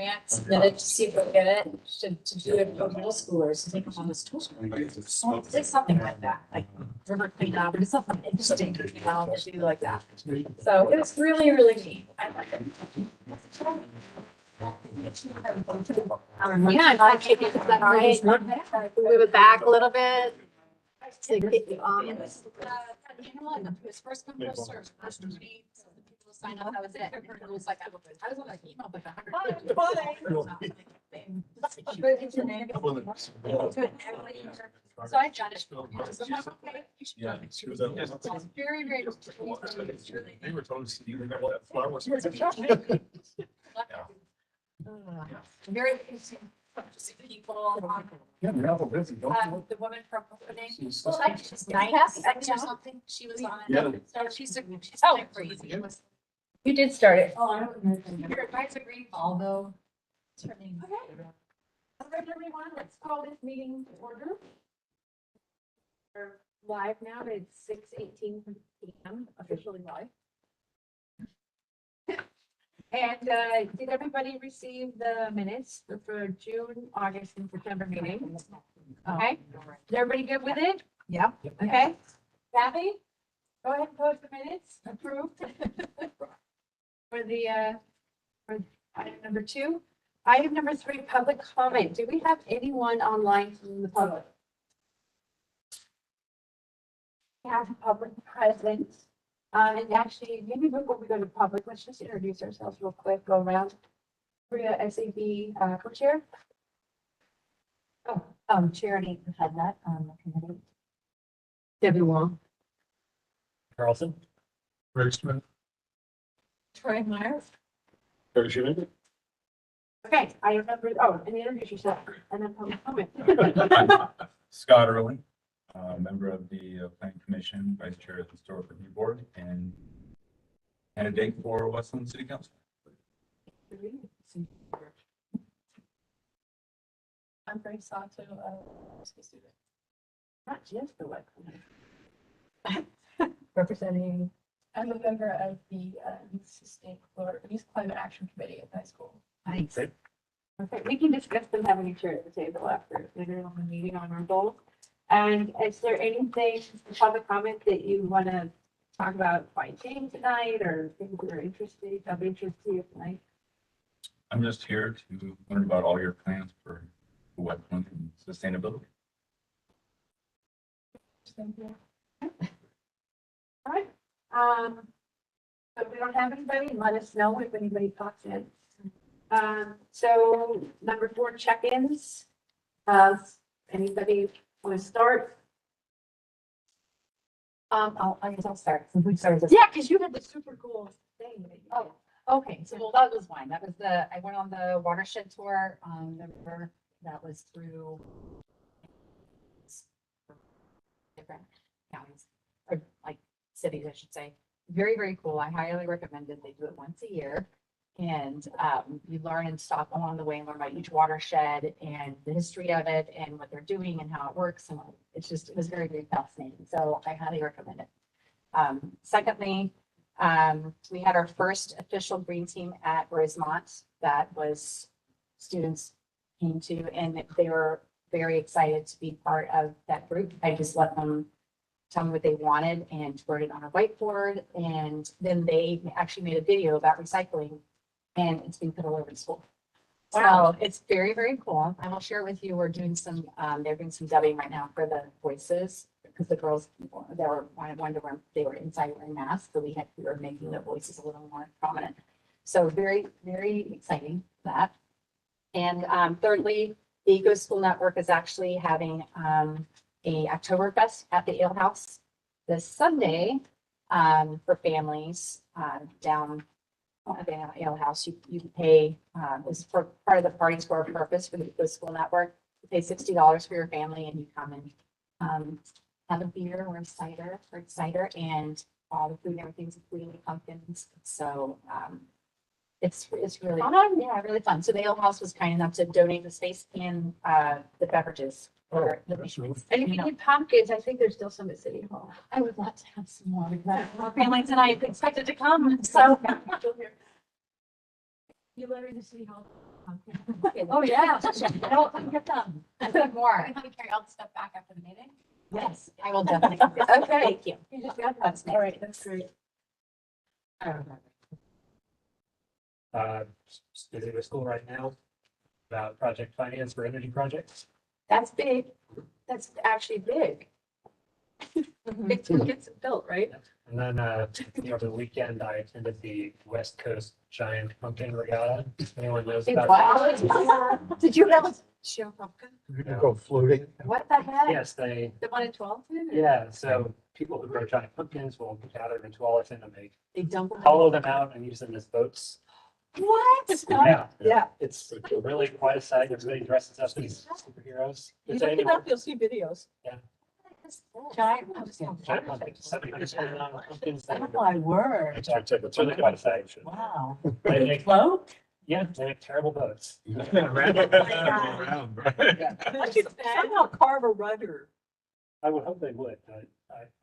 grant submitted to see if we'll get it, to do it for middle schoolers, I think it's on the school. It's something like that, like river cleanup, but it's something interesting, to do like that. So it was really, really neat. I like it. Yeah, I think it's that all right. Move it back a little bit. His first come first served, first meeting, so the people who signed up, that was it. It was like, I was on like email like 100. So I judged. Yeah. She was Very, very. They were told to even know that flowers. Very interesting people. Yeah, they're all busy, don't you? The woman from opening, well, like she's nice, or something, she was on Yeah. it. So she's like crazy. You did start it. Oh, I don't remember. Your advisor agreed, although. What's her name? Okay. All right, everyone, let's call this meeting to order. We're live now, it's 6:18 p.m., officially live. And did everybody receive the minutes for June, August, and September meetings? Okay, is everybody good with it? Yeah. Okay, Kathy, go ahead and post the minutes, approved. For the, for item number 2. Item number 3, public comment. Do we have anyone online from the public? We have a public present. And actually, maybe before we go to public, let's just introduce ourselves real quick, go around. We're the SAB co-chair. Charity had that on the committee. Debbie Wong. Carlson. Ray Smith. Troy Myers. Barry Schumann. Okay, I remember, and introduce yourself, and then public comment. Scott Early, member of the Planning Commission, Vice Chair of the Historical Review Board, and candidate for Westland City Council. I'm Grace Sato, student. Not just the web. Representing. I'm a member of the Youth Climate Action Committee at high school. Thanks. Okay, we can discuss them having a chair at the table after later on the meeting on our goals. And is there anything, public comment that you want to talk about fighting tonight or things that are interesting, of interest to you tonight? I'm just here to learn about all your plans for wetland and sustainability. All right. If we don't have anybody, let us know if anybody pops in. So number 4, check-ins. Anybody want to start? I guess I'll start. Since we started this. Yeah, because you had the super cool thing. Oh, okay. So well, that was mine. That was I went on the watershed tour. That was through different counties or like cities, I should say. Very, very cool. I highly recommend it. They do it once a year. And you learn and stop along the way and learn about each watershed and the history of it and what they're doing and how it works. And it was very, very fascinating. So I highly recommend it. Secondly, we had our first official green team at Rosemont. That was students came to, and they were very excited to be part of that group. I just let them tell me what they wanted and wrote it on a whiteboard. And then they actually made a video about recycling. And it's being put all over the school. Wow. So it's very, very cool. I will share with you, we're doing some, they're doing some dubbing right now for the voices because the girls, they were they were inside wearing masks. So we were making their voices a little more prominent. So very, very exciting that. And thirdly, the Eco School Network is actually having a Oktoberfest at the Ale House this Sunday for families down at the Ale House. You pay, this is for part of the Parties for a Purpose for the Eco School Network. You pay $60 for your family and you come and have a beer or a cider and all the food and everything's including pumpkins. So it's really fun. Yeah, really fun. So the Ale House was kind enough to donate the space and the beverages. For the patrons. And if you need pumpkins, I think there's still some at City Hall. I would love to have some more. Our family tonight expected to come, so. You let her to City Hall. Oh, yeah. No, get them. More. Can we carry all the stuff back after the meeting? Yes, I will definitely. Okay. Thank you. You just got that. That's All right, that's great. Just busy with school right now about project finance for energy projects. That's big. That's actually big. It's what gets it built, right? And then, over the weekend, I attended the West Coast Giant Pumpkin Regatta. Anyone knows about that? Wow. Did you have a show pumpkin? You can go floating. What the heck? Yes, they, The one in 12? yeah, so people who grow giant pumpkins will gather into all in and they They dump them. hollow them out and use them as boats. What? Yeah, Yeah. it's really quite a sight. Everybody dresses up as superheroes. You Is look there it anyone? up, you'll see videos. Yeah. Giant Giant pumpkins. Somebody just holding on to pumpkins. Oh, my word. It's really quite a sight. Wow. They make, Float? yeah, they make terrible boats. Around, right? I should somehow carve a rudder. I would hope they would, but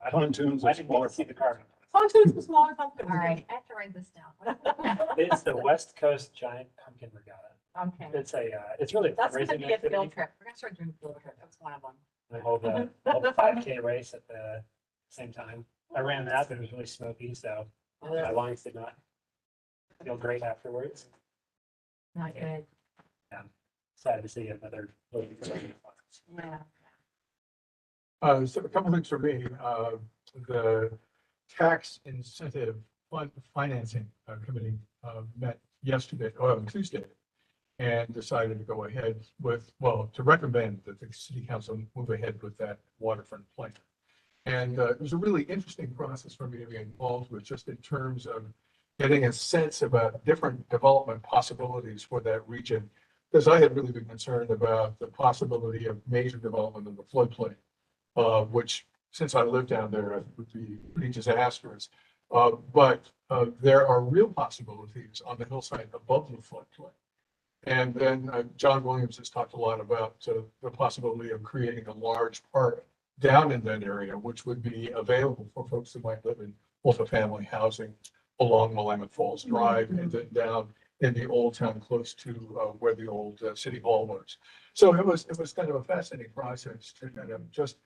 I Pontoons I are didn't smaller. see the carving. Pontoons with smaller pumpkins. All right, I have to write this down. It's the West Coast Giant Pumpkin Regatta. Okay. It's really a That's gonna fundraising be a activity. field trip. We're gonna start doing field trip. That's one of them. They hold the 5K race at the same time. I ran that, but it was really smoky, so my lungs did not feel great afterwards. Not good. Sad to see another. Yeah. So a couple things for me, the tax incentive fund financing committee met yesterday, or Tuesday, and decided to go ahead with, well, to recommend that the city council move ahead with that waterfront plan. And it was a really interesting process for me to be involved with, just in terms of getting a sense about different development possibilities for that region. Because I had really been concerned about the possibility of major development in the floodplain, which, since I live down there, would be pretty disastrous. But there are real possibilities on the hillside above the floodplain. And then John Williams has talked a lot about the possibility of creating a large park down in that area, which would be available for folks who might live in multifamily housing along Willamette Falls Drive and then down in the old town close to where the old city hall was. So it was kind of a fascinating process to kind of just,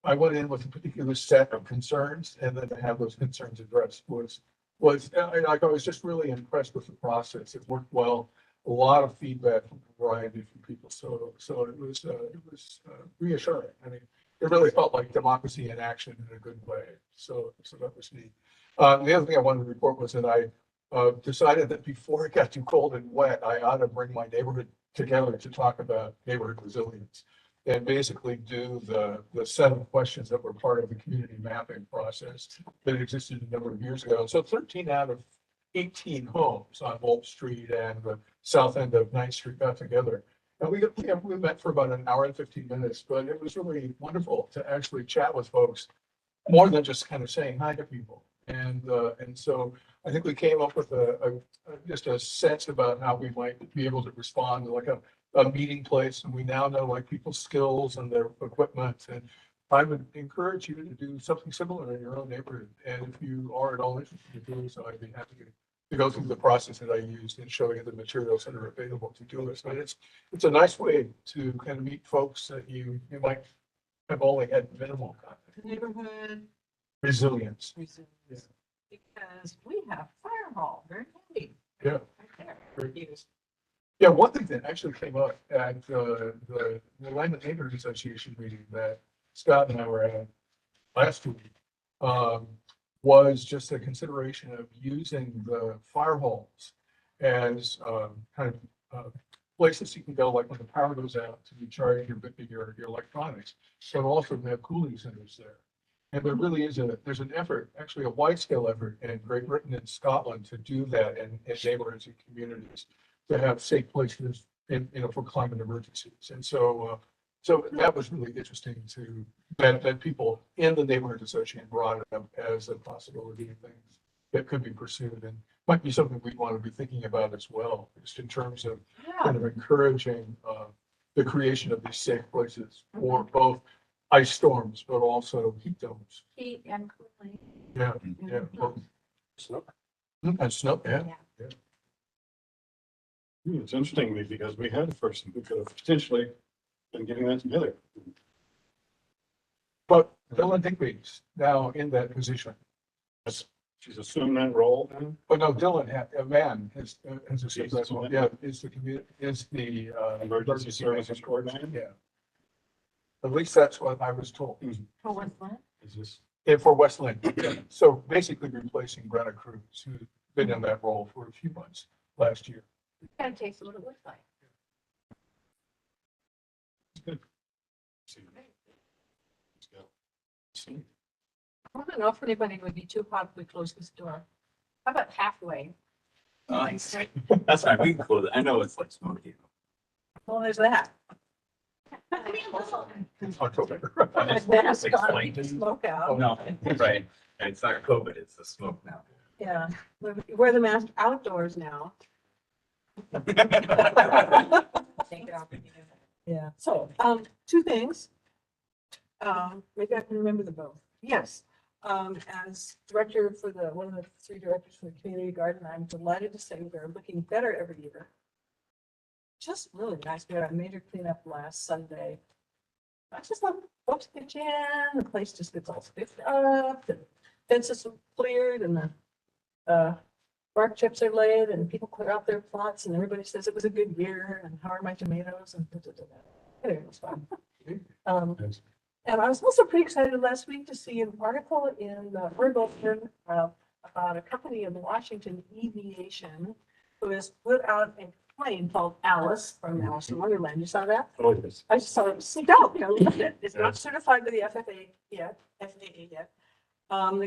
I went in with a particular set of concerns, and then to have those concerns addressed was I was just really impressed with the process. It worked well. A lot of feedback from a variety of different people. So it was reassuring. I mean, it really felt like democracy in action in a good way. So that was neat. The other thing I wanted to report was that I decided that before it got too cold and wet, I ought to bring my neighborhood together to talk about neighborhood resilience and basically do the set of questions that were part of the community mapping process that existed a number of years ago. So 13 out of 18 homes on Wolf Street and the south end of 9th Street got together. And we met for about an hour and 15 minutes, but it was really wonderful to actually chat with folks more than just kind of saying hi to people. And so I think we came up with just a sense about how we might be able to respond to like a meeting place. And we now know like people's skills and their equipment. And I would encourage you to do something similar in your own neighborhood. And if you are at all interested in doing so, I'd be happy to go through the process that I used and show you the materials that are available to do this. But it's a nice way to kind of meet folks that you might have only had minimal contact. Neighborhood Resilience. resilience. Because we have fire hall, very handy. Yeah. Right there. Great. Yeah, one thing that actually came up at the Willamette Neighborhood Association meeting that Scott and I were at last week was just a consideration of using the fire halls as kind of places you can go, like when the power goes out, to recharge your electronics, but also to have cooling centers there. And there really is there's an effort, actually a wide scale effort in Great Britain and Scotland to do that in neighborhoods and communities, to have safe places for climate emergencies. And so that was really interesting that people in the neighborhood association brought it up as a possibility of things that could be pursued, and might be something we want to be thinking about as well, just in terms of kind of encouraging the creation of these safe places for both ice storms, but also heat domes. Heat and cooling. Yeah, yeah. Well, Snow. and snow, yeah. Yeah. It's interesting to me because we had a person who could have potentially been getting that together. But Dylan Digby's now in that position. She's assumed that role now. But no, Dylan, a man, has assumed He's that, assumed yeah, is the Emergency Services Coordinator. Coordinator. Yeah. At least that's what I was told. For what's that? Is this? And for West Linn. So basically replacing Brenna Cruz, who's been in that role for a few months last year. Kind of taste what it looks like. See. Let's go. See. I don't know if anybody would be too hot if we close this door. How about halfway? Nice. That's fine. We can close it. I know it's like smoky. Well, there's that. It's October. Mask It's on, like- keep the smoke out. No, right. It's not COVID, it's the smoke now. Yeah, we wear the mask outdoors now. Take it off. Yeah, so, two things. Maybe I can remember them both. Yes, as director for one of the three directors for the community garden, I'm delighted to say they're looking better every year. Just really nice. We had a major cleanup last Sunday. I just love folks pitch in, the place just gets all spiffed up, the fences are cleared and the bark chips are laid and people clear out their plots and everybody says it was a good year and how are my tomatoes and da, da, da, da. Anyway, it was fun. And I was also pretty excited last week to see an article in Bulletin about a company in Washington, Aviation, who has put out a plane called Alice from Alice in Wonderland. You saw that? Oh, yes. I just saw it sneak out. I loved it. It's not certified by the FAA yet. They're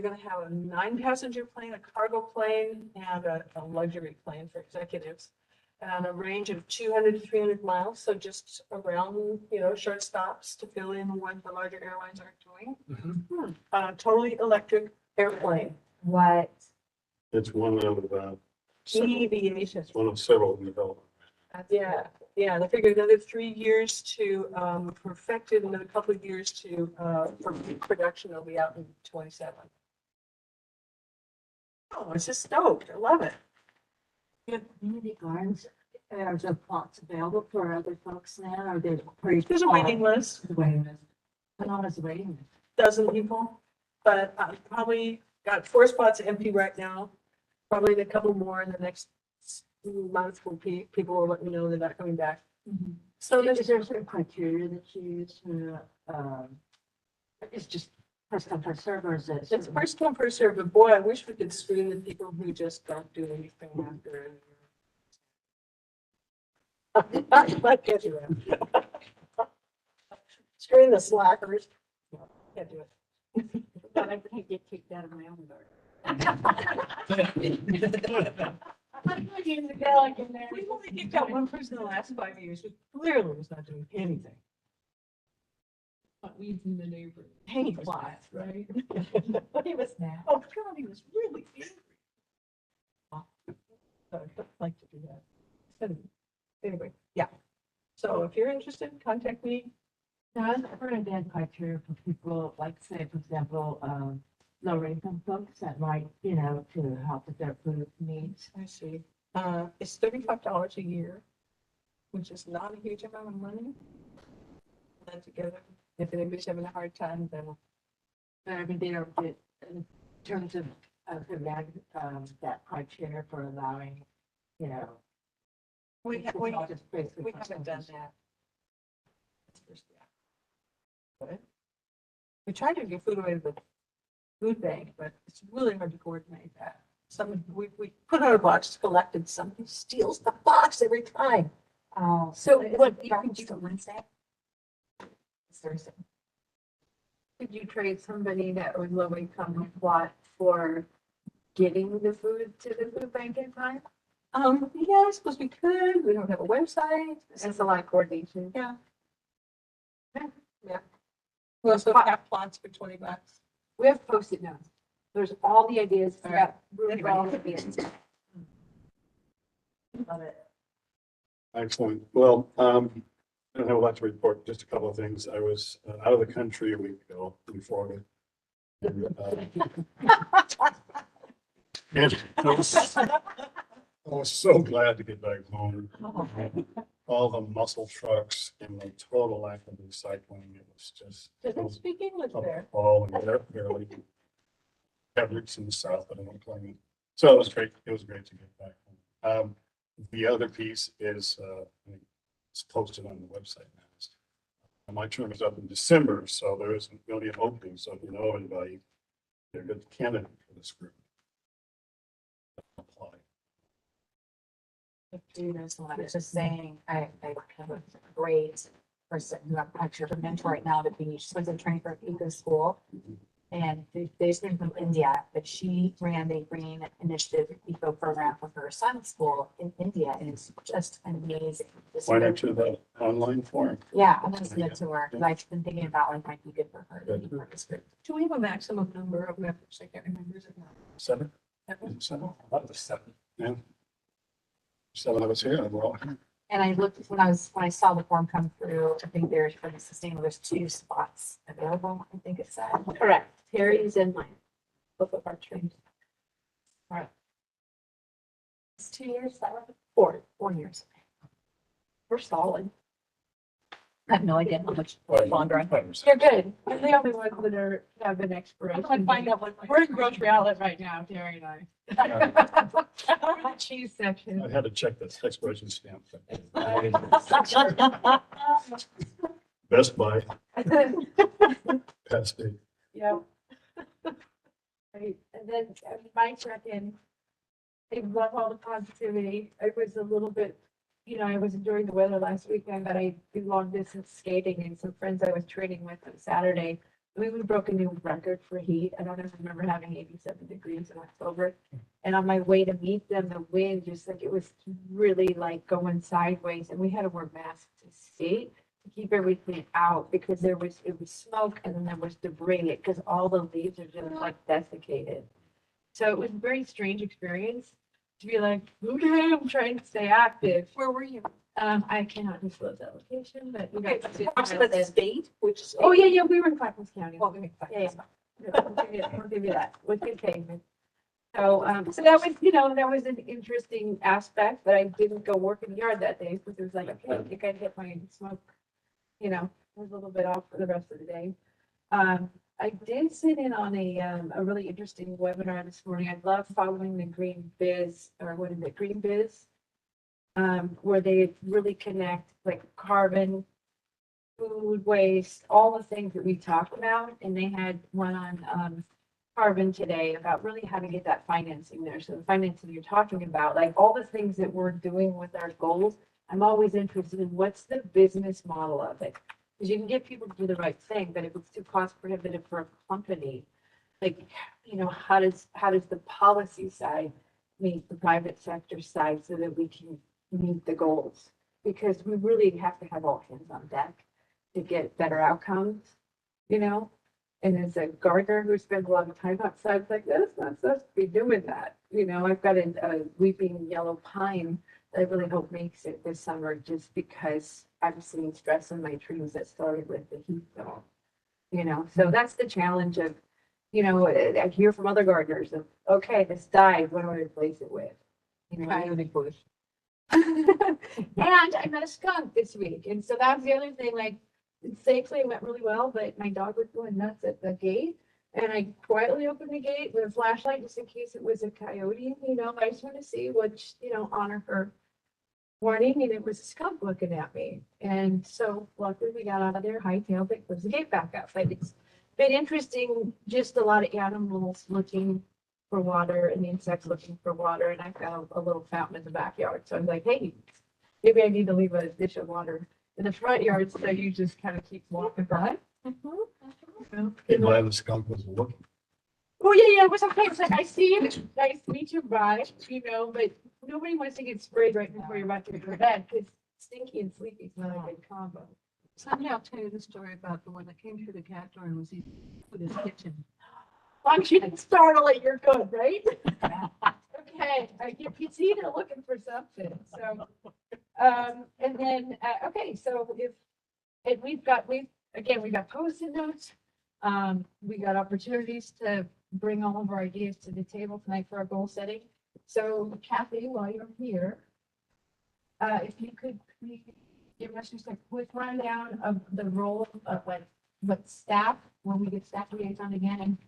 going to have a 9-passenger plane, a cargo plane, and a luxury plane for executives, and a range of 200 to 300 miles. So just around, short stops to fill in what the larger airlines aren't doing. Totally electric airplane. What? It's one of, Aviation. it's one of several in development. Yeah, they figured another 3 years to perfect it, another couple of years to for production. It'll be out in 27. Oh, it's just stoked. I love it. Community gardens, are there plots available for other folks now, or there's pretty? There's a waiting list, Waiting list. How long is the waiting list? dozen people, but probably got 4 spots empty right now. Probably a couple more in the next month. People will let me know they're not coming back. So Is there's there a certain criteria that you use to, it's just first come, first serve, or is it? it's first come, first served, but boy, I wish we could screen the people who just don't do anything after. I can't do that. Screen the slackers. No, can't do it. But I can't get kicked out of my own garden. We've only kicked out one person in the last 5 years who clearly was not doing anything. Weeds in the neighborhood. Hanging plots, right? He was mad. Oh, God, he was really angry. So I don't like to do that. Anyway, yeah. So if you're interested, contact me. Now, I've heard of that criteria for people, like say, for example, lower income folks that might, to help with their food needs. I see. It's $35 a year, which is not a huge amount of money. Then together, if anybody's having a hard time, then But I mean, they don't get, in terms of that criteria for allowing, we it's have, we not just basically we for haven't done selfish- that. But we tried to give food away to the food bank, but it's really hard to coordinate that. We put out a box, collected, somebody steals the box every time. So what, you can do it Wednesday? It's Thursday. Could you trade somebody that was low income with what for getting the food to the food bank in time? Yeah, I suppose we could. We don't have a website. It's a lot of coordination. Yeah. Yeah. We also have plots for $20. We have Post-it notes. There's all the ideas. All right. Room for all the ideas. Love it. Excellent. Well, I don't have a lot to report, just a couple of things. I was out of the country a week ago in Florida. And, I was so glad to get back home. All the muscle trucks and the total lack of recycling, it was just. Does it speak English there? All and they're barely. Have roots in the south, but I don't claim it. So it was great. It was great to get back home. The other piece is, it's posted on the website now. My term is up in December, so there isn't really an opening. So if you know anybody, they're a good candidate for this group. Apply. I was just saying, I have a great person who I'm actually a mentor right now that we just went to training for eco school. And they've been from India, but she ran the Green Initiative Eco program for her son's school in India, and it's just amazing. Why not to the online forum? Yeah, I'm gonna send it to her, because I've been thinking about what might be good for her. to be part of this group. Do we have a maximum number of members? I can't remember. Is it not? 7? Is it 7? I thought it was 7. Yeah. 7 of us here. Well, And I looked, when I saw the form come through, I think there's for the sustainable, there's 2 spots available, I think it said. Correct. Terry's and mine. Both of our trained. It's 2 years, that was 4 years. We're solid. I have no idea how much Well, longer I You're good. We're the only ones that have an expiration. I find out what. We're in grocery outlet right now, Terry and I. We're in the cheese section. I had to check the expiration stamp. Best Buy, past date. Yep. Right, and then my check-in, I love all the positivity. I was a little bit, I was enjoying the weather last weekend, but I do long distance skating and some friends I was training with on Saturday. We broke a new record for heat. I don't even remember having 87 degrees in October. And on my way to meet them, the wind just like, it was really like going sideways and we had to wear masks to skate to keep everything out because it was smoke and then there was debris because all the leaves are just like desiccated. So it was a very strange experience to be like, okay, I'm trying to stay active. Where were you? I cannot disclose that location, but we got The state, which state? Oh, yeah, we were in Clackamas County. Oh, okay, fine. Yeah, we'll give you that, with good payment. So, so that was, that was an interesting aspect, but I didn't go work in the yard that day, because it was like, okay, I think I'd hit my smoke, I was a little bit off for the rest of the day. I did sit in on a really interesting webinar this morning. I love following the Green Biz, or what is it, Green Biz? Where they really connect like carbon, food waste, all the things that we talked about. And they had one on carbon today about really how to get that financing there. So the financing you're talking about, like all the things that we're doing with our goals, I'm always interested in what's the business model of it. Because you can get people to do the right thing, but if it's too cost prohibitive for a company, like, how does the policy side meet the private sector side so that we can meet the goals? Because we really have to have all hands on deck to get better outcomes, And as a gardener who spends a lot of time outside, it's like, that's not supposed to be doing that. I've got a weeping yellow pine that I really hope makes it this summer just because I'm seeing stress in my trees that started with the heat bill. So that's the challenge of, I hear from other gardeners of, okay, this died, what do I replace it with? Coyote bush. And I met a skunk this week. And so that was the other thing, like, thankfully it went really well, but my dog was going nuts at the gate. And I quietly opened the gate with a flashlight just in case it was a coyote, but I just want to see what, honor her warning. And it was a skunk looking at me. And so luckily we got out of there, hightailed it, closed the gate back up. But it's been interesting, just a lot of animals looking for water and the insects looking for water. And I found a little fountain in the backyard. So I was like, hey, maybe I need to leave a dish of water in the front yard so you just kind of keep walking by. Okay, glad the skunk was looking. Oh, yeah, it was okay. It's like, I see it. Nice to meet you, bye, but nobody wants to get sprayed right before you're about to go to bed because stinky and sleepy is not a good combo. Someday I'll tell you the story about the one that came through the cat door and was eating with his kitchen. As long as you didn't startle it, you're good, right? Okay, you see, they're looking for something, so. And then, okay, so we've got Post-it notes. We got opportunities to bring all of our ideas to the table tonight for our goal setting. So Kathy, while you're here, if you could please give us just a quick rundown of the role of what staff, when we get staff liaison again, and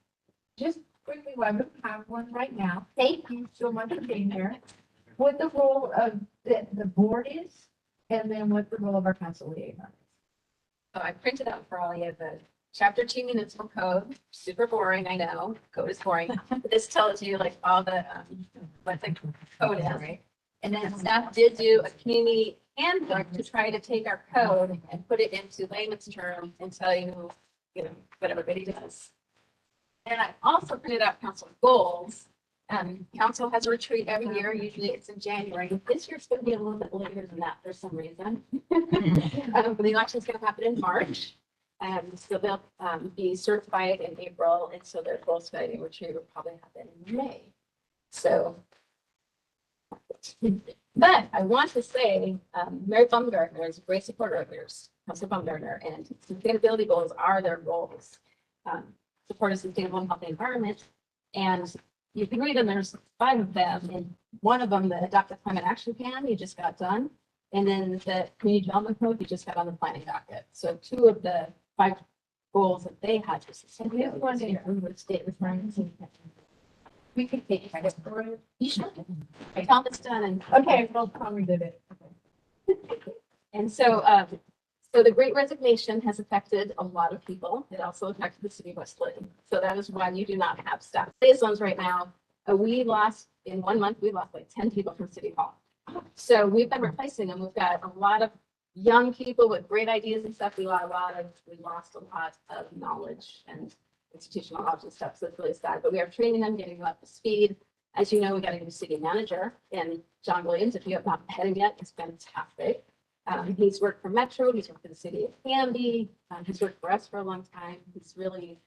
just quickly, I don't have one right now. Thank you so much for being here. What the role of the board is, and then what the role of our council liaison is. So I printed out for all you the chapter 2 municipal code, super boring, I know, code is boring. But this tells you like all the, what the code is. Right. And then staff did do a community handbook to try to take our code and put it into layman's terms and tell you, you know, what everybody does. And I also printed out council goals. Council has a retreat every year. Usually it's in January. This year it's going to be a little bit later than that for some reason. But the election's going to happen in March. So they'll be certified in April. And so their goal setting retreat will probably happen in May. So, but I want to say, Mary Baumgartner is a great supporter of yours, Councilor Baumgartner, and sustainability goals are their goals. Support a sustainable and healthy environment. And you can read them, there's 5 of them, and one of them, the Adaptive Climate Action Plan, you just got done. And then the Community Development Code, you just got on the planning docket. So 2 of the 5 goals that they had was sustainability. State requirements. We could take credit for it. You should. I tell them it's done and. Okay, well, probably did it. And so, so the Great Resignation has affected a lot of people. It also affected the city of West Linn. So that is why you do not have staff liaisons right now. We lost, in 1 month, we lost like 10 people from City Hall. So we've been replacing them. We've got a lot of young people with great ideas and stuff. We lost a lot of knowledge and institutional knowledge and stuff. So it's really sad, but we are training them, getting them up to speed. As you know, we got a new city manager, and John Williams, if you have not met him yet, is fantastic. He's worked for Metro, he's worked for the city of Canby, he's worked for us for a long time. He's really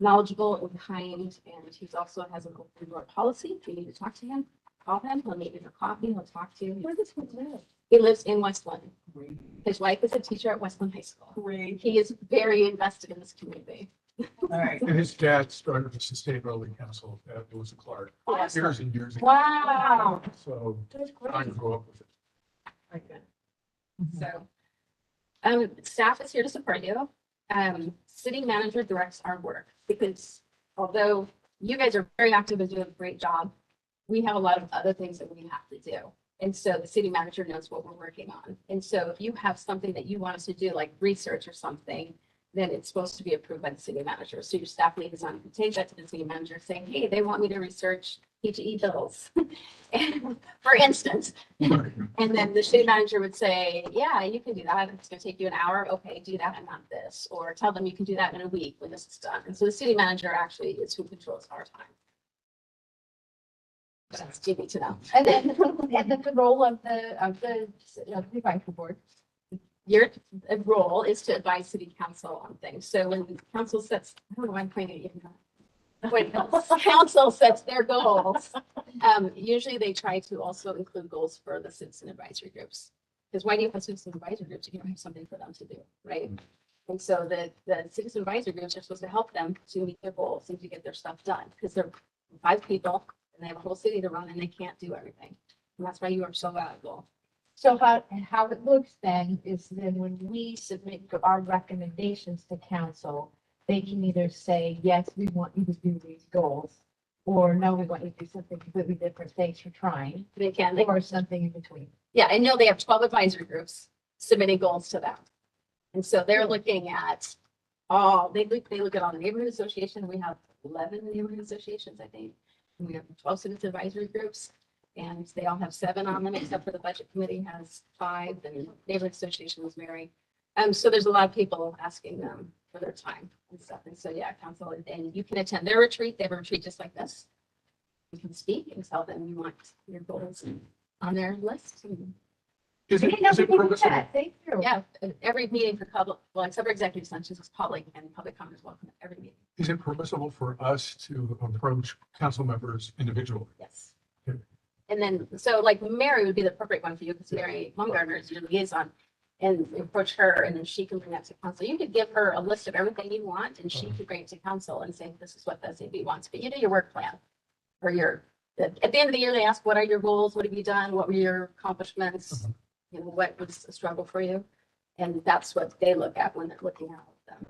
knowledgeable and kind, and he's also has an open door policy. If you need to talk to him, call him. He'll meet you for coffee. He'll talk to you. Where does he live? He lives in West Linn. His wife is a teacher at West Linn High School. He is very invested in this community. All right. And his dad started the Sustainability Council at Lewis and Clark years and years ago. Wow. So That's I great. grew up with it. Very good. So, staff is here to support you. City manager directs our work because although you guys are very active and doing a great job, we have a lot of other things that we have to do. And so the city manager knows what we're working on. And so if you have something that you want us to do, like research or something, then it's supposed to be approved by the city manager. So your staff liaison can take that to the city manager saying, hey, they want me to research PGE bills, and, for instance. And then the city manager would say, yeah, you can do that. It's going to take you an hour. Okay, do that and not this. Or tell them you can do that in a week when this is done. And so the city manager actually is who controls our time. That's easy to know. And then the role of the advisory board. Your role is to advise city council on things. So when the council sets, I don't know why I'm pointing at you. When council sets their goals, usually they try to also include goals for the citizen advisory groups. Because why do you have citizen advisory groups? You can have something for them to do, right? And so the citizen advisory groups are supposed to help them to meet their goals and to get their stuff done. Because they're 5 people and they have a whole city to run and they can't do everything. And that's why you are so valuable. So how it looks then is then when we submit our recommendations to council, they can either say, yes, we want you to do these goals, or no, we want you to do something completely different. Thanks for trying, They can, or something in between. yeah, I know they have 12 advisory groups submitting goals to them. And so they're looking at they look at all the neighborhood associations. We have 11 neighborhood associations, I think. And we have 12 citizen advisory groups. And they all have 7 on them, except for the budget committee has 5, and neighborhood association was Mary. So there's a lot of people asking them for their time and stuff. And so, yeah, council, and you can attend their retreat. They have a retreat just like this. You can speak and tell them you want your goals on their list. And, Is it permissible? Thank you. yeah, every meeting for public, well, except for executive sessions, is public, and public comment is welcome at every meeting. Is it permissible for us to approach council members individually? Yes. Okay. And then, so like Mary would be the perfect one for you because Mary Baumgartner is your liaison, and approach her and then she can bring that to council. You could give her a list of everything you want and she could bring it to council and say, this is what the SAB wants, but you do your work plan or your At the end of the year, they ask, what are your goals? What have you done? What were your accomplishments? You know, what was a struggle for you? And that's what they look at when they're looking at them.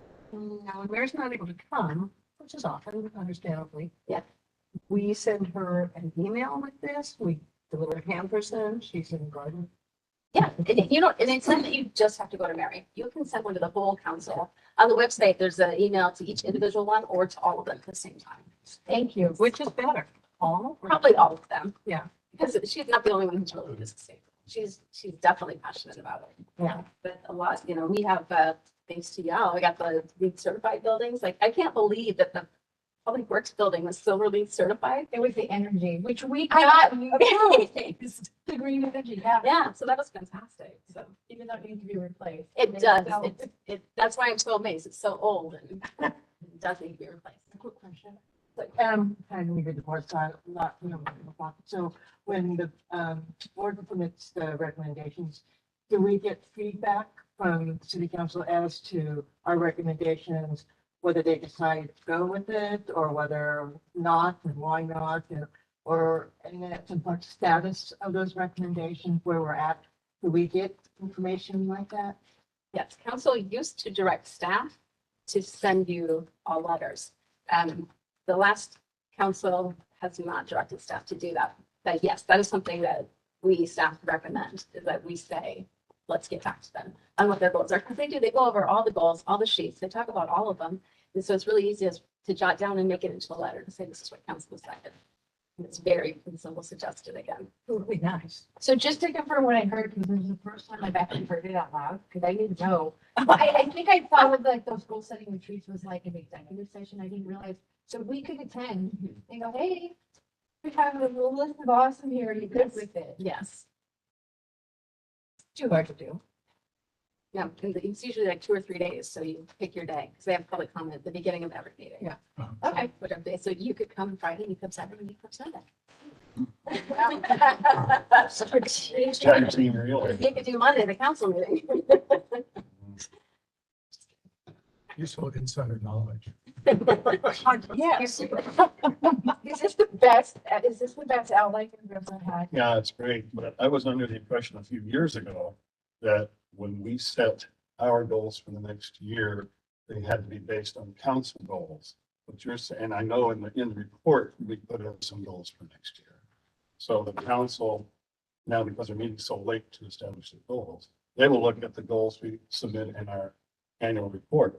Now, when Mary's not able to come, which is often, understandably. Yeah. We send her an email with this, we deliver hampers in, she's in the garden. Yeah, and you know, and it's not that you just have to go to Mary. You can send one to the whole council. On the website, there's an email to each individual one or to all of them at the same time. Thank you. Which is better, all? Probably all of them. Yeah. Because she's not the only one who's really disabled. She's definitely passionate about it. Yeah. But a lot, you know, we have, thanks to y'all, we got the LEED certified buildings. Like, I can't believe that the Public Works building was silver LEED certified. It was the energy, which we I got got approved. The green energy, yeah. Yeah, so that was fantastic. So Even though it needs to be replaced. it does. So- That's why I'm so amazed. It's so old and it does need to be replaced. Quick question. Kind of maybe the board side, not, you know, so when the board implements the recommendations, do we get feedback from the city council as to our recommendations, whether they decide to go with it or whether not and why not, you know, or and then some status of those recommendations, where we're at? Do we get information like that? Yes, council used to direct staff to send you all letters. The last council has not directed staff to do that. But yes, that is something that we staff recommend, is that we say, let's get back to them on what their goals are. Because they go over all the goals, all the sheets, they talk about all of them. And so it's really easy to jot down and make it into a letter to say, this is what council decided. And it's very simple suggested again. It would be nice. So just to confirm what I heard, because this is the first time I've actually heard it out loud, because I didn't know. I think I thought with like those goal setting retreats was like an executive session. I didn't realize. So we could attend and go, hey, we have a little list of awesome here. You good with it? Yes. Too hard to do. Yeah, and it's usually like 2 or 3 days, so you pick your day, because they have public comment at the beginning of every meeting. Yeah. Okay, whatever day, so you could come Friday, you come Saturday, you come Sunday. Tag team really. You could do Monday, the council meeting. Useful insider knowledge. Yes. Is this the best outlet you've ever had? Yeah, it's great, but I was under the impression a few years ago that when we set our goals for the next year, they had to be based on council goals. But you're saying, and I know in the report, we put in some goals for next year. So the council, now because they're meeting so late to establish the goals, they will look at the goals we submit in our annual report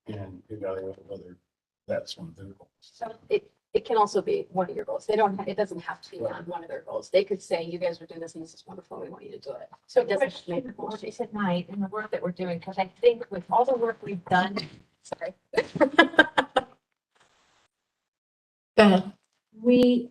and evaluate whether that's one of their goals. So it can also be one of your goals. It doesn't have to be on one of their goals. They could say, you guys are doing this and this is wonderful, we want you to do it. So It doesn't question make the for goals. this at night and the work that we're doing, because I think with all the work we've done, Sorry. we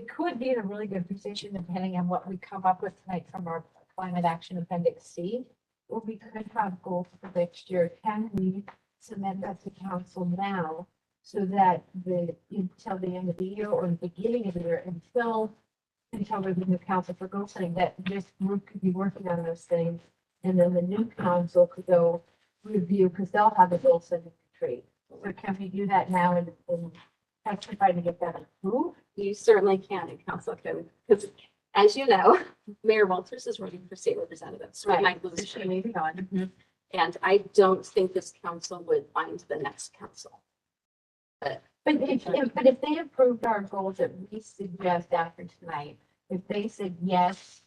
could be in a really good position depending on what we come up with tonight from our climate action appendix C. Or we could have goals for next year. Can we submit that to council now so that until the end of the year or the beginning of the year, until there's a new council for goal setting, that this group could be working on those things. And then the new council could go review, because they'll have a goal setting retreat. So can we do that now and try to get that approved? You certainly can, and council can, because as you know, Mayor Walters is running for state representative, so we might lose her. Maybe on. And I don't think this council would find the next council. But if they approved our goals that we suggest after tonight, if they said yes,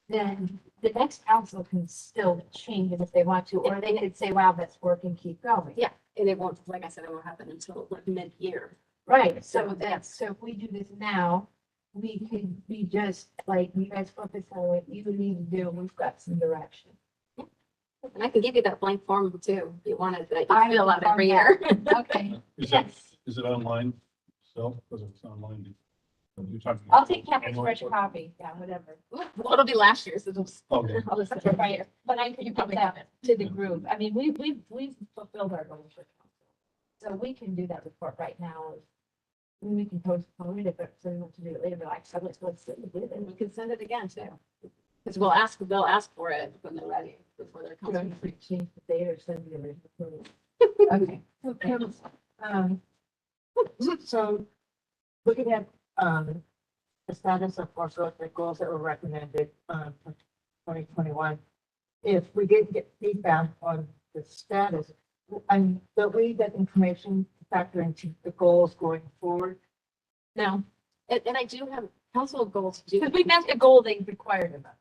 then the next council can still change it if they want to, or they could say, wow, that's working, keep going. Yeah, and it won't, like I said, it won't happen until like mid-year. Right, so if we do this now, we could be just like, you guys focus on what you need to do, we've got some direction. And I can give you that blank form too, if you wanted, that I you fill out will every farm year. Okay, Is it online? So, because it's online. You're talking- I'll take Kathy's fresh copy, yeah, whatever. Well, it'll be last year's, it'll, Okay. I'll just. That's right, but I can You put probably have that to the group. I mean, we've fulfilled our goals for council. So we can do that report right now. We can postpone it if it's something to do it later, but like, so let's do it. And we can send it again too. Because they'll ask for it when they're ready, before they're Don't coming. change the date or send the original. Okay. So looking at, the status of our growth, the goals that were recommended, for 2021. If we didn't get feedback on the status, and that we get information to factor into the goals going forward. No, and I do have council goals to do. Because we met a goal they required of us.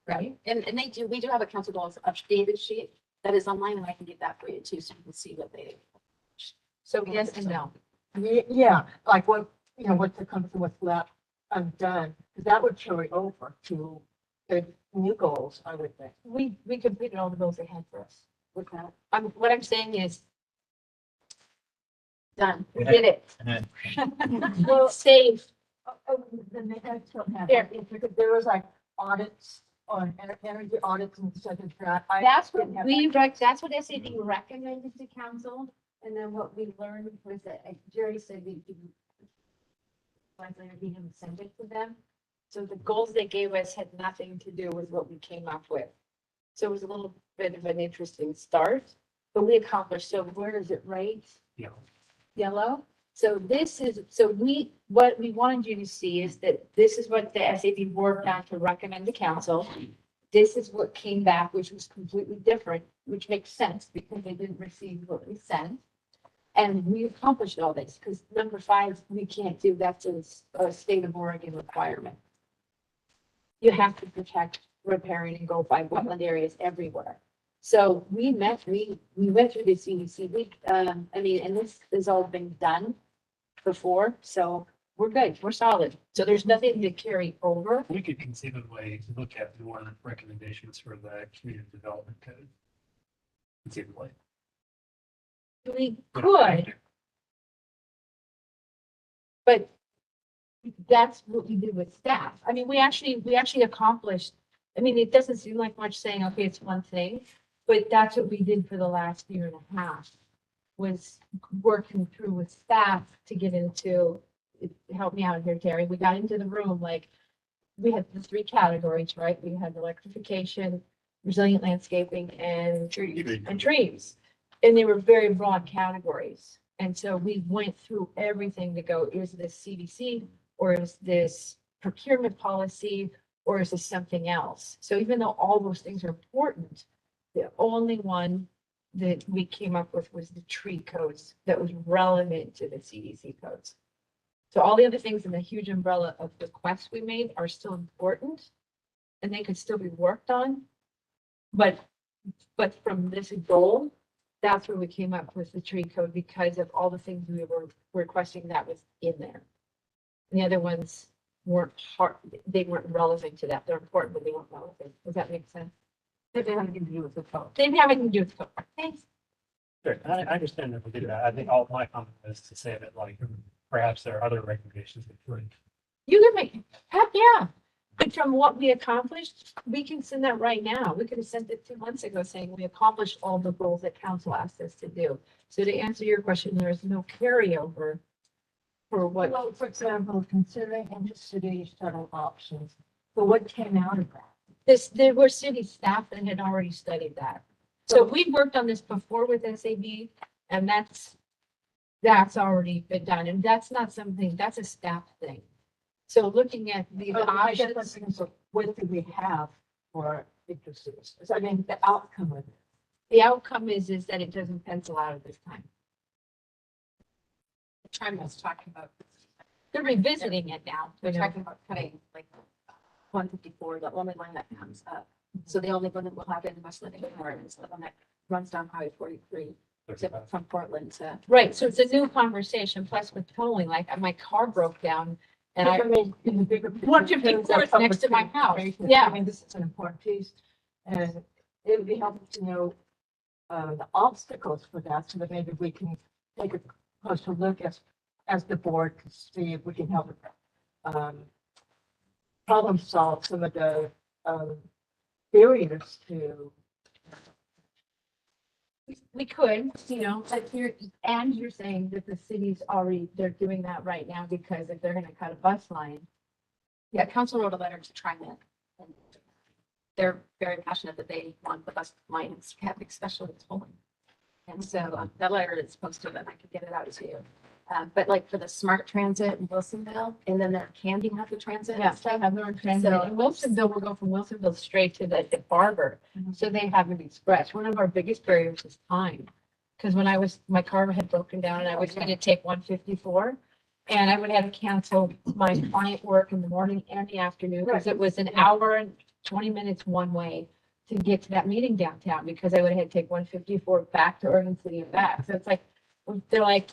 Right, and we do have a council goals updated sheet that is online, and I can get that for you too, so you can see what they. So yes and no. Yeah, like what, what's the company, what's left undone, because that would carry over to the new goals, I would think. We completed all the goals they had for us. With that, What I'm saying is, done. we did it. Well, Safe. then they had to have, Here. because there was like audits on energy audits and such as that. I That's what didn't have that's what SAB recommended to council. And then what we learned was that Jerry said we didn't. Later, he didn't send it to them. So the goals they gave us had nothing to do with what we came up with. So it was a little bit of an interesting start, but we accomplished. So where is it, right? Yeah. Yellow. So what we wanted you to see is that this is what the SAB worked on to recommend to council. This is what came back, which was completely different, which makes sense because they didn't receive what we sent. And we accomplished all this because number 5, we can't do, that's a state of Oregon requirement. You have to protect riparian and go by wetland areas everywhere. So we went through the CDC, and this has all been done before, so we're good, we're solid. So there's nothing to carry over. We could conceivably look at more recommendations for the community development code. Conceivably. We We don't have could, to. but that's what we did with staff. I mean, we actually accomplished, I mean, it doesn't seem like much saying, okay, it's one thing, but that's what we did for the last year and a half, was working through with staff to get into, help me out here, Terry, we got into the room, like, we had the 3 categories, right? We had electrification, resilient landscaping, and trees. And they were very broad categories. And so we went through everything to go, is this CDC, or is this procurement policy, or is this something else? So even though all those things are important, the only one that we came up with was the tree codes that was relevant to the CDC codes. So all the other things in the huge umbrella of requests we made are still important, and they could still be worked on. But from this goal, that's where we came up with the tree code because of all the things we were requesting that was in there. And the other ones weren't hard, they weren't relevant to that. They're important, but they weren't relevant. Does that make sense? They didn't have anything to do with the code. They didn't have anything to do with code. Thanks. Sure, I understand that we did that. I think all my comment was to say that like perhaps there are other recommendations that could. You can make, heck yeah. But from what we accomplished, we can send that right now. We could have sent it 2 months ago saying we accomplished all the goals that council asked us to do. So to answer your question, there is no carryover for what, Well, for example, considering intercity shuttle options, so what came out of that? there were city staff that had already studied that. So we worked on this before with SAB, and that's already been done. And that's not something, that's a staff thing. So looking at the I guess I'm options, thinking, so what do we have for intercities? So I mean, the outcome of it. the outcome is that it doesn't pencil out at this time. Trim was talking about, They're revisiting it now. they're talking about cutting like 154, the only line that comes up. So the only one that will have in West Living is the one that runs down Highway 43 from Portland to. Right, so it's a new conversation, plus with tolling, like my car broke down and I, mean, in the bigger. picture, 154 is next to my house. Yeah. I mean, this is an important piece, and it would be helpful to know the obstacles for that, so that maybe we can take a closer look as the board to see if we can help problem solve some of the barriers to. we could, but you're saying that the city's already, they're doing that right now because if they're gonna cut a bus line. Yeah, council wrote a letter to TriMet. And they're very passionate that they want the bus lines having special tolling. And so that letter is posted and I could get it out to you. But like for the smart transit in Wilsonville, and then they're handing out the transit Yeah, and stuff. have their own transit. So- And Wilsonville will go from Wilsonville straight to the Barber. So they have an express. One of our biggest barriers is time. Because when my car had broken down and I was gonna take 154, and I would have to cancel my client work in the morning and the afternoon, because it was an hour and 20 minutes one way to get to that meeting downtown, because I would have had to take 154 back to Oregon City and back. So it's like, they're like,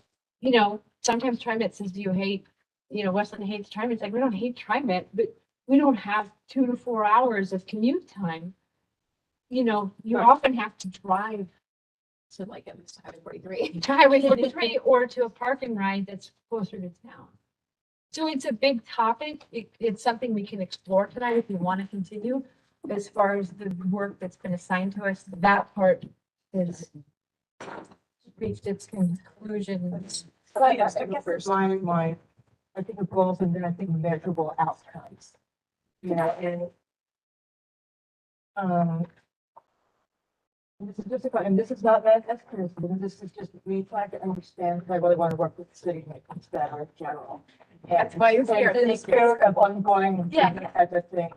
sometimes TriMet says, do you hate, Westland hates TriMet. It's like, we don't hate TriMet, but we don't have 2 to 4 hours of commute time. You often have to drive So like it was Highway 43. to Highway 43 or to a parking ride that's closer to town. So it's a big topic. It's something we can explore tonight if you want to continue. As far as the work that's been assigned to us, that part is reached its conclusion. But I guess I think of goals and then I think measurable outcomes. This is just and this is not meant as criticism, this is just me trying to understand, because I really want to work with the city to make things better in general. That's why you're here. In the spirit of ongoing. Yeah. Type of thing.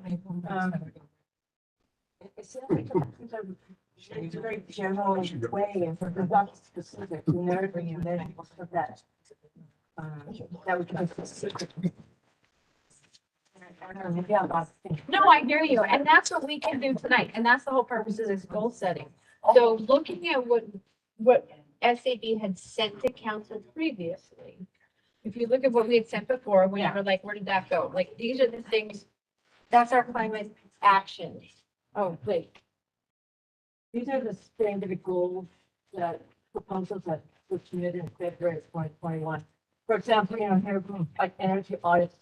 It's a very general way and for the not specific, narrative and then for that. That would be specific. Yeah, No, I hear you. And that's what we can do tonight. And that's the whole purpose of this goal setting. So looking at what SAB had sent to council previously. If you look at what we had sent before, we were like, where did that go? Like, these are the things, that's our climate actions. Oh, wait. These are the standard goals that proposals that were submitted in February of 2021. For example, here, like energy audits.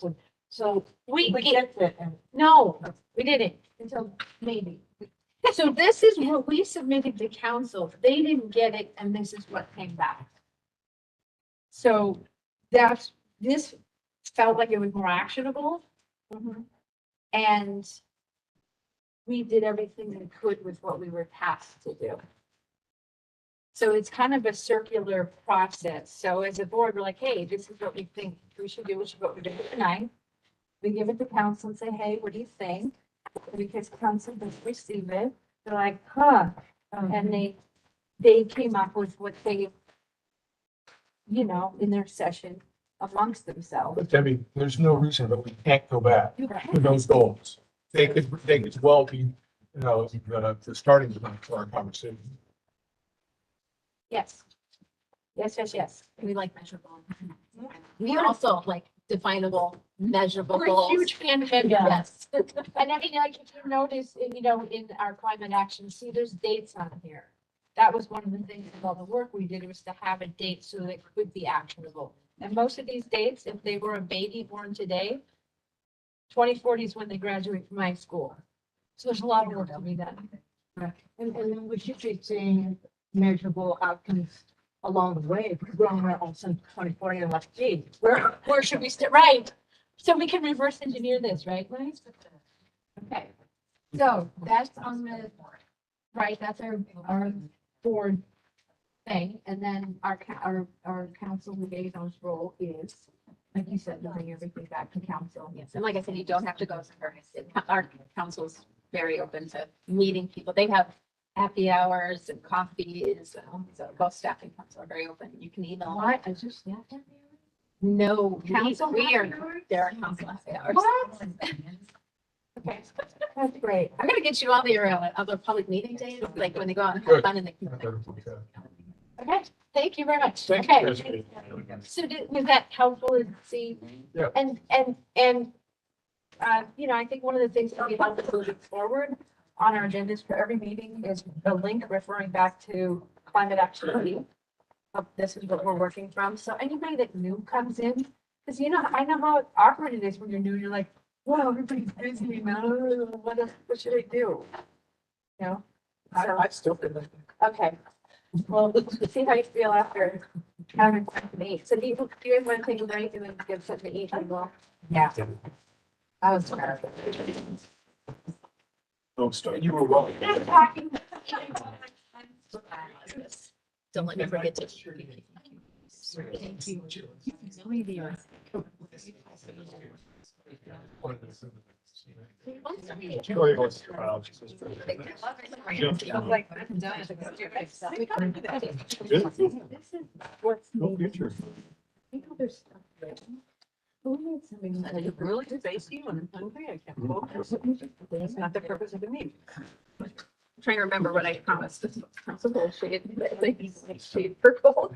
So We we get, get it and no, we didn't until maybe. So this is what we submitted to council. They didn't get it and this is what came back. So this felt like it was more actionable. And we did everything we could with what we were tasked to do. So it's kind of a circular process. So as a board, we're like, hey, this is what we think we should do, which is what we're doing tonight. We give it to council and say, hey, what do you think? Because council does receive it. They're like, huh? And they came up with what they, in their session amongst themselves. But Debbie, there's no reason that we can't go back You to those goals. They could well be, the starting point for our conversation. Yes. Yes. We like measurable. We also like definable, measurable We're a goals. huge fan of it. Yes. And I mean, like, if you notice, in our climate action, see, there's dates on here. That was one of the things of all the work we did, was to have a date so that it could be actionable. And most of these dates, if they were a baby born today, 2040 is when they graduate from high school. So there's a lot of work to be done. and then we should be seeing measurable outcomes along the way, because we're on our own since 2040 and like, gee, Where should we start? Right. So we can reverse engineer this, right? Okay. So that's on the, right, that's our board thing. And then our council liaison's role is, like you said, to bring everything back to council. Yes, and like I said, you don't have to go somewhere. Our council's very open to meeting people. They have happy hours and coffees. So both staff and council are very open. You can email. What? I just, yeah. No, Council we are, happy hours? there are council happy hours. What? Okay, that's great. I'm gonna get you all your other public meeting days, like when they go out and have Good. fun in the. Okay, thank you very much. Thank Okay. you. So was that helpful to see? Yeah. And, I think one of the things that we help moving forward on our agendas for every meeting is a link referring back to climate action week. This is what we're working from. So anybody that new comes in, because I know how awkward it is when you're new, you're like, wow, everybody's busy, man. What should I do? I still feel like. Okay. Well, let's see how you feel after having something to eat. So do you guys want to take a break and then get something to eat as well? Yeah. I was tired. Don't start. You were well. Don't let me forget to. Thank you. Maybe. Joy was proud. Good. This is what's No needed. future. I know there's stuff there. Who needs something that is really spacey and hungry? I can't focus. That's not the purpose of the meeting. Trying to remember what I promised. This is possible shade, like shade purple.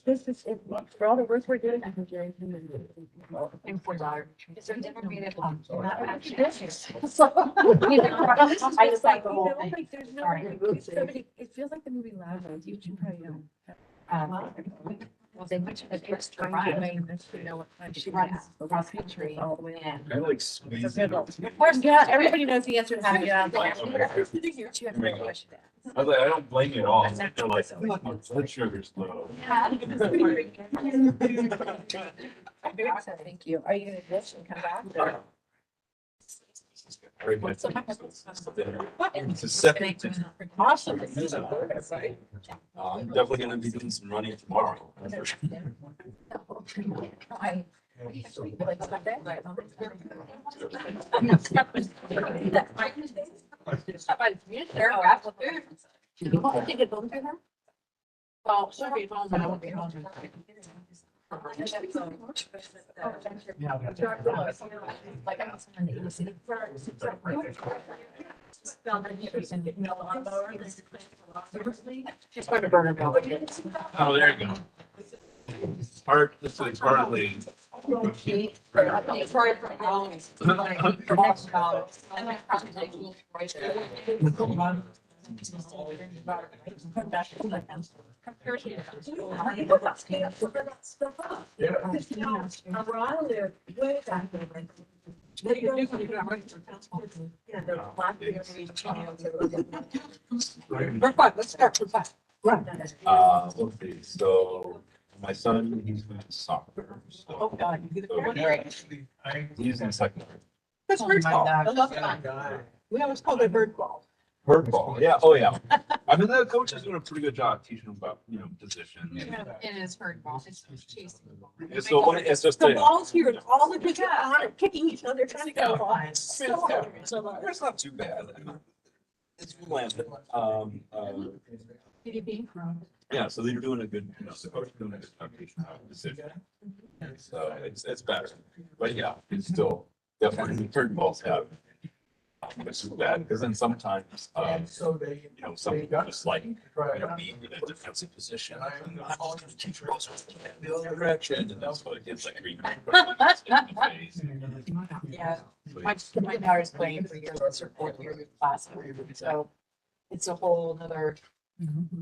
This is it. For all the work we're doing, I'm enjoying. And $4. Is there dinner made at home? I I just like the whole thing. Like there's no, Sorry. somebody, it feels like the movie Loud Ones. You should probably know. Well, they went to the first Trying to ride. name this, you know, what She runs cross country all the way in. I like squeeze it. Of course, yeah, everybody knows the answer to how to get out there. I was like, I don't blame you at all. They're like, blood sugar's low. Thank you. Are you gonna ditch and come back? Very much. It's a second. Awesome. I'm definitely gonna be doing some running tomorrow. Well, she'll be home, but I won't be home. Like I was in the city. She's going to burn her building. Oh, there you go. Part, this is partly. Let's start with that. Let's see, so my son, he's been soccer. Oh, So God. You so he's in second. That's Oh bird my ball. gosh. I love that. We always called it bird ball. Bird ball, yeah, oh, yeah. I mean, the coach is doing a pretty good job teaching him about, position. It is bird ball. It's chasing. And so when it's just, The a- ball's here, and all the kids are on it, kicking each other, trying to go on. it's not too bad. It's landed. PDB. Yeah, so they're doing a good, the coach is doing a good job teaching him decision. So it's better, but yeah, it's still definitely bird balls have. It's bad, because then sometimes, So they. some just like, be in a defensive position. And all the teacher goes the other direction, and that's what it gets like. Yeah, my daughter's playing for years, it's her fourth year of class, so it's a whole nother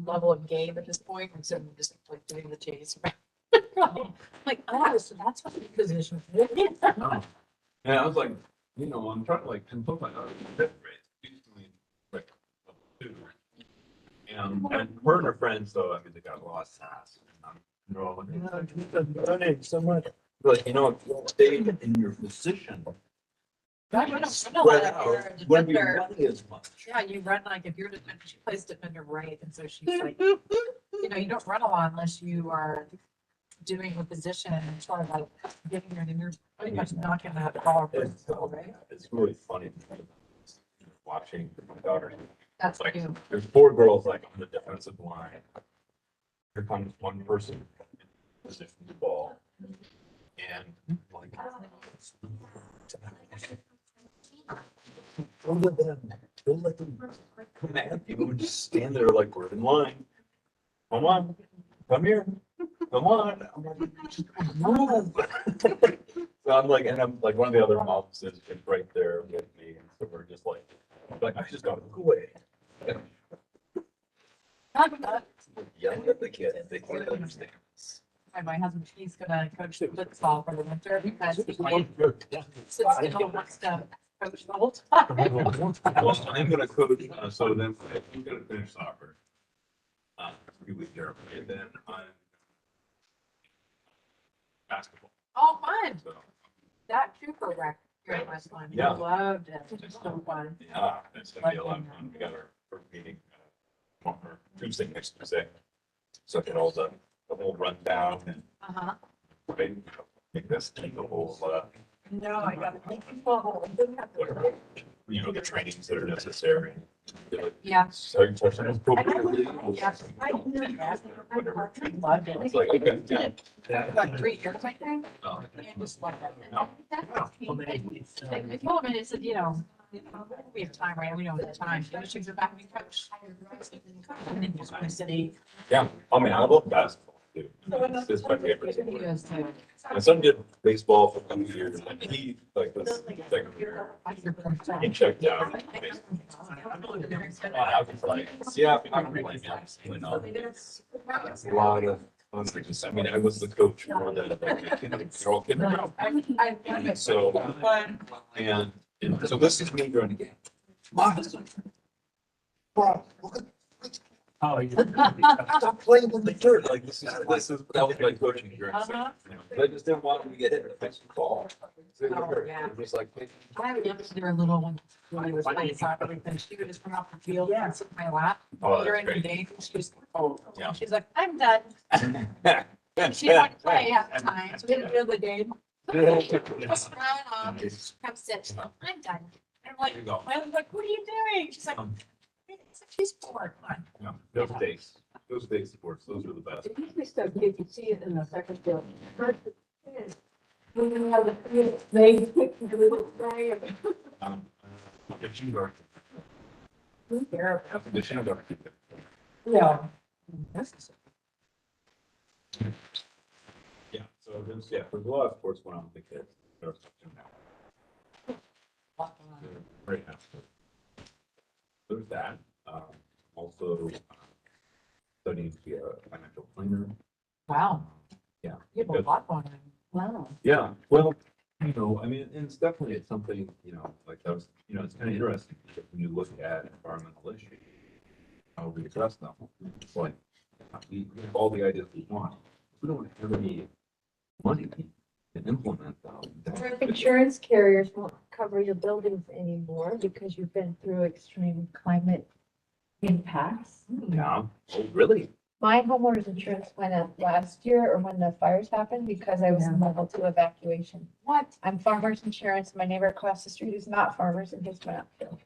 level of game at this point, and so we're just like doing the chase. Like, oh, so that's what the position. Yeah, I was like, I'm trying to like put my daughter in fifth grade. She's doing, like, level 2. And her and her friends, though, I mean, they got a lot of sass. And they're all like, So much. like, if you stay in your position, I don't know, spread if you're a out, when you're defender, running as much. yeah, you run like, if you're a defender, she plays defender right, and so she's like, you don't run a lot unless you are doing a position and sort of like getting her, and you're pretty much knocking that ball. It's, Right? it's really funny watching my daughter. That's Like, you. there's 4 girls like on the defensive line. Here comes one person in position the ball. And like. Don't let them come at you and just stand there like we're in line. Come on, come here, come on. I'm like, just move. So I'm like, and I'm like, one of the other moms is right there with me. And so we're just like I just gotta go away. Yelling at the kids, they can't understand. My husband, he's gonna coach football for the winter because he sits still and wants to coach the whole time. Well, I'm gonna coach, so then I'm gonna finish soccer. 3 weeks here, and then I'm basketball. Oh, fun. So, That too program. Great last time. Yeah. Loved it. It's so fun. yeah, it's gonna be a lot of fun. We got our first meeting, Tuesday, next Tuesday. So I get all the the whole rundown and, Uh-huh. right, make this take the whole, No, I got it. whatever, you know, the trainings that are necessary. Yeah. So you touch on it appropriately. Yes. Whatever. Loved it. It's like, okay, yeah. About 3 years, I think. Oh, And just loved it. No. I told him, and I said, we have time, right? We don't have time. I should go back and coach. And then just want to city. Yeah, I mean, I love basketball, too. It's my favorite He sport. goes to. My son did baseball for a couple of years, and he, like, was second year, he checked out. I was like, yeah, I'm really, you know, it's a lot of fun. I mean, I was the coach for the, they're all kidding around. And so, and so this is me during the game. Bro, Oh, you. stop playing with the dirt. Like, that was my coaching experience. But I just didn't want him to get hit with a ball. So it hurt. It was like, I would never see her little one when he was playing soccer, and she would just come off the field and sit in my lap oh, that's during the great. day. She was, oh, Yeah. she's like, I'm done. She didn't want to play half the time, so we didn't feel the game. Just run off, come sit, she's like, I'm done. And I'm like, There you go. I was like, what are you doing? She's like, it's a free sport. Come on. Yeah, those day sports, those are the best. It usually stuff, you can see it in the second field. When you have the field, they pick the little spray of. The shin guard, Here. the shin guard. Yeah. Yeah, so there's, there's a lot of sports going on with the kids. There's Right now. There's that, also studying to be a financial planner. Wow. Yeah. You have a lot going on. Wow. Yeah, well, you know, I mean, and it's definitely, it's something, you know, like that was, you know, it's kind of interesting because when you look at environmental issues, how we address them, it's like, we have all the ideas we want. We don't have any money to implement them. Or if insurance carriers won't cover your buildings anymore because you've been through extreme climate impacts. Yeah, oh, really? My homeowner's insurance went up last year or when the fires happened because I was mobile to evacuation. What? I'm farmer's insurance. My neighbor across the street is not farmer's and his went up too.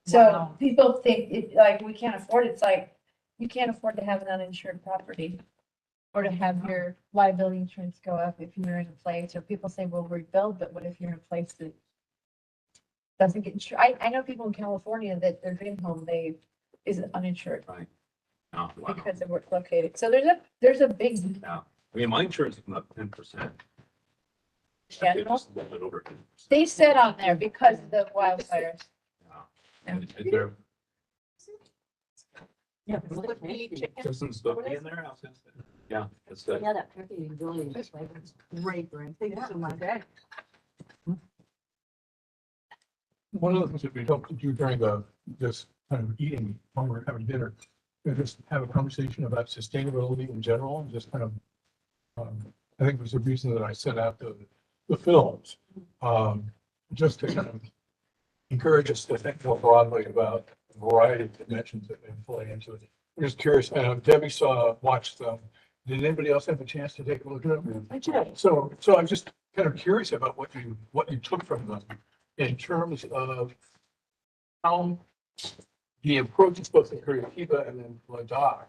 So Wow. people think it, like, we can't afford it. It's like, you can't afford to have an uninsured property. Or to have your liability insurance go up if you're in a place, or people say, well, rebuild, but what if you're in a place that doesn't get insured? I know people in California that their dream home, they is uninsured No, wow. because of where it's located. So there's a big Yeah, I mean, my insurance went up 10%. general. Just a little bit over 10%. They said on there because of the wildfires. Yeah. Is there, Yeah. Look at me, chicken. there's some stuff in there? I was gonna say. Yeah, it's good. Yeah, that turkey really is great, Brent. Thank you so much. One of the things that we don't do during this kind of eating, when we're having dinner, is just have a conversation about sustainability in general, and just kind of, I think it was the reason that I sent out the films, just to kind of encourage us to think more broadly about a variety of dimensions that may play into it. I'm just curious, Debbie watched them. Did anybody else have a chance to take a look at them? I did. So I'm just kind of curious about what you took from them in terms of how the approach is both in Curitiba and then Ladakh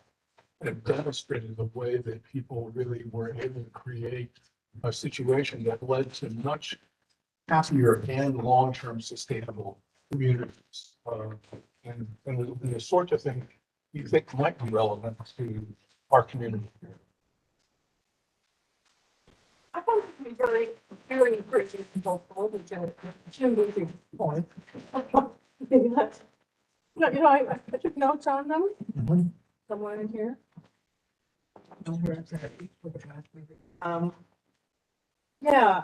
have demonstrated the way that people really were able to create a situation that led to much happier and long-term sustainable communities. And the sort of thing you think might be relevant to our community. I thought it was very, very encouraging and helpful, which Jim was a point. I took notes on them. Somewhere in here. Yeah.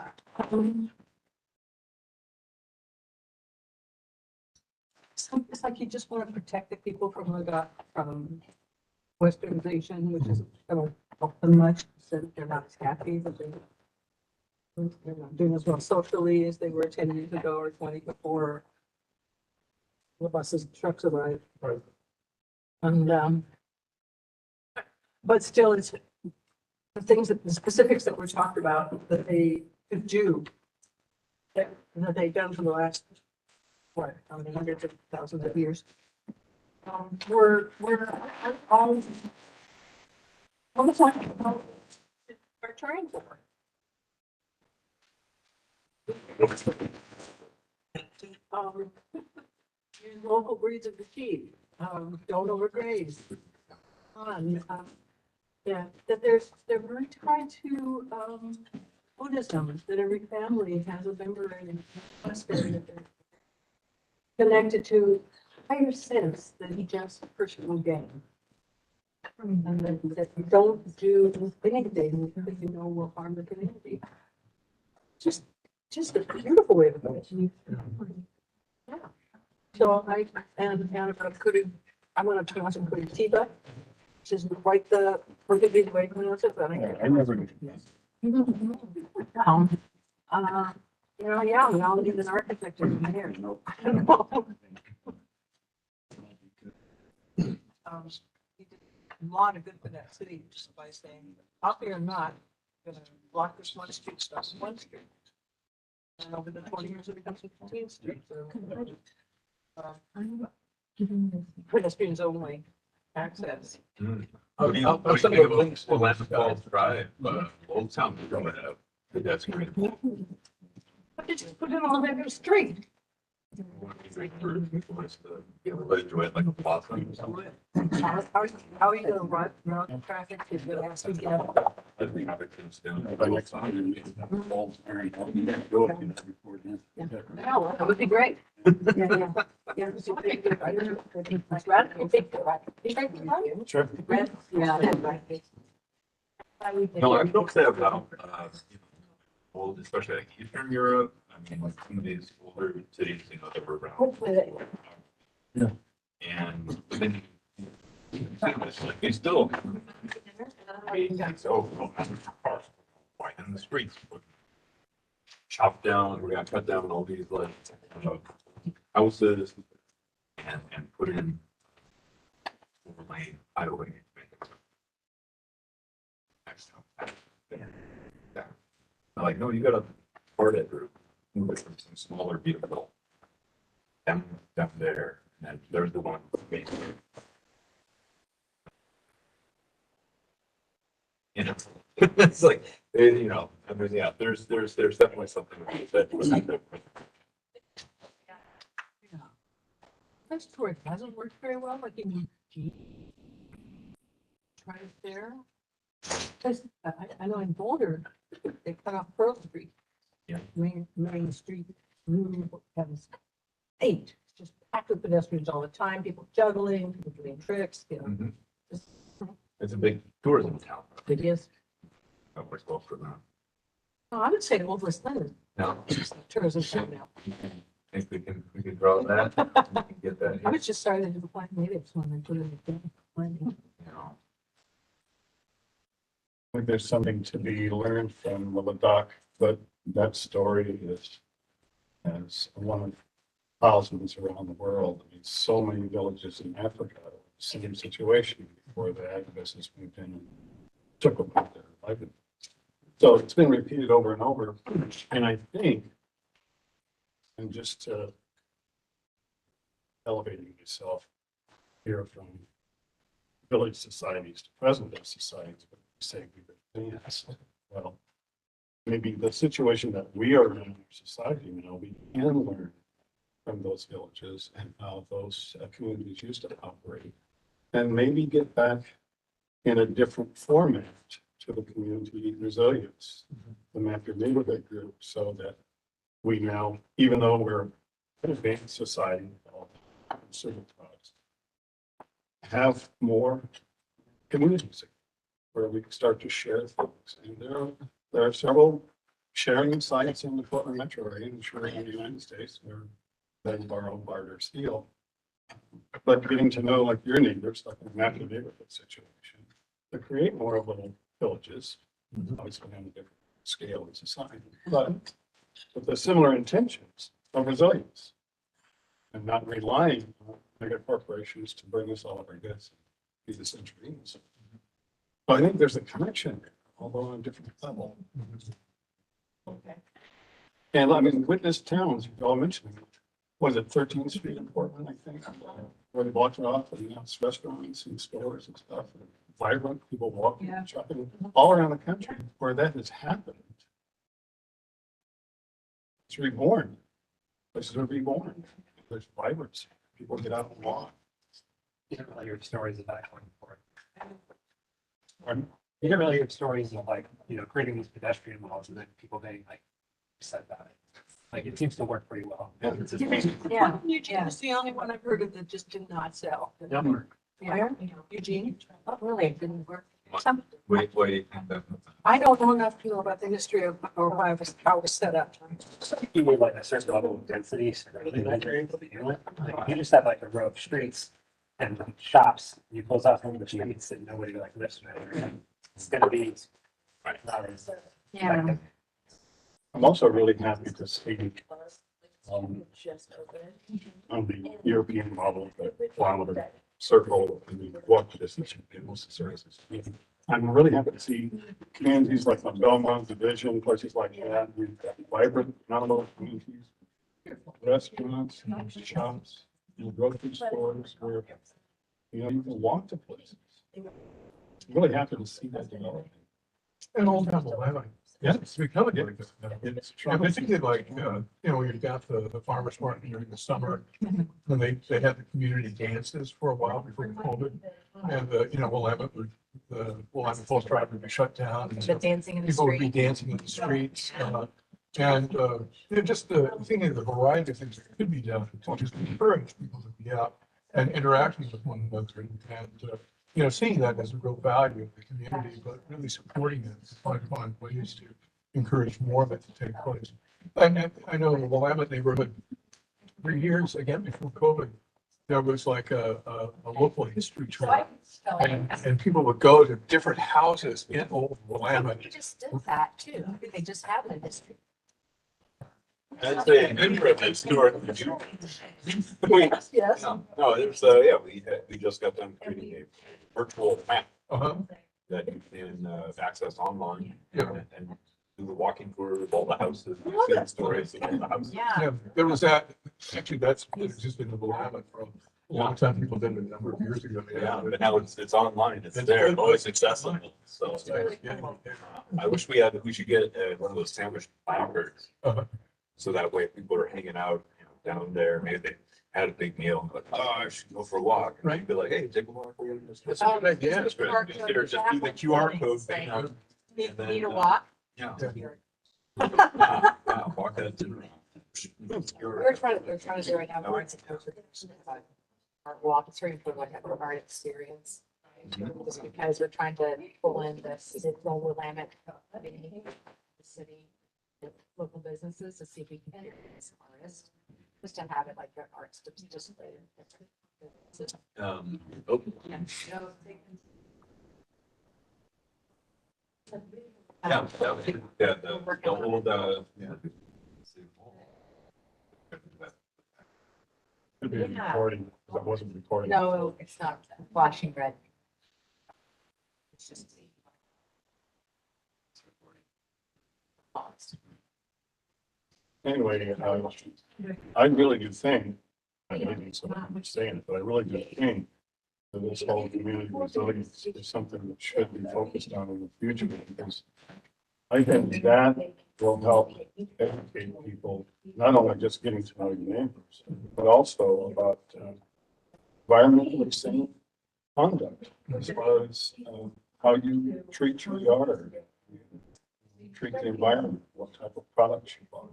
It's like you just want to protect the people from westernization, which is going to help them much, so that they're not as happy, that they're not doing as well socially as they were 10 years ago or 20 before the buses and trucks arrived. Right. And, but still, it's the things that, the specifics that were talked about that they could do, that they've done for the last, what, how many hundreds of thousands of years. We're all the time, we're trying for. Use local breeds of the sheep, don't overgraze. Yeah, that they're very tied to, Buddhism, that every family has a member in monastery that they're connected to higher sense than just personal gain. And that you don't do anything that you know will harm the community. Just a beautiful way of living. Yeah. So and if I could, I want to pronounce it Curitiba, which is quite the perfectly the way to pronounce it, but I never. yeah, we all need an architect in here. He did a lot of good for that city just by saying, happy or not, gonna block this one street, stop one street. And over the 20 years, it becomes 15th Street. So, pedestrians only access. What do you think about Atlantic Falls Drive, Old Town going up? That's great. But they just put it on every street. Everybody enjoy it like a blossom or something. How are you gonna run the traffic if you ask to get up? I think it comes down. By next time. No, that would be great. Yeah. It's radical. Sure. No, I've noticed that about, old, especially like Eastern Europe. I mean, like some of these older cities, that were around. Hopefully, Yeah. And then it's like they still. So, widen the streets. Chop down, we're gonna cut down all these like houses and put in overlay highway. Next time. Yeah. I'm like, no, you gotta part that group, move it from some smaller vehicle. Down there, and then there's the one. You know, it's like, I mean, yeah, there's definitely something that. that's where it hasn't worked very well, like in try it there. Because I know in Boulder, they cut off Pearl Street. Yeah. Main Street, has 8, it's just packed with pedestrians all the time, people juggling, people doing tricks, Mhm. just- It's a big tourism town. it is. That works well for them. No, I would say Old Linn is No, just a tourism show now. I think we can draw that, we can get that, I was just sorry they didn't plant natives when they put it in. I think there's something to be learned from Ladakh, but that story is as one of thousands around the world. I mean, so many villages in Africa, same situation before the agribusiness moved in and took over their livelihood. So it's been repeated over and over, and I think, and just elevating myself here from village societies to present day societies, but say we've advanced. Well, maybe the situation that we are in our society now, we can learn from those villages and how those communities used to operate. And maybe get back in a different format to the community resilience, the map neighborhood group, so that we now, even though we're an advanced society, have more communities where we can start to share things. And there are several sharing sites in the Portland metro area, and sure in the United States, where they borrow, barter, steal. But getting to know like your neighbors, like a map neighborhood situation, to create more of little villages, obviously on a different scale in society, but with the similar intentions of resilience and not relying on mega corporations to bring us all of our goods, be the centuries. I think there's a connection although on a different level. Okay. And I mean, witness towns, you all mentioned, was it 13th Street in Portland, I think, where they blocked it off and announced restaurants and stores and stuff. Vibrant, people walking, Yeah. shopping, all around the country where that has happened. It's reborn. Places are reborn. There's vibrancy. People get out and walk. You don't really hear stories of that going forward. Pardon? You don't really hear stories of like, creating these pedestrian walls and then people being like upset about it. Like it seems to work pretty well. Yeah. Yeah. Eugene is the only one I've heard of that just did not sell. Yep. Where? Eugene? Oh, really? It didn't work. Wait, wait. I don't know enough to know about the history of, or how it was set up. You need like a certain level of density surrounding that area to begin with. Like, you just have like a row of streets and shops. You close off one of the streets and nobody like lives in that area. It's gonna be. Not as. Yeah. I'm also really happy to see on the European model, the kilometer circle and the walk distance in most services. I'm really happy to see communities like the Belmont Division, places like that, we've got vibrant, non-local communities, restaurants, shops, grocery stores where, you can walk to places. Really happy to see that develop. And Old Town Willamette. Yeah. It's becoming like this. It's particularly like, you've got the farmer's market during the summer. And they had the community dances for a while before COVID. And the Willamette Post Drive would be shut down. And The so dancing in the people would be street. dancing in the streets. Just thinking of the variety of things that could be done to just encourage people to be out and interacting with one another and seeing that as a real value of the community, but really supporting it to find ways to encourage more of it to take place. And I know the Willamette neighborhood, for years, again, before COVID, there was like a local history trail. And people would go to different houses in Old Willamette. You just did that too. They just have it in history. I'd say an improvement north of you. Yes. No, there's, we just got done creating a virtual map Uh-huh. that you can access online Yeah. and do the walking tour of all the houses, see the stories of all the houses. Yeah. Yeah, there was that, actually, that's existed in the Willamette for a long time. People did it a number of years ago. Yeah, but now it's online, it's It's there, good. always accessible, so. It's nice, yeah. I wish we should get one of those sandwich placards. Uh-huh. So that way people are hanging out, down there, maybe they had a big meal, but, I should go for a walk. And Right. Be like, hey, take a walk. That's a good idea. That's great. Or just do the QR code thing. Need a walk? Yeah. Yeah. Walk that. We're trying to do right now, arts and culture. Our walk, it's very important, like our art experience. Just because we're trying to pull in this, is it Willamette, the city, the local businesses to see if we can get some artists. Just to have it like their arts display. Oh, yeah, the old, yeah. Could be a recording, that wasn't recording. No, it's not flashing red. It's just. Anyway, I really do think, I maybe I'm saying it, but I really do think that this whole community resilience is something that should be focused on in the future, because I think that will help educate people, not only just getting to know your neighbors, but also about environmentally safe conduct, as far as how you treat your yard, treat the environment, what type of products you buy.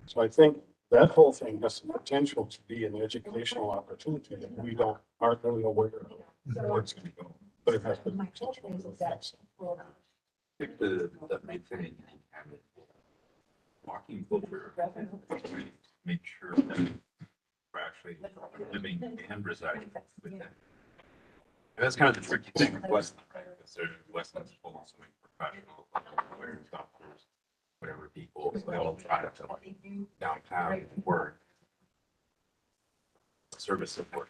So I think that whole thing has the potential to be an educational opportunity that we aren't really aware of where it's going to go, but it has the potential to affect some. I think the main thing, walking culture, make sure that we're actually living and residing with them. And that's kind of the tricky thing with Westland, right? Because there's Westland's full of so many professional lawyers, doctors, whatever people, so they all try to like downtown work. Service support.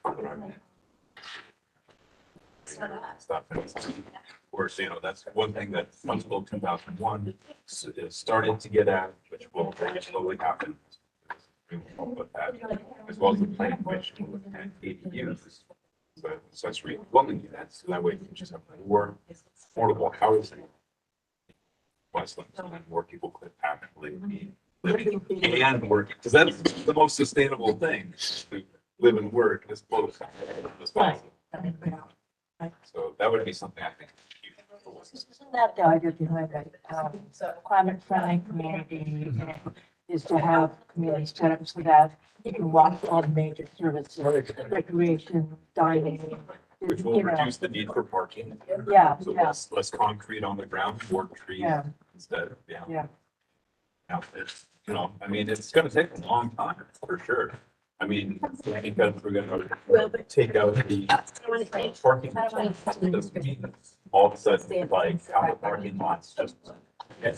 Stuff. course, that's one thing that Council 2001 is started to get at, which will very slowly happen. We will help with that, as well as the planning commission will look at ADUs, the accessory dwelling units, so that way you can just have more affordable housing. Westland, so then more people could actually be living and working, because that's the most sustainable thing, to live and work as close as possible. So that would be something I think. Isn't that the idea behind that, climate friendly community is to have communities set up so that you can walk all the major services, recreation, dining. Which will reduce the need for parking. Yeah, So yeah, less concrete on the ground, more trees yeah, instead of, yeah. yeah. Now, it's, I mean, it's gonna take a long time, for sure. I mean, because we're gonna take out the parking. Doesn't mean all of a sudden, like, how the parking lots just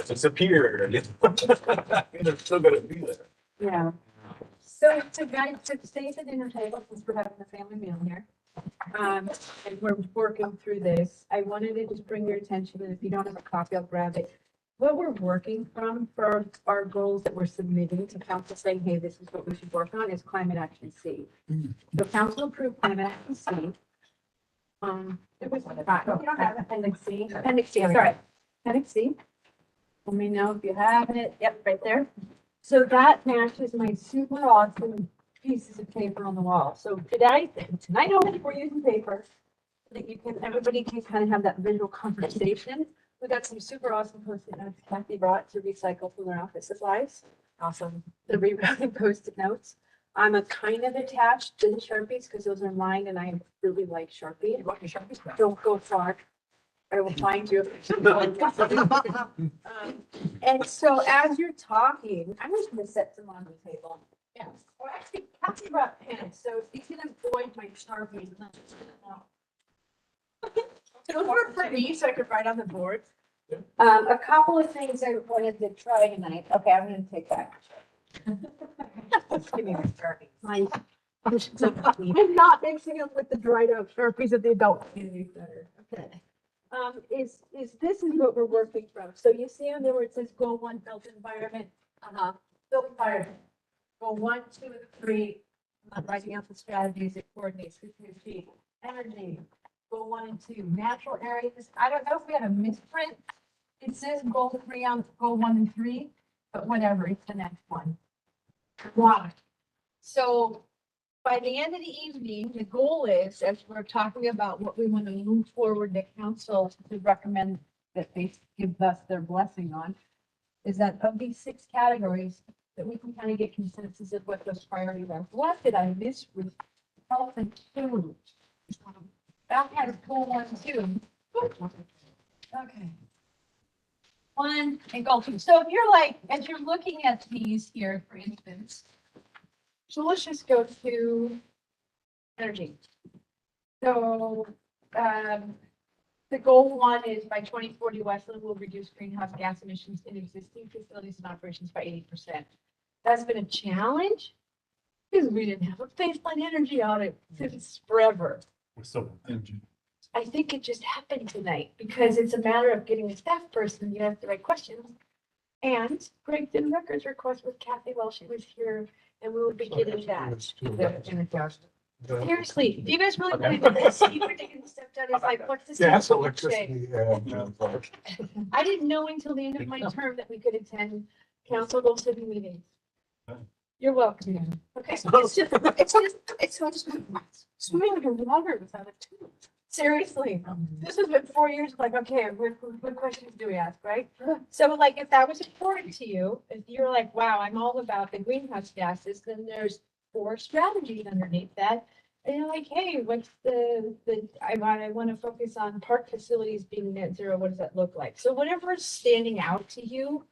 disappear. They're still gonna be there. Yeah. So guys, to stay at the dinner table, since we're having a family meal here, and we're working through this, I wanted to just bring your attention, and if you don't have a copy, I'll grab it. What we're working from for our goals that we're submitting to council saying, hey, this is what we should work on, is climate action C. So council approved climate action C. It was, you don't have appendix C, sorry, appendix C. Let me know if you have it, yep, right there. So that matches my super awesome pieces of paper on the wall. So tonight only we're using paper, so that everybody can kind of have that visual conversation. We got some super awesome post-it notes Kathy brought to recycle from their office supplies. Awesome. The rewriting post-it notes. I'm a kind of attached to the Sharpies because those are mine and I really like Sharpie. You want your Sharpies? Don't go far. I will find you. And so as you're talking, I'm just gonna set them on the table. Yeah. Or actually, Kathy brought pens, so if you can avoid my Sharpies. Those were for me, so I could write on the board. A couple of things I wanted to try tonight. Okay, I'm gonna take that. Give me my Sharpies. I'm not mixing them with the dried out Sharpies that they don't. Okay. This is what we're working from. So you see on there where it says goal 1, built environment. Built environment. Goal 1, 2, and 3. Writing out the strategies it coordinates with your team. Energy. Goal 1 and 2. Natural areas. I don't know if we had a misprint. It says goal 3 on goal 1 and 3, but whatever, it's the next one. Water. So by the end of the evening, the goal is, as we're talking about what we want to move forward to council to recommend that they give us their blessing on, is that of these 6 categories, that we can kind of get consensus of what those priorities are. What did I miss with health and food? That has goal 1, 2. Okay. 1 and goal 2. So if you're like, as you're looking at these here, for instance, so let's just go to energy. So the goal 1 is by 2040, Westland will reduce greenhouse gas emissions in existing facilities and operations by 80%. That's been a challenge because we didn't have a baseline energy audit since forever. We're still energy. I think it just happened tonight because it's a matter of getting a staff person, you have the right questions. And Greg did records request with Kathy while she was here, and we will be getting that. Seriously, do you guys really believe in this? You were taking the step down, it's like, what's this? Yeah, it's say? electricity. I didn't know until the end of my term that we could attend council goal setting meetings. You're welcome. Okay, it's just swimming under water without a tube. Seriously, this has been 4 years, like, okay, what questions do we ask, right? So like, if that was important to you, if you're like, wow, I'm all about the greenhouse gases, then there's 4 strategies underneath that. And you're like, hey, what's I want to focus on park facilities being net zero. What does that look like? So whatever is standing out to you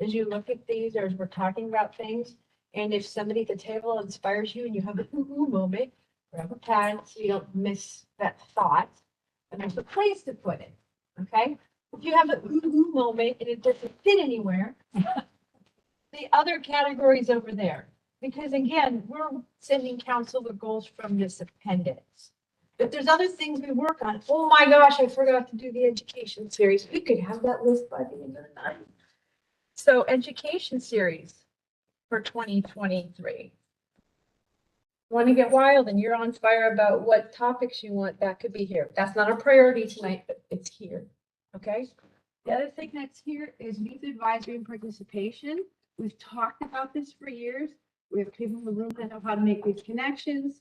as you look at these, or as we're talking about things, and if somebody at the table inspires you and you have a ooh moment, grab a pad so you don't miss that thought. And there's a place to put it. Okay. If you have an ooh moment and it doesn't fit anywhere, the other categories over there. Because again, we're sending council the goals from this appendix. if there's other things we work on, oh my gosh, I forgot to do the education series. We could have that list by the end of the night. So education series for 2023. Want to get wild and you're on fire about what topics you want, that could be here. That's not a priority tonight, but it's here. Okay? The other thing that's here is youth advisory and participation. We've talked about this for years. We have people in the room that know how to make these connections.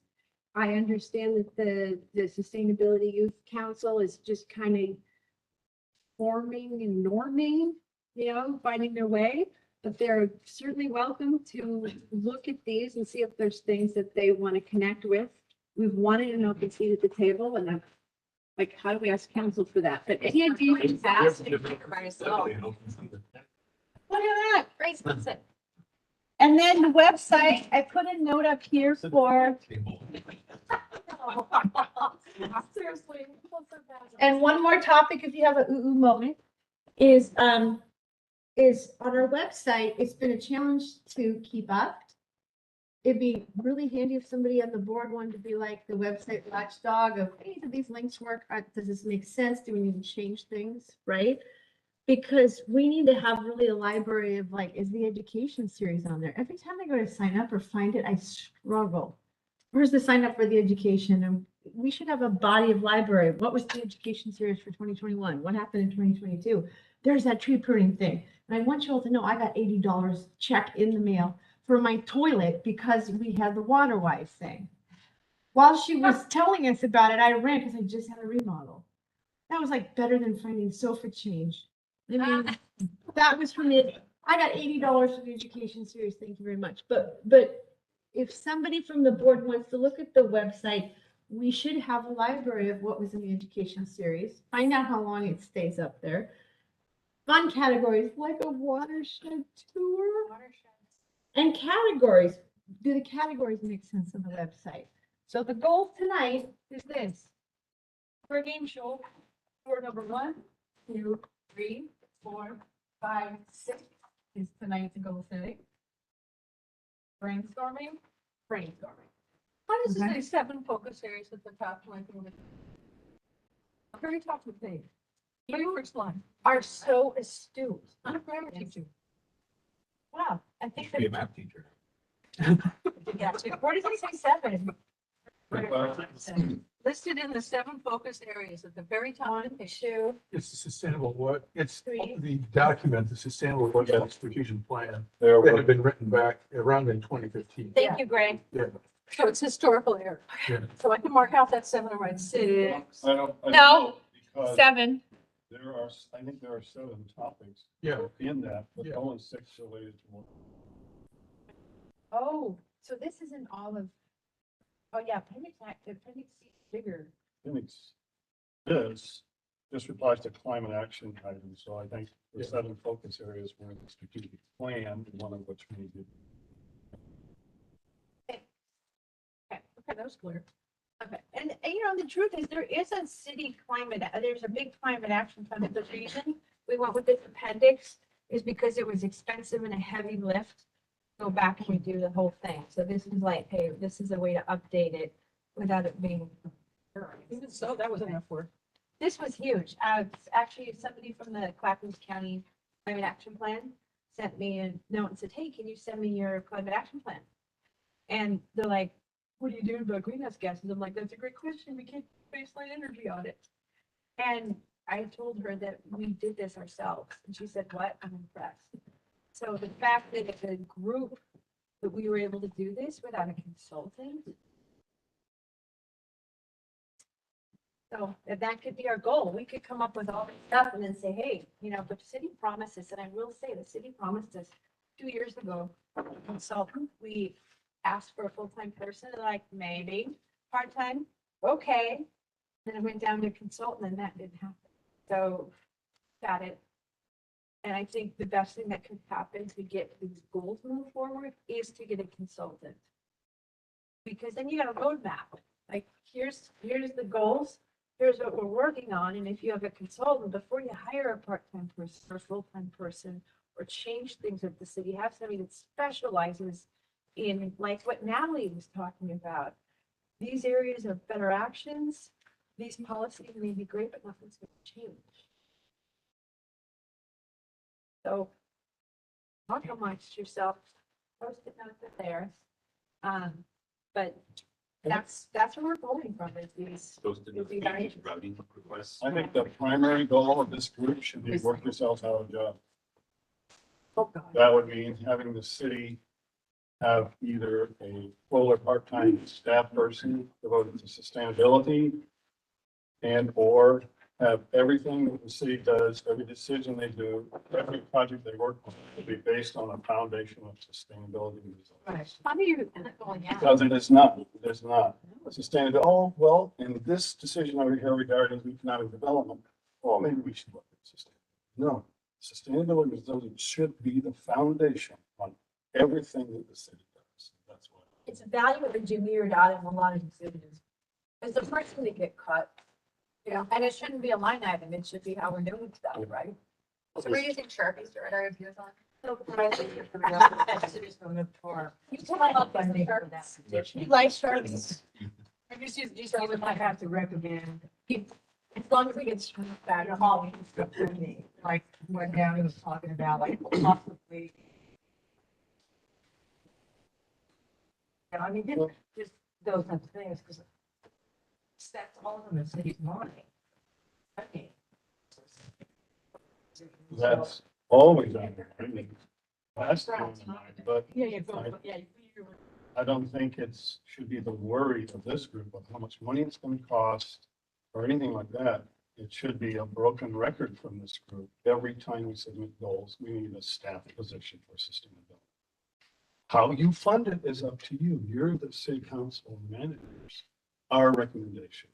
I understand that the Sustainability Youth Council is just kind of forming and norming, finding their way. But they're certainly welcome to look at these and see if there's things that they want to connect with. We've wanted an open seat at the table, and I'm like, how do we ask council for that? But any idea? Fast and take it by yourself. Definitely an open seat. Look at that. Great, that's it. And then the website, I put a note up here for, Seriously. and one more topic, if you have a moment, is on our website, it's been a challenge to keep up. It'd be really handy if somebody on the board wanted to be like the website watchdog of, hey, do these links work? Does this make sense? Do we need to change things, right? Because we need to have really a library of like, is the education series on there? Every time I go to sign up or find it, I struggle. Where's the sign up for the education? And we should have a body of library. What was the education series for 2021? What happened in 2022? There's that tree pruning thing. And I want you all to know I got $80 check in the mail for my toilet because we had the water wise thing. While she was telling us about it, I ran because I just had a remodel. That was like better than finding sofa change. I mean, that was from it. I got $80 for the education series. Thank you very much. But if somebody from the board wants to look at the website, we should have a library of what was in the education series. Find out how long it stays up there. Fun categories like a watershed tour. And categories. Do the categories make sense on the website? So the goal tonight is this. For a game show, tour number 1, 2, 3, 4, 5, 6 is tonight's goal setting. Brainstorming. How does it say 7 focus areas at the top? Very top of the page. You first line are so astute. I'm a grammar teacher. Wow, I think Be a that. math teacher. Where does it say 7? Listed in the 7 focus areas at the very top of the page. 2. It's the sustainable what, it's Three. the document, the sustainable what Yeah. strategic plan There that were, had been written back around in 2015. Thank you, Greg. Yeah. So it's historical error. Yeah. So I can mark out that 7 and write 6. I don't. No. Because 7. there are, I think there are 7 topics Yeah, in that, but Yeah. only 6 related to one. Oh, so this isn't all of, oh yeah, appendix C is bigger. Phoenix. This applies to climate action items, so I think the Yeah. 7 focus areas were in the strategic plan, one of which may be. Okay, that was clear. Okay, and the truth is there is a city climate, there's a big climate action plan. The reason we went with this appendix is because it was expensive and a heavy lift. Go back and redo the whole thing. So this is like, hey, this is a way to update it without it being. Even so, that was enough work. This was huge. Actually, somebody from the Clackamas County Climate Action Plan sent me a note and said, hey, can you send me your climate action plan? And they're like, what are you doing about greenhouse gases? I'm like, that's a great question. We can't baseline energy audit. And I told her that we did this ourselves. And she said, what? I'm impressed. So the fact that it's a group that we were able to do this without a consultant. So that could be our goal. We could come up with all this stuff and then say, hey, the city promised us, and I will say the city promised us 2 years ago, a consultant. We asked for a full-time person, and like, maybe part-time, okay. Then it went down to consultant and that didn't happen. So got it. And I think the best thing that could happen to get these goals moved forward is to get a consultant. Because then you got a roadmap. Like here's the goals, here's what we're working on. And if you have a consultant, before you hire a part-time person or full-time person or change things at the city, have somebody that specializes in like what Natalie was talking about. these areas are better actions. These policies may be great, but nothing's going to change. So talk amongst yourself, post-it notes are there. But that's where we're going from is these. Those to It'd be the nice. routing requests. I think the primary goal of this group should be work yourself out a job. Oh, God. That would mean having the city have either a full or part-time staff person devoted to sustainability and or have everything that the city does, every decision they do, every project they work on will be based on a foundation of sustainability. Right. How do you, going out? Because it is not, there's not. Sustainability, oh, well, in this decision over here regarding economic development, well, maybe we should look at sustainability. No, sustainability should be the foundation on everything that the city does. That's why. It's value engineered out of a lot of decisions. It's the first thing to get cut. Yeah, and it shouldn't be a line item. It should be how we're doing stuff, right? So we're using Sharpies to write our reviews on. So, City's going up for You can help us with Sharpies. You like Sharpies? I just use, you would might have to recommend, as long as we get back to home. like what Downey was talking about, like possibly. And I mean, just those types of things, because that's all in the city's mind. Okay. That's always on there. I mean, that's on the mind, but Yeah, yeah, go, yeah. I don't think should be the worry of this group of how much money it's gonna cost or anything like that. It should be a broken record from this group. Every time we submit goals, we need a staff position for sustainability. How you fund it is up to you. You're the city council managers. Our recommendation.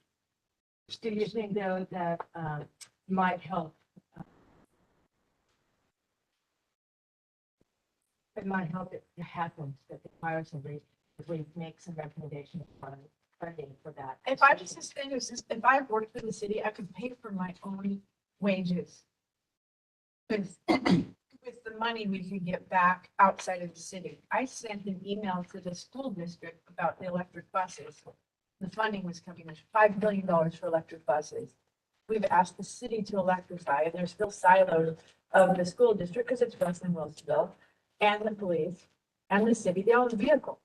Do you think though that might help? It might help it to happen that the fire somebody, if we make some recommendations on funding for that. If I was if I worked in the city, I could pay for my own wages. With the money we could get back outside of the city. I sent an email to the school district about the electric buses. The funding was coming, there's $5 billion for electric buses. We've asked the city to electrify, and they're still siloed of the school district because it's Western Wilsonville and the police and the city. They own the vehicles.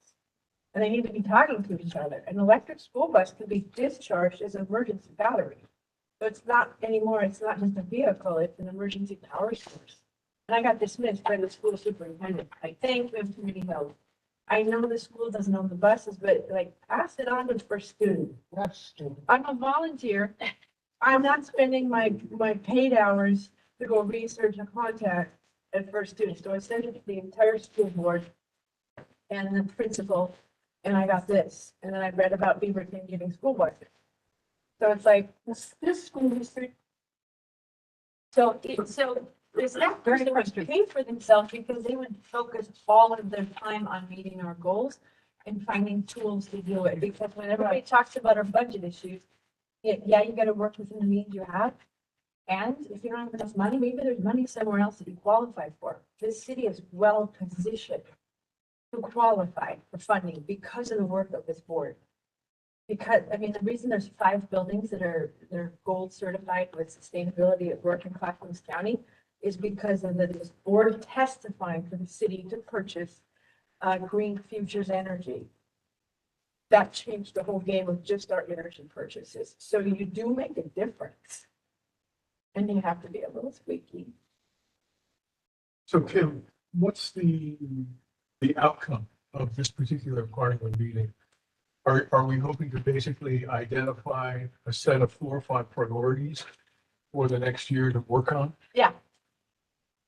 And they need to be talking to each other. An electric school bus can be discharged as an emergency battery. So it's not anymore, it's not just a vehicle, it's an emergency power source. And I got dismissed by the school superintendent. I think we have too many notes. I know the school doesn't own the buses, but like pass it on to the first student. That's stupid. I'm a volunteer. I'm not spending my paid hours to go research and contact at first student. So I sent it to the entire school board and the principal, and I got this. And then I read about Beaverton giving school buses. So it's like, this school district. So there's that person would pay for themselves because they would focus all of their time on meeting our goals and finding tools to do it. Because when everybody talks about our budget issues, yeah, you gotta work within the means you have. And if you don't have enough money, maybe there's money somewhere else that you qualify for. This city is well positioned to qualify for funding because of the work of this board. Because, I mean, the reason there's 5 buildings that they're gold certified with sustainability at work in Clackamas County is because of this board testifying for the city to purchase Green Futures Energy. That changed the whole game of just our energy purchases. So you do make a difference. And you have to be a little squeaky. So Kim, what's the outcome of this particular part of the meeting? Are we hoping to basically identify a set of 4 or 5 priorities for the next year to work on? Yeah.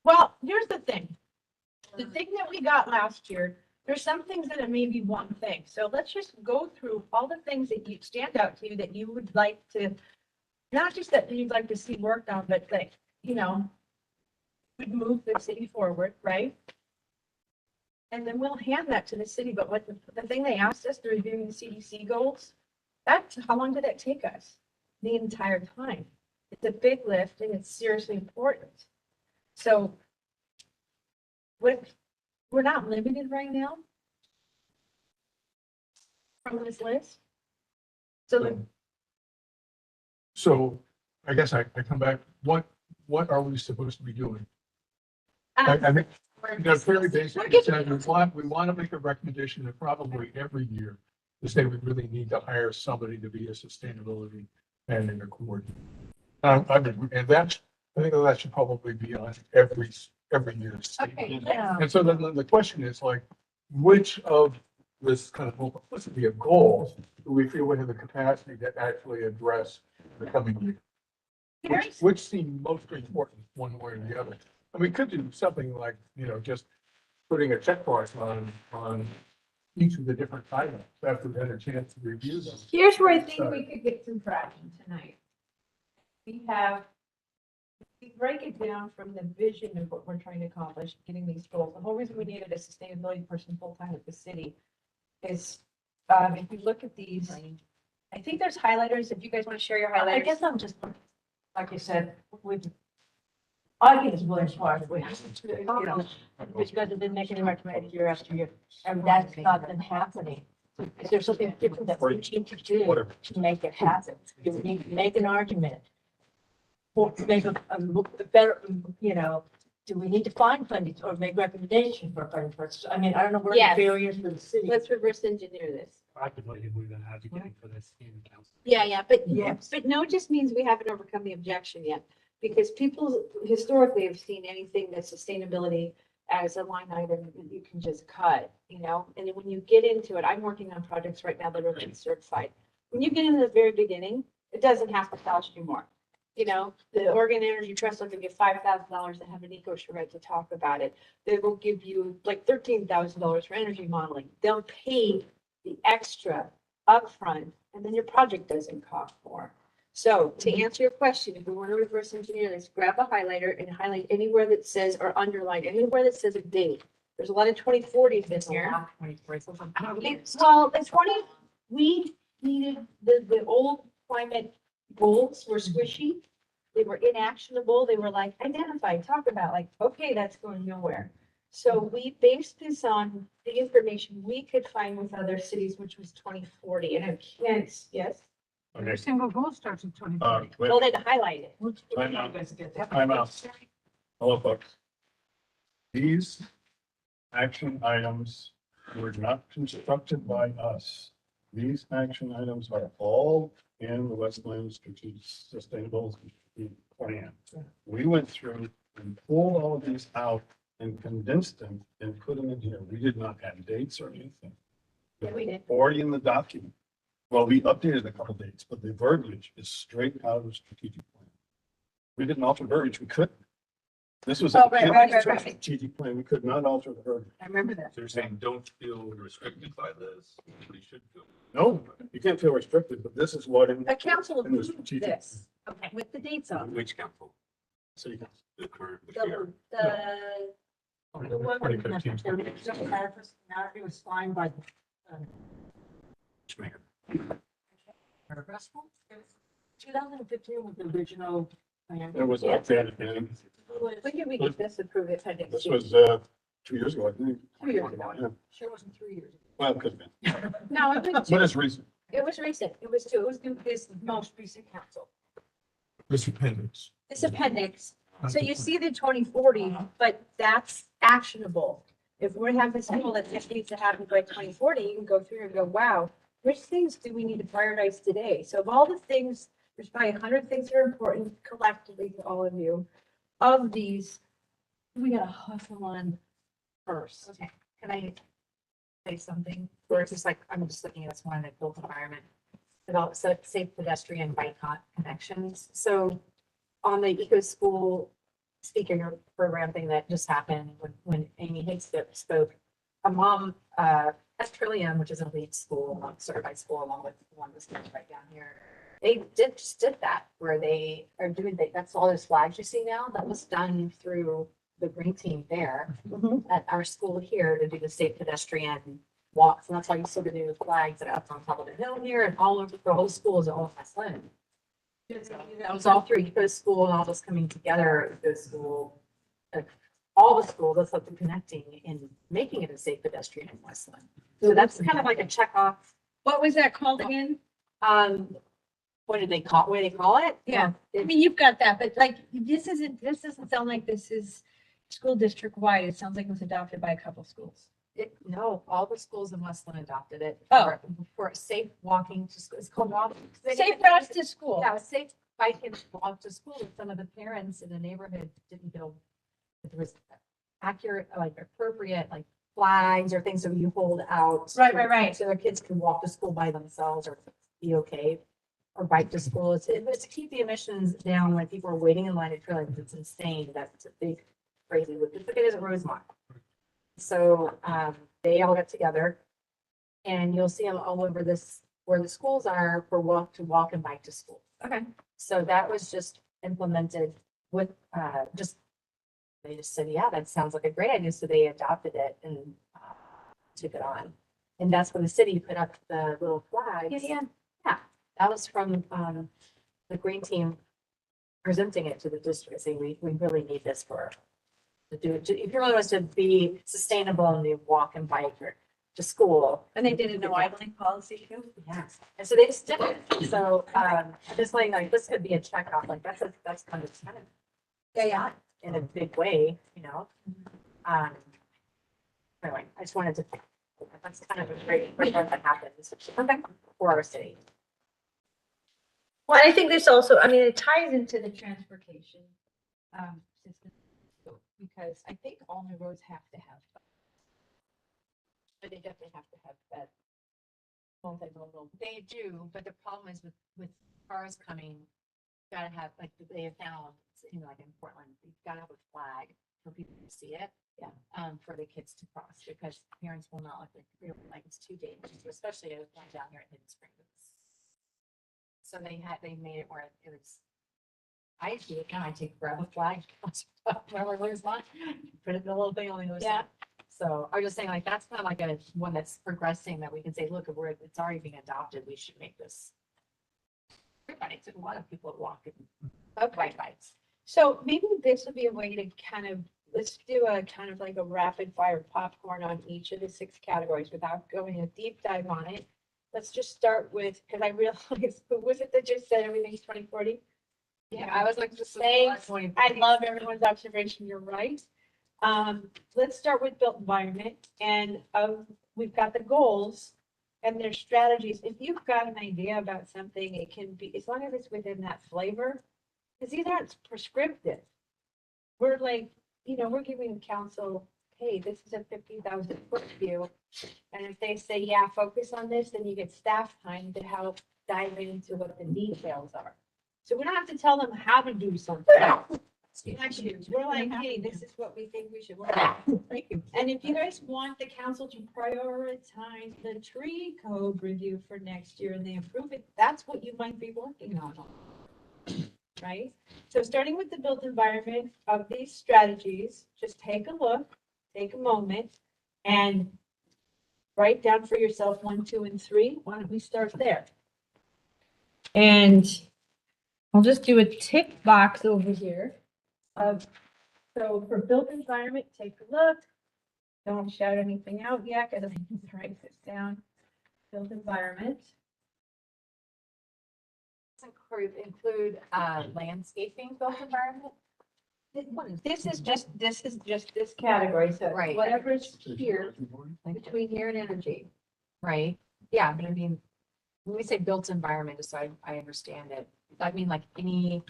Well, here's the thing. The thing that we got last year, there's some things that it may be one thing. So let's just go through all the things that you stand out to you that you would like to, not just that you'd like to see worked on, but that, you know, would move the city forward, right? And then we'll hand that to the city. But what the thing they asked us to reviewing the CDC goals, how long did that take us? The entire time. It's a big lift and it's seriously important. So we're not limited right now from this list. So So I guess I come back, what are we supposed to be doing? I think, fairly basic, it says we want to make a recommendation that probably every year, to say we really need to hire somebody to be a sustainability planning coordinator. And that's, I think that should probably be on every year's statement. yeah. And so then the question is like, which of this kind of multiplicity of goals do we feel we have the capacity to actually address the coming year? Which seem most important, one way or the other? And we could do something like, just putting a check mark on each of the different items after we had a chance to review them. Here's where I think we could get some traction tonight. We break it down from the vision of what we're trying to accomplish, getting these goals. The whole reason we needed a sustainability person full-time at the city is, if you look at these, I think there's highlighters, if you guys want to share your highlighters. I guess I'm just, like you said, I think it's really smart, you know, because it didn't make any recommendation year after year, and that's not been happening. Is there something different that we need to do to make it happen? Do we need to make an argument? Or make a better, do we need to find funding or make recommendations for funding first? I mean, I don't know where the Yes. barriers for the city. Let's reverse engineer this. Actively, we've been advocating for this in council. Yeah, but, Yes. but no just means we haven't overcome the objection yet. Because people historically have seen anything that's sustainability as a line item that you can just cut, and then when you get into it, I'm working on projects right now that are LEED certified. When you get into the very beginning, it doesn't have to cost you more. The Oregon Energy Trust will give you $5,000 to have an eco charrette to talk about it. They will give you like $13,000 for energy modeling. They'll pay the extra upfront, and then your project doesn't cost more. So to answer your question, if we want to reverse engineer this, grab a highlighter and highlight anywhere that says, or underline anywhere that says a date. There's a lot of 2040s in here. Well, the 20, we needed, the old climate goals were squishy. They were inactionable. They were like identified, talk about, like, okay, that's going nowhere. So we based this on the information we could find with other cities, which was 2040. And I can't, yes, Okay, Single goal starts in 20. wait, well, then highlight it. time out. Time out. Hello, folks. These action items were not constructed by us. These action items are all in the Westland Strategic Sustainable Plan. We went through and pulled all of these out and condensed them and put them in here. We did not have dates or anything. Yeah, we did. Already in the document. Well, we updated a couple dates, but the verbiage is straight out of the strategic plan. We didn't alter verbiage. We couldn't. This was. Oh, right. Strategic plan. We could not alter the verbiage. I remember that. So you're saying don't feel restricted by this? We should feel. No, you can't feel restricted, but this is what in A council in the approved strategic. this, okay, with the dates on. Which council? City council. The current, the year. The one. 2015. It was signed by. Which mayor? 2015 was the original plan. It was Yes. updated. And When did we get this approved? Appendix this C? was 2 years ago, I think. 2 years ago. Yeah. Sure wasn't 3 years. Well, it could have been. No, it was But it's recent. it was recent. It was two. It was this most recent council. This appendix. This appendix. So you see the 2040, but that's actionable. If we have this goal that this needs to happen by 2040, you can go through and go, wow, which things do we need to prioritize today? So of all the things, there's probably 100 things that are important collectively to all of you. Of these, we gotta hustle on first. Okay, can I say something? Or it's just like, I'm just looking at this one that built environment. Develop safe pedestrian bike connections. So on the eco school speaker program thing that just happened when Amy Hicks spoke, a mom at Trillium, which is a LEED school, certified school, along with one of the schools right down here. They just did that where they are doing that's all those flags you see now. That was done through the green team there at our school here to do the safe pedestrian walks. And that's why you see the new flags that are up on top of the hill here and all over the whole school is all Westland. That was all through eco school and all this coming together, eco school, all the schools, that's like the connecting and making it a safe pedestrian in Westland. So that's kind of like a check off. What was that called again? What did they call, what do they call it? Yeah, I mean, you've got that, but like, this doesn't sound like this is school district wide. It sounds like it was adopted by a couple schools. No, all the schools in Westland adopted it. Oh. For safe walking to school. It's called walking. Safe routes to school. Yeah, safe bike and walk to school. And some of the parents in the neighborhood didn't feel that there was accurate, like appropriate, like flags or things that you hold out. Right. So their kids can walk to school by themselves or be okay. Or bike to school. It's to keep the emissions down when people are waiting in line at trailers. It's insane. That's a big crazy. Just look at it at Rosemont. So they all got together, and you'll see them all over this where the schools are for walk and bike to school. Okay. So that was just implemented with they just said, yeah, that sounds like a great idea. So they adopted it and took it on, and that's when the city put up the little flags. Yeah. That was from the green team presenting it to the district, saying we really need this to do it. If you really want to be sustainable and you walk and bike or to school. And they did a no idling policy too. Yes. And so they just did it. So just like this could be a check off, like that's kind of Yeah. in a big way, you know. Anyway, I just wanted to, that's kind of a great event that happens for our city. Well, I think this also, I mean, it ties into the transportation system because I think all new roads have to have. But they definitely have to have that. Multimodal. They do, but the problem is with cars coming, you gotta have, like, they have found, you know, like in Portland, you've gotta have a flag for people to see it. Yeah. For the kids to cross, because parents will not like it's too dangerous, especially down here at Hidden Springs. So they made it where it was. I do it now. I grab a flag, wherever there's one, put it in a little thing on the other side. So I was just saying, like, that's kind of like a one that's progressing that we can say, look, it's already being adopted. We should make this. Everybody, a lot of people walk and ride bikes. So maybe this would be a way to kind of, let's do a kind of like a rapid fire popcorn on each of the 6 categories without going a deep dive on it. Let's just start with, because I realized, who was it that just said everything's 2040? Yeah, I was like, just Thanks. I love everyone's observation. You're right. Let's start with built environment, and we've got the goals and their strategies. If you've got an idea about something, it can be, as long as it's within that flavor, because these aren't prescriptive. We're like, we're giving council, hey, this is a 50,000 foot view. And if they say, yeah, focus on this, then you get staff time to help dive into what the details are. So we don't have to tell them how to do something. We're like, hey, this is what we think we should look at. Thank you. And if you guys want the council to prioritize the tree code review for next year and they approve it, that's what you might be working on. Right? So starting with the built environment of these strategies, just take a look, take a moment, and write down for yourself 1, 2, and 3. Why don't we start there? And I'll just do a tick box over here. So for built environment, take a look. Don't shout anything out yet, because I need to write this down. Built environment. Include landscaping built environment. This is just this category, so Right. whatever's here, between here and energy. Right, yeah, but I mean, when we say built environment, just so I understand it, I mean like any,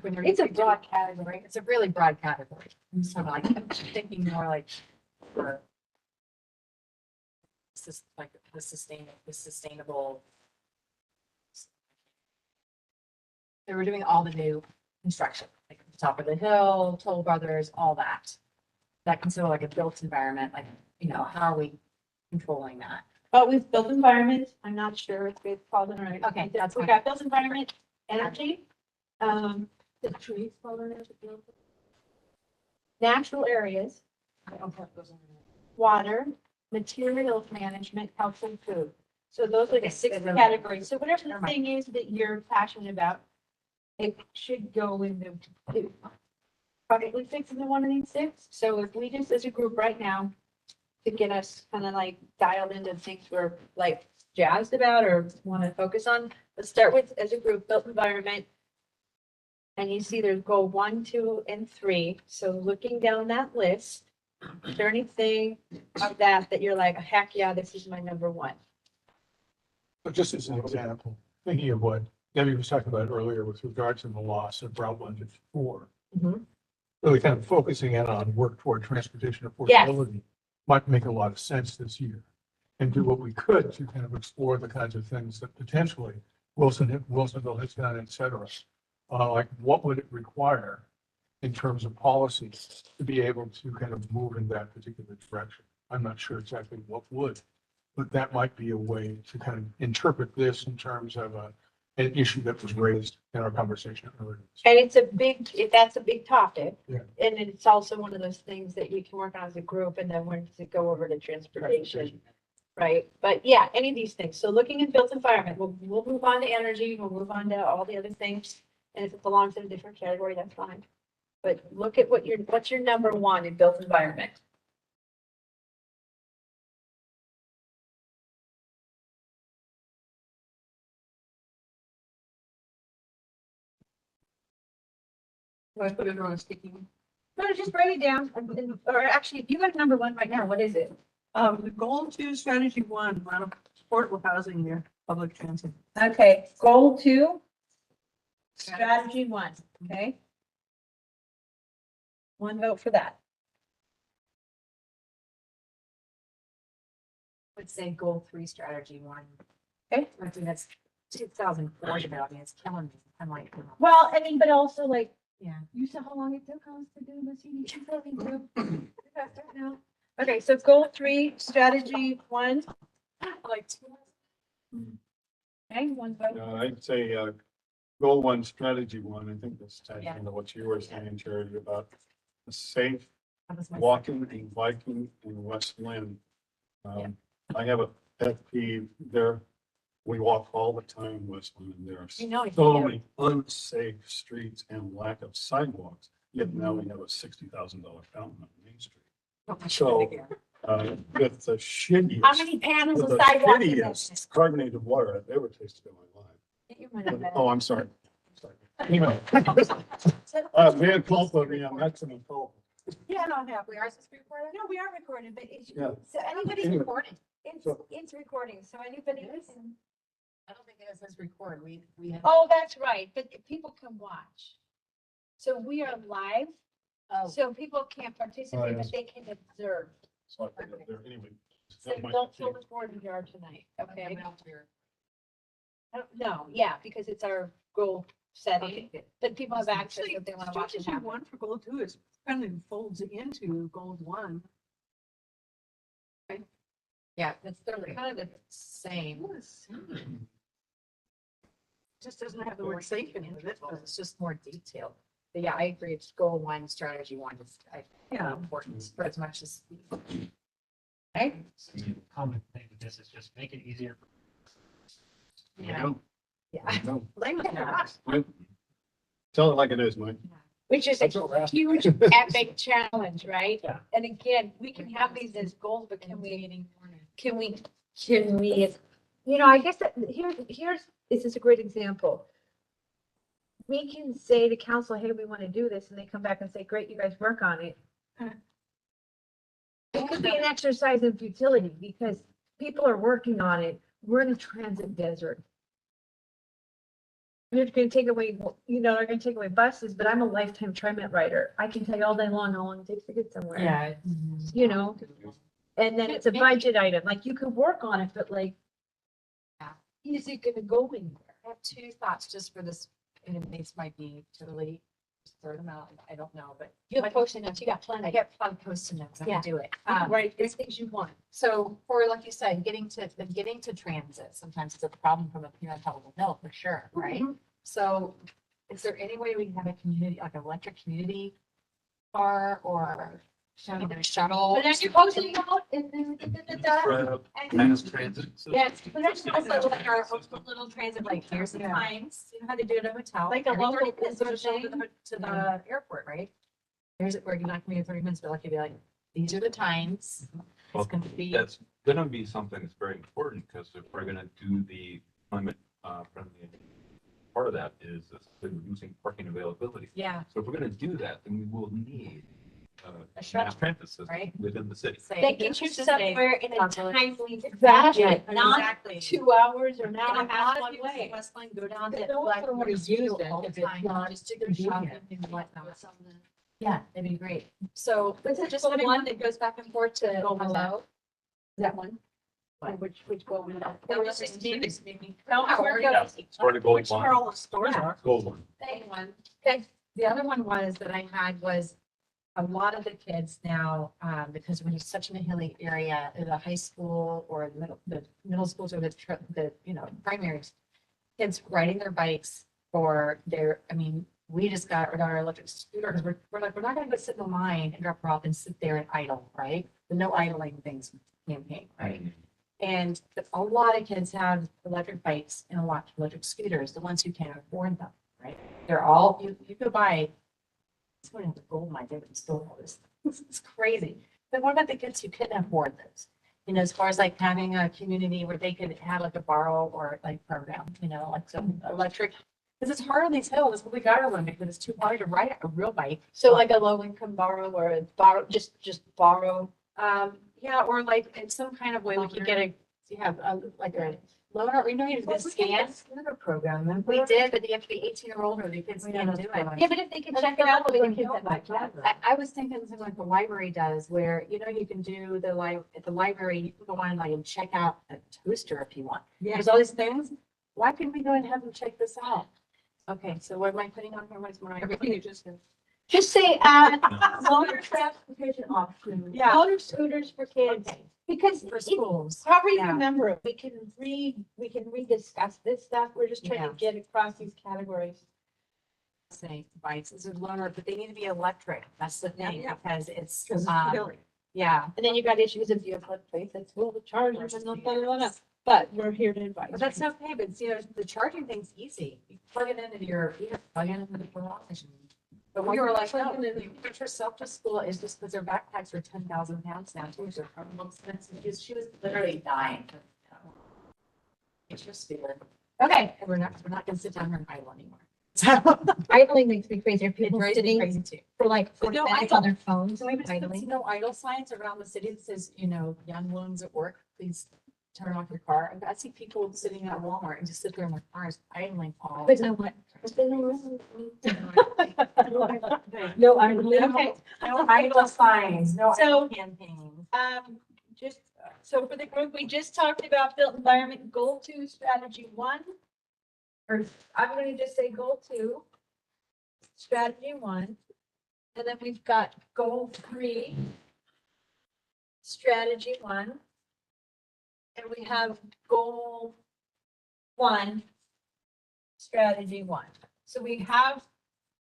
It's a broad category. It's a really broad category. So like, I'm thinking more like, the sustainable. They were doing all the new construction, like the top of the hill, Toll Brothers, all that. That consider like a built environment, like, how are we controlling that? But with built environment, I'm not sure if we've called it right. Okay, that's We fine. got built environment, energy, the trees falling into natural areas, water, materials management, health and food. So those are the 6 categories. So whatever the thing is that you're passionate about, it should go into probably 6 into one of these 6. So if we just as a group right now, to get us kind of like dialed into things we're like jazzed about or want to focus on. Let's start with, as a group, built environment. And you see there's goal 1, 2, and 3. So looking down that list, is there anything of that you're like, heck yeah, this is my number 1? But just as an example, thinking of what Debbie was talking about earlier with regard to the loss of Route 154. Mhm. Really kind of focusing in on work toward transportation Yes. affordability might make a lot of sense this year. And do what we could to kind of explore the kinds of things that potentially Wilsonville has done, et cetera. Like what would it require in terms of policy to be able to kind of move in that particular direction? I'm not sure exactly what would, but that might be a way to kind of interpret this in terms of an issue that was raised in our conversation earlier. And that's a big topic. Yeah. And it's also one of those things that we can work on as a group and then when to go over to transportation. Right, but yeah, any of these things. So looking at built environment, we'll move on to energy, we'll move on to all the other things. And if it belongs in a different category, that's fine. But look at what's your number 1 in built environment? I put it on a sticky. No, just write it down, or actually, if you got number 1 right now, what is it? The goal 2, strategy 1, around affordable housing near public transit. Okay, goal 2, strategy 1, okay? 1 vote for that. Would say goal 3, strategy 1. Okay. I think that's 2040, but I mean, it's killing me. I'm like, Well, I mean, but also like, yeah. you saw how long it took us to do the CDC program group. No. Okay, so goal 3, strategy 1. Like, Okay, 1 vote. I'd say, goal 1, strategy 1, I think this ties Yeah. into what you were saying, Charity, about a safe that was my walking and biking in West Lynn. I have a pet peeve there. We walk all the time in West Lynn, and there are You know, so many unsafe streets and lack of sidewalks. Yet now we have a $60,000 fountain on Main Street. So, with the shittiest. how many panels with of the sidewalk? is that? shittiest carbonated water I've ever tasted in my life. Get your money back. Oh, I'm sorry. Anyway. Man, culpa me, I'm excellent culpa. Yeah, no, no, We are supposed to record it? no, we are recording, but it's, Yeah. so anybody's Anyway. recording. So- It's recording, so anybody. It is? I don't think it says record. We have. Oh, that's right, but people can watch. So we are live, Oh, so people can't participate, yes. but they can observe. So I put it there anyway. So don't feel the board we are tonight, okay? I'm out here. No, yeah, because it's our goal setting, Okay, good. but people have access Actually, if they want to watch it strategy happen. 1 for goal 2 is kind of folds into goal 1. Yeah, they're kind of the same. Just doesn't have the word safe in it, Well, but it's just more detailed. But yeah, I agree. It's goal 1, strategy 1 is Yeah. important for as much as. Right? Common thing with this is just make it easier. Yeah. Yeah. No. blame it. Yeah. Tell it like it is, Mike. Which is That's what we're a asking. huge epic challenge, right? Yeah. And again, we can have these as goals, but can we, I guess that, this is a great example. We can say to council, hey, we want to do this, and they come back and say, great, you guys work on it. It could be an exercise in futility, because people are working on it. We're in a transit desert. They're gonna take away, they're gonna take away buses, but I'm a lifetime TriMet rider. I can tell you all day long how long it takes to get somewhere. Yeah. And then it's a budget item, like you could work on it, but like. Yeah. Is it gonna go anywhere? I have 2 thoughts just for this, and these might be totally, just throw them out, I don't know, but. You have post-it notes, you got plenty. I get fun post-it notes, I'm Yeah. gonna do it. Right, there's things you want. So for, like you said, getting to transit, sometimes it's a problem from a parent level, no, for sure, right? So is there any way we can have a community, like an electric community car or shuttle? But then you're posting out and then. Mass transit. Yes, but that's Also like our little transit, like here's the times, you know how to do it at a hotel. Like a Every local 30 minutes, Uber you show thing. to the airport, right? Here's it where you're not gonna be in 30 minutes, but like you'd be like, these are the times. It's gonna be. That's gonna be something that's very important, because if we're gonna do the climate, friendly, part of that is reducing parking availability. Yeah. So if we're gonna do that, then we will need A shuttle, mass transit system right? within the city. They get you somewhere in a Public. timely Exactly. fashion, not Exactly. 2 hours or an hour And and a a half lot of one people in way. West Line go down to No one's gonna wanna use it all the if it's time, not just to go shopping convenient. and whatnot. Yeah, that'd be great. So this is just Go one one that goes back and forth to Go below. below. Is that one? Which go with that? That was just maybe. No, where it Yeah, goes. it's where the gold Which one, are all the stores Yeah. are. gold one. Second one. Okay, the other one was that I had was a lot of the kids now, because we're in such a hilly area, in the high school or the middle schools or the, primaries. Kids riding their bikes for their, I mean, we just got our electric scooter because we're like, we're not gonna go sit in the line and drop her off and sit there and idle, right? The no idling things campaign, right? And a lot of kids have electric bikes and a lot of electric scooters, the ones who can't afford them, right? They're all, you could buy, it's one of the gold mine, they would still all this. It's crazy. But what about the kids who couldn't afford this? As far as like having a community where they could have like a borrow or like program, like some electric. Because it's hard on these hills, but we gotta limit because it's too hard to ride a real bike. So like a low income borrow or a borrow, just borrow. Yeah, or like in some kind of way we could get like a loaner, or you just scan. Scooter program. remember? We did, but you have to be 18 or older, the kids Oh, yeah, can't that's do it. right. Yeah, but if they can And check I it out, the way the forgot kids what have like that. I was thinking something like the library does, where, you can do at the library, you can go on like and check out a toaster if you want. Yeah. There's all these things. Why couldn't we go and have them check this out? Okay, so what am I putting on here? What's my? Everything you just did. Just say, loaner transportation option. Yeah. Loaner scooters for kids, Okay, because for if- schools. Probably Yeah. remember, we can rediscuss this stuff. We're just trying Yeah. to get across these categories. Say bikes, this is loaner, but they need to be electric. That's the thing, Yeah. because it's, 'Cause it's hilly. yeah. And then you got issues if you have flood plates, that's full of chargers and blah, blah, blah, blah. But we're here to advise. But that's okay, but the charging thing's easy. You plug it into plug it into the garage. But we were like, no, you put yourself to school is just because their backpacks are 10,000 pounds now too, so probably more expensive. She was literally dying. It's just fear. Okay, and we're not gonna sit down here and idle anymore. Idling makes me crazy. Are It people drives me sitting crazy too. for like But 40 no, minutes I on their phones So we just put, idling? idle signs around the city that says, young loans at work, please turn off your car. I see people sitting at Walmart and just sit there in their cars idling all. But no what? No, I'm. Okay, no idle signs, no So- idle campaigns. So for the group, we just talked about built environment, goal 2, strategy 1. Or I'm gonna just say goal 2, strategy 1. And then we've got goal 3, strategy 1. And we have goal 1, strategy 1. So we have.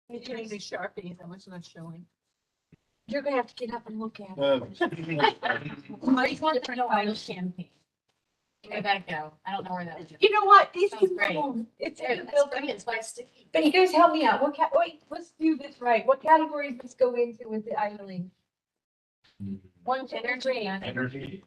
It's getting the Sharpie, that was not showing. You're gonna have to get up and look at it. I just want to know idle campaign. I gotta go. I don't know where that is. You know what? These Sounds great. people, it's in the That's building. great, it's by sticky. But you guys help me out. Wait, let's do this right. What categories does this go into with the idling? 1, 2, or 3. Energy.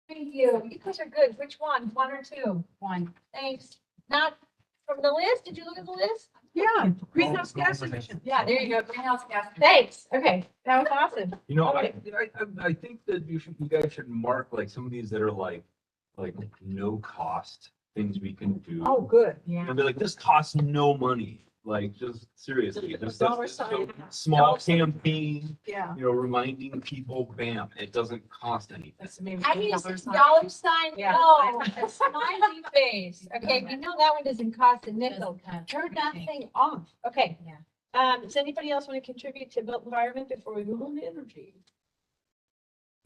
Thank you. You guys are good. Which one? 1 or 2? One. Thanks. Not from the list? Did you look at the list? Yeah, greenhouse gas emissions. Yeah, there you go, greenhouse gas. Thanks. Okay, that was awesome. I think that you guys should mark like some of these that are like no cost things we can do. Oh, good. Yeah. And be like, this costs no money, like just seriously, just Dollar this sign. small campaign, Yeah. reminding people, bam, it doesn't cost anything. That's maybe I need $8 a sign. dollar sign. Yeah. No, a smiley face. Okay, we know that one doesn't cost a nickel. Doesn't have Turn that anything. thing off. Okay. Yeah. Does anybody else want to contribute to built environment before we move on to energy?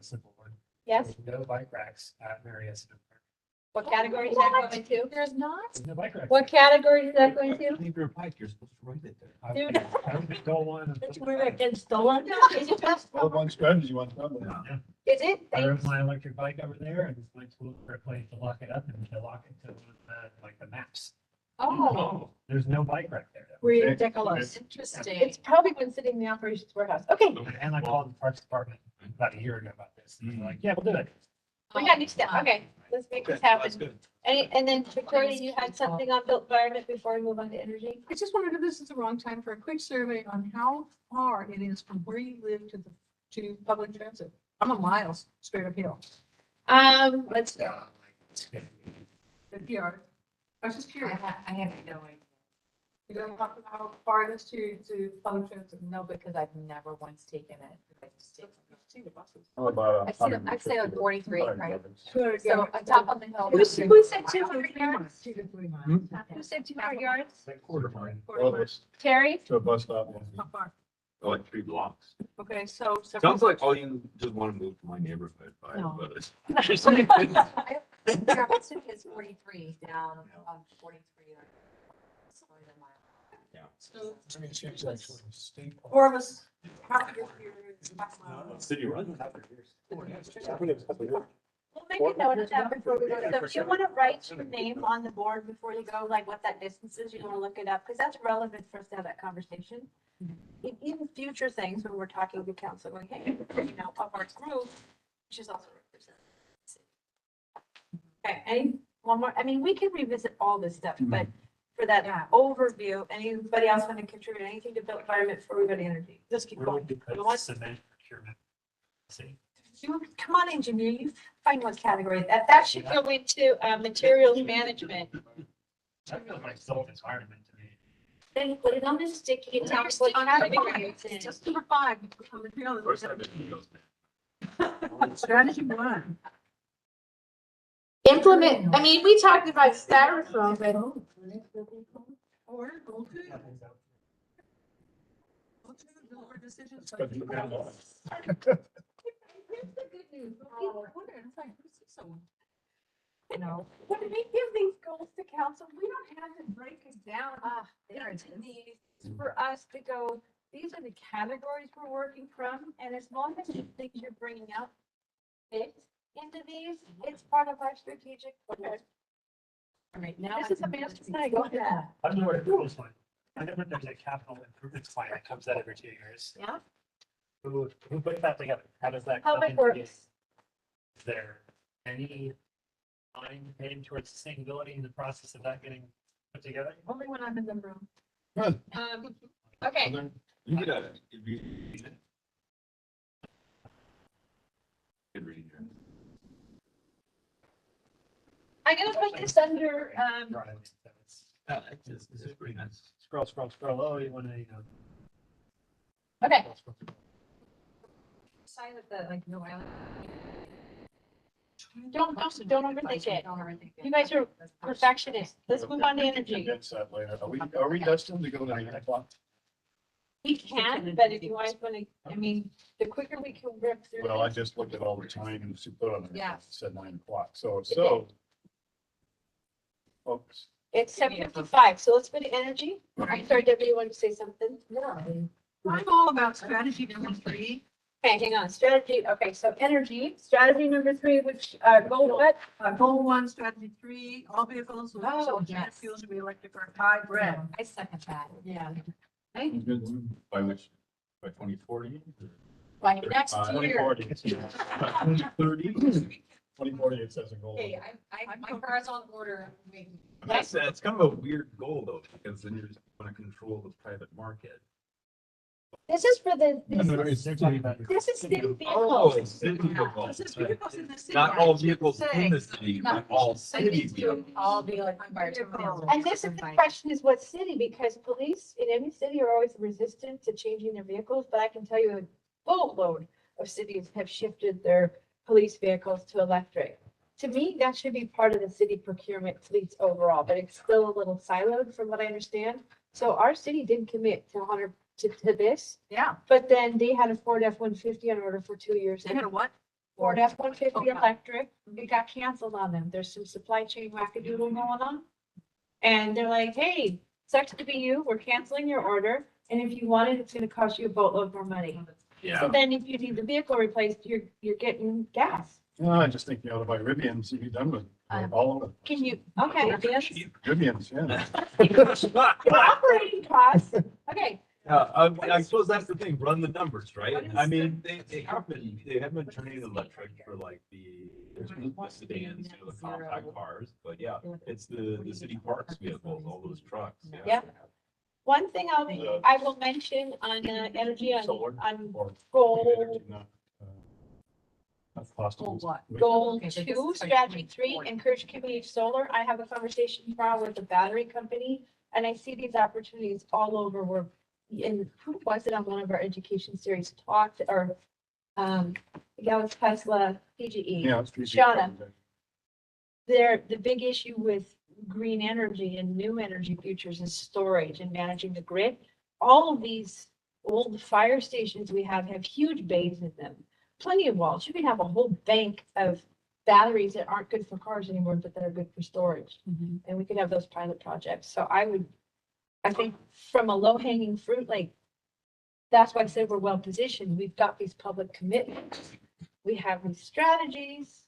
Simple one. Yes? No bike racks at Marietta. What category is that going to? There's not. There's no bike racks. What category is that going to? Leave your bike, you're supposed to write it there. I Dude. I don't install one. That's where it gets stolen. Is it just, Well, one strategy, one problem. is it? I rode Thanks. my electric bike over there and my tool for a place to lock it up and to lock it to like the maps. Oh, There's no bike rack there. ridiculous. Interesting. It's probably been sitting in the operations warehouse. Okay. And I called the parks department about a year ago about this. And they're like, yeah, we'll do it. We got new stuff. Okay, let's make this happen. good. And then Victoria, you had something on built environment before we move on to energy? I just wondered if this is the wrong time for a quick survey on how far it is from where you live to public transit. I'm a miles straight uphill. Let's go. The PR. I was just curious. I have no idea. You don't know how far it is to public transit? No, because I've never once taken it. I just take- See the buses. I'd say like 43, right? Good, So on top of the hill. Who said 200 yards? 2 to 3 miles. Hmm? Who said 200 yards? Quarter mile. Terry? To a bus stop. How far? Oh, like 3 blocks. Okay, so. Sounds like all you just want to move to my neighborhood. No. But it's. Jefferson is 43 down on 43. Yeah. So It's actually state. four of us. Half of it here is half mile. City run. We'll make a note of that before we go. So if you want to write your name on the board before you go, like what that distance is, you want to look it up, because that's relevant for us to have that conversation. Even future things when we're talking to council, going, hey, you know, of our group, which is also represented. Okay, one more, I mean, we can revisit all this stuff, but for that overview, anybody else want to contribute anything to built environment before we go to energy? Just keep Where going. would you put You want- cement procurement? See, Come on, engineer, you find what category, that should go into materials management. that feels like self-environment to me. Then put it on the sticky and tell us what category it's in. Just number 5. on the field. First time it goes there. Strategy 1. Implement, I mean, we talked about styrofoam, but Or go to. Go to the board decisions. But you have- here's the good news. Oh, I wonder if I could see someone. You know, when we give these goals to council, we don't have to break it down into these for us to go, these are the categories we're working from, and as long as the things you're bringing out fit into these, it's part of our strategic plan. All right, now. This is a master plan, go ahead. I don't know where to put this one. I know there's a capital improvements plan that comes out every 2 years. Yeah, Who put that together? How does that? come public into being? works. Is there any line heading towards sustainability in the process of that getting put together? Only when I'm in the room. Good. Okay, You get a. Good reading. I'm gonna put this under, This is pretty nice. Scroll. Oh, you want to, okay, scroll. Side of the, like, no island. don't overthink it. Don't overthink it. You guys are perfectionists. Let's move on to energy. Condense that later. Are we destined to go to 9 o'clock? We can, but if you guys wanna, I mean, the quicker we can rip through. Well, I this- just looked at all the time and she put on it. Yeah. It said 9 o'clock. So. Folks, It's 7:55, so let's go to energy. All right, sorry, Debbie, you wanted to say something? I'm all about strategy number 3. Okay, hang on, strategy, okay, so energy, strategy number 3, which, goal what? Goal 1, strategy 3, all vehicles with Oh, alternative yes. fuels to be electric or hybrid. I second that. Yeah. by which, by 2040? By next year. 2040. 2030. 2040, it says in goal. Okay, my car's on order. It's kind of a weird goal though, because then you're just going to control the private market. This is for the, No, no, it's- this is city Oh, vehicles. it's city vehicles. This is vehicles in the city. Not all vehicles Say. in the city, but all city vehicles. All be like environmental. And this is the question is what city, because police in any city are always resistant to changing their vehicles, but I can tell you a boatload of cities have shifted their police vehicles to electric. To me, that should be part of the city procurement fleets overall, but it's still a little siloed from what I understand. So our city did commit to 100 to this, Yeah, but then they had a Ford F-150 on order for 2 years. they had a what? Ford F-150 Okay. electric, it got canceled on them. There's some supply chain wackadoodle going on. And they're like, hey, sucks to be you, we're canceling your order, and if you want it, it's gonna cost you a boatload more money. So then if you need the vehicle replaced, you're getting gas. No, I just think you ought to buy Rivians and be done with all of it. Can you, okay, yes. Rivians, yeah. Your operating costs, okay, I suppose that's the thing, run the numbers, right? I mean, they have been turning electric for like the There's the sedans, the compact cars, but yeah, it's the city parks vehicles, all those trucks. Yeah. One thing I will mention on energy Solar on or goal, energy, not, not fossil Or fuels. what? goal Okay, so this 2, is like strategy 3, 2040. encourage community solar. I have a conversation tomorrow with a battery company, and I see these opportunities all over where, and who was it on one of our education series talked, or, yeah, it was Tesla, PGE. Yeah. it's Shauna. The big issue with green energy and new energy futures is storage and managing the grid. All of these old fire stations we have huge bays in them, plenty of walls. You can have a whole bank of batteries that aren't good for cars anymore, but that are good for storage. And we could have those pilot projects. So I think from a low hanging fruit, like, that's why I said we're well positioned. We've got these public commitments. We have these strategies.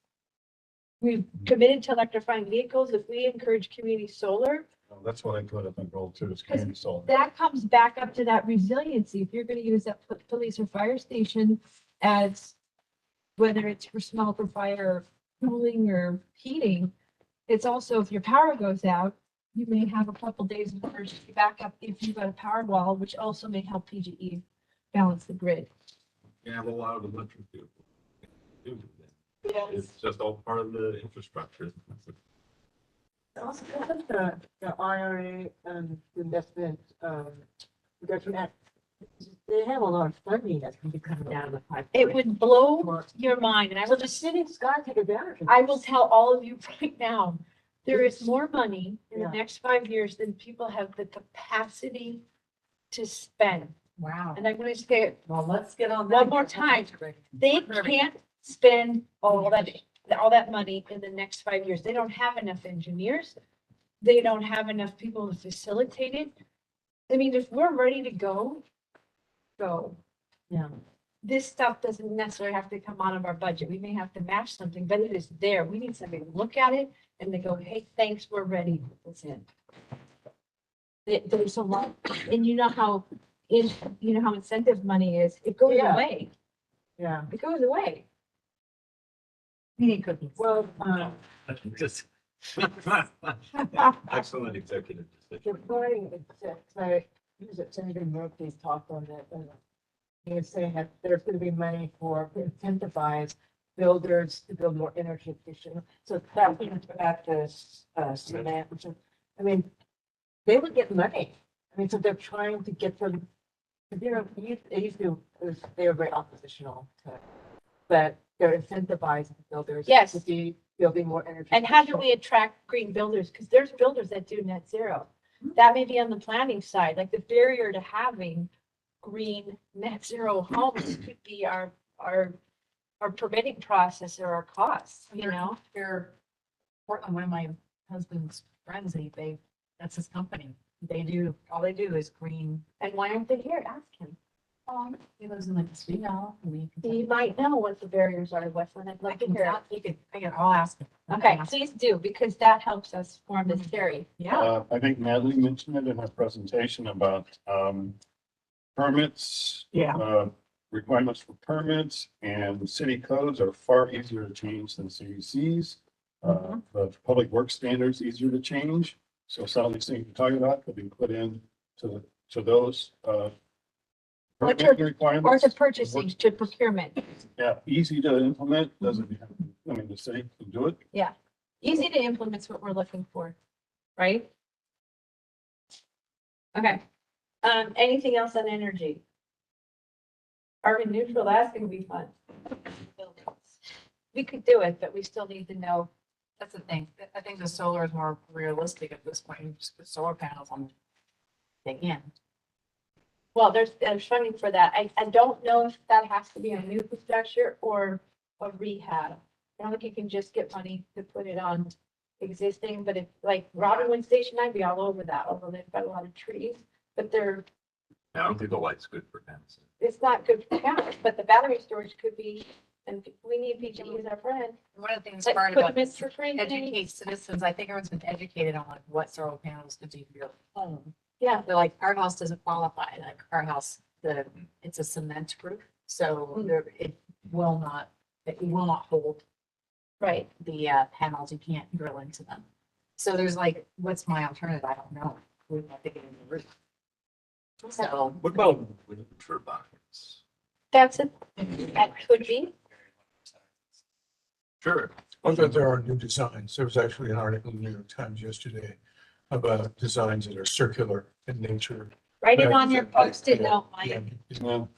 We've committed to electrifying vehicles. If we encourage community solar, Well, that's what I put up in goal 2, is community solar. that comes back up to that resiliency. If you're gonna use that police or fire station as, whether it's for smoke or fire, cooling or heating, it's also, if your power goes out, you may have a couple days of emergency backup if you've got a power wall, which also may help PGE balance the grid. You have a lot of electric vehicles. Yes. It's just all part of the infrastructure. Also, doesn't the IRA investment, Production Act, they have a lot of funding that's going to be coming down the pipe. It would blow your mind, and I So will the just, city's got to take advantage of I will this. tell all of you right now, there is more money in the Yeah. next 5 years than people have the capacity to spend. Wow. And I'm gonna say it Well, let's get on that. one more time. They can't spend all that money in the next 5 years. They don't have enough engineers. They don't have enough people to facilitate it. I mean, if we're ready to go. Yeah. This stuff doesn't necessarily have to come out of our budget. We may have to match something, but it is there. We need somebody to look at it and they go, hey, thanks, we're ready. It's in. There's a lot, and you know how incentive money is. It goes Yeah. away. Yeah, It goes away. We need cookies. well, Just- Excellent executive decision. regarding, I use it, Senator Murphy talked on that. He was saying that there's going to be money for incentivize builders to build more energy efficient. So that means at the cement, which is, I mean, they would get money. I mean, so they're trying to get them. They used to, they were very oppositional to, but they're incentivizing builders. Yes. To be building more energy. And how do efficient. we attract green builders? Because there's builders that do net zero. That may be on the planning side, like the barrier to having green net zero homes could be our permitting process or our costs, you know? Here, Portland, one of my husband's friends, that's his company. All they do is green. And why aren't they here? Ask him. He lives in like Oswego. He might know what the barriers are, Westland. I'd like to hear. I'll ask him. Okay, please do, because that helps us form this theory. Yeah. I think Natalie mentioned it in her presentation about, permits. Yeah. Requirements for permits and city codes are far easier to change than CUCs. The public works standards easier to change. So some of these things we're talking about could be put in to those, Or permit Or requirements. to purchasing, to procurement. Yeah, easy to implement, doesn't, I mean, the city can do it. Easy to implement is what we're looking for, right? Okay. Anything else on energy? Carbon neutral, that's gonna be fun. We could do it, but we still need to know. That's the thing. I think the solar is more realistic at this point. You just put solar panels on. They can. Well, there's funding for that. I don't know if that has to be a new infrastructure or a rehab. I don't think you can just get money to put it on existing, but if like Robinwood Station, I'd be all over that, although they've got a lot of trees. But I don't think the light's good for fence. it's not good for cameras, but the battery storage could be, and we need PGE as our friend. One of the things Like part about equipment for free. educate citizens, I think everyone's been educated on like what solar panels could do for your home. Yeah, They're like, our house doesn't qualify, like our house, it's a cement roof, so it will not hold Right. the panels, you can't drill into them. So there's like, what's my alternative? I don't know. We have to get in the roof. So, What about wind turbines? That could be. Sure. I thought there are new designs. There was actually an article in the New York Times yesterday about designs that are circular in nature. Write it on your post-it note, Yeah, Mike. Well,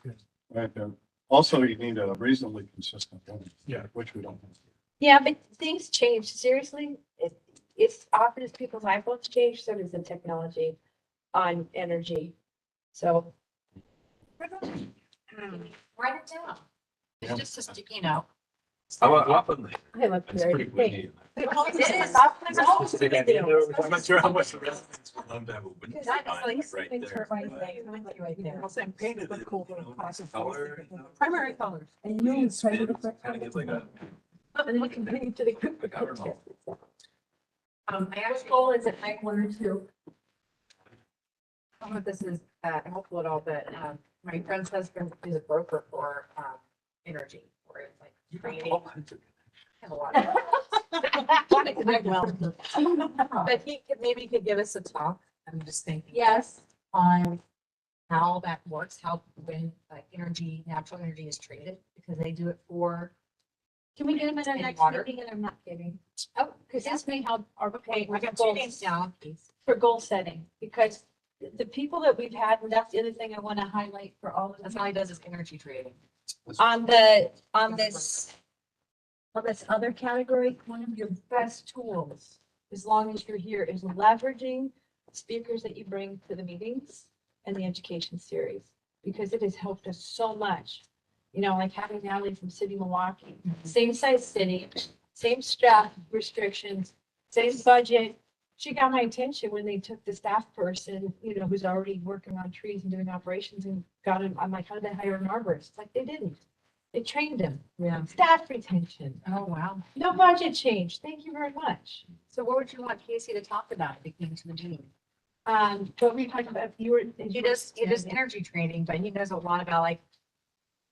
right there. Also, you need a reasonably consistent one. Yeah. Which we don't have. Yeah, but things change. Seriously, it's often as people's iPhones change, so does the technology on energy. So write it down. It's just a sticky note. How about up in there? I love It's pretty windy. It is. There's always a video. I'm not sure how much the residents would love to have a wind Because that turbine is right Wind there. turbine thing, right there. Same painted it. Cool. Color. Primary colors. And you try to look Kind of gives like a. and then you can bring it to the group. Like, I don't know. My actual goal is at night 1 or 2. I don't know if this is helpful at all, but my friend's husband is a broker for energy, where it's like trading. I have a lot of- I connect well. But he could, maybe could give us a talk, I'm just thinking. Yes. On how that works, how when energy, natural energy is traded, because they do it for. Can we get them in our And next water. meeting? And I'm not kidding. Oh, Because this may help our, okay, I got 2 names down, please. for goal setting, because the people that we've had, and that's the other thing I want to highlight for all of That's us. all he does is energy trading. On this other category, one of your best tools, as long as you're here, is leveraging speakers that you bring to the meetings and the education series, because it has helped us so much. You know, like having Natalie from City Milwaukee, same size city, same staff restrictions, same budget. She got my attention when they took the staff person, you know, who's already working on trees and doing operations and got him. I'm like, how did they hire an arborist? It's like, they didn't. They trained him. Yeah. Staff retention, Oh, wow. no budget change. Thank you very much. So what would you want Casey to talk about if he came to the meeting? But we talked about, you were. He does energy trading, but he knows a lot about like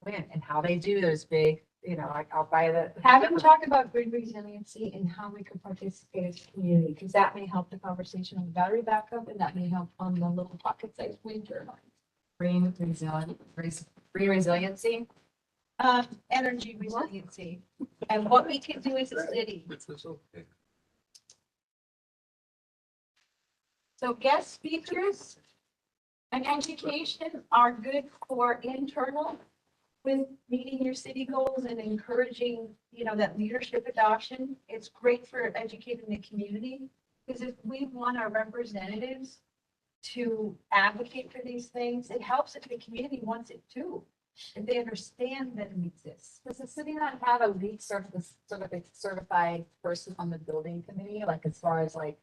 wind and how they do those big, you know, like I'll buy the. Have him talk about grid resiliency and how we can participate as a community, because that may help the conversation on the battery backup, and that may help on the little pocket-sized wind turbine. Green resiliency. Energy resiliency, and what we can do as a city. So guest speakers and education are good for internal with meeting your city goals and encouraging, you know, that leadership adoption. It's great for educating the community, because if we want our representatives to advocate for these things, it helps if the community wants it too. And they understand that it exists. Does the city not have a lead certified person on the building committee, like as far as like?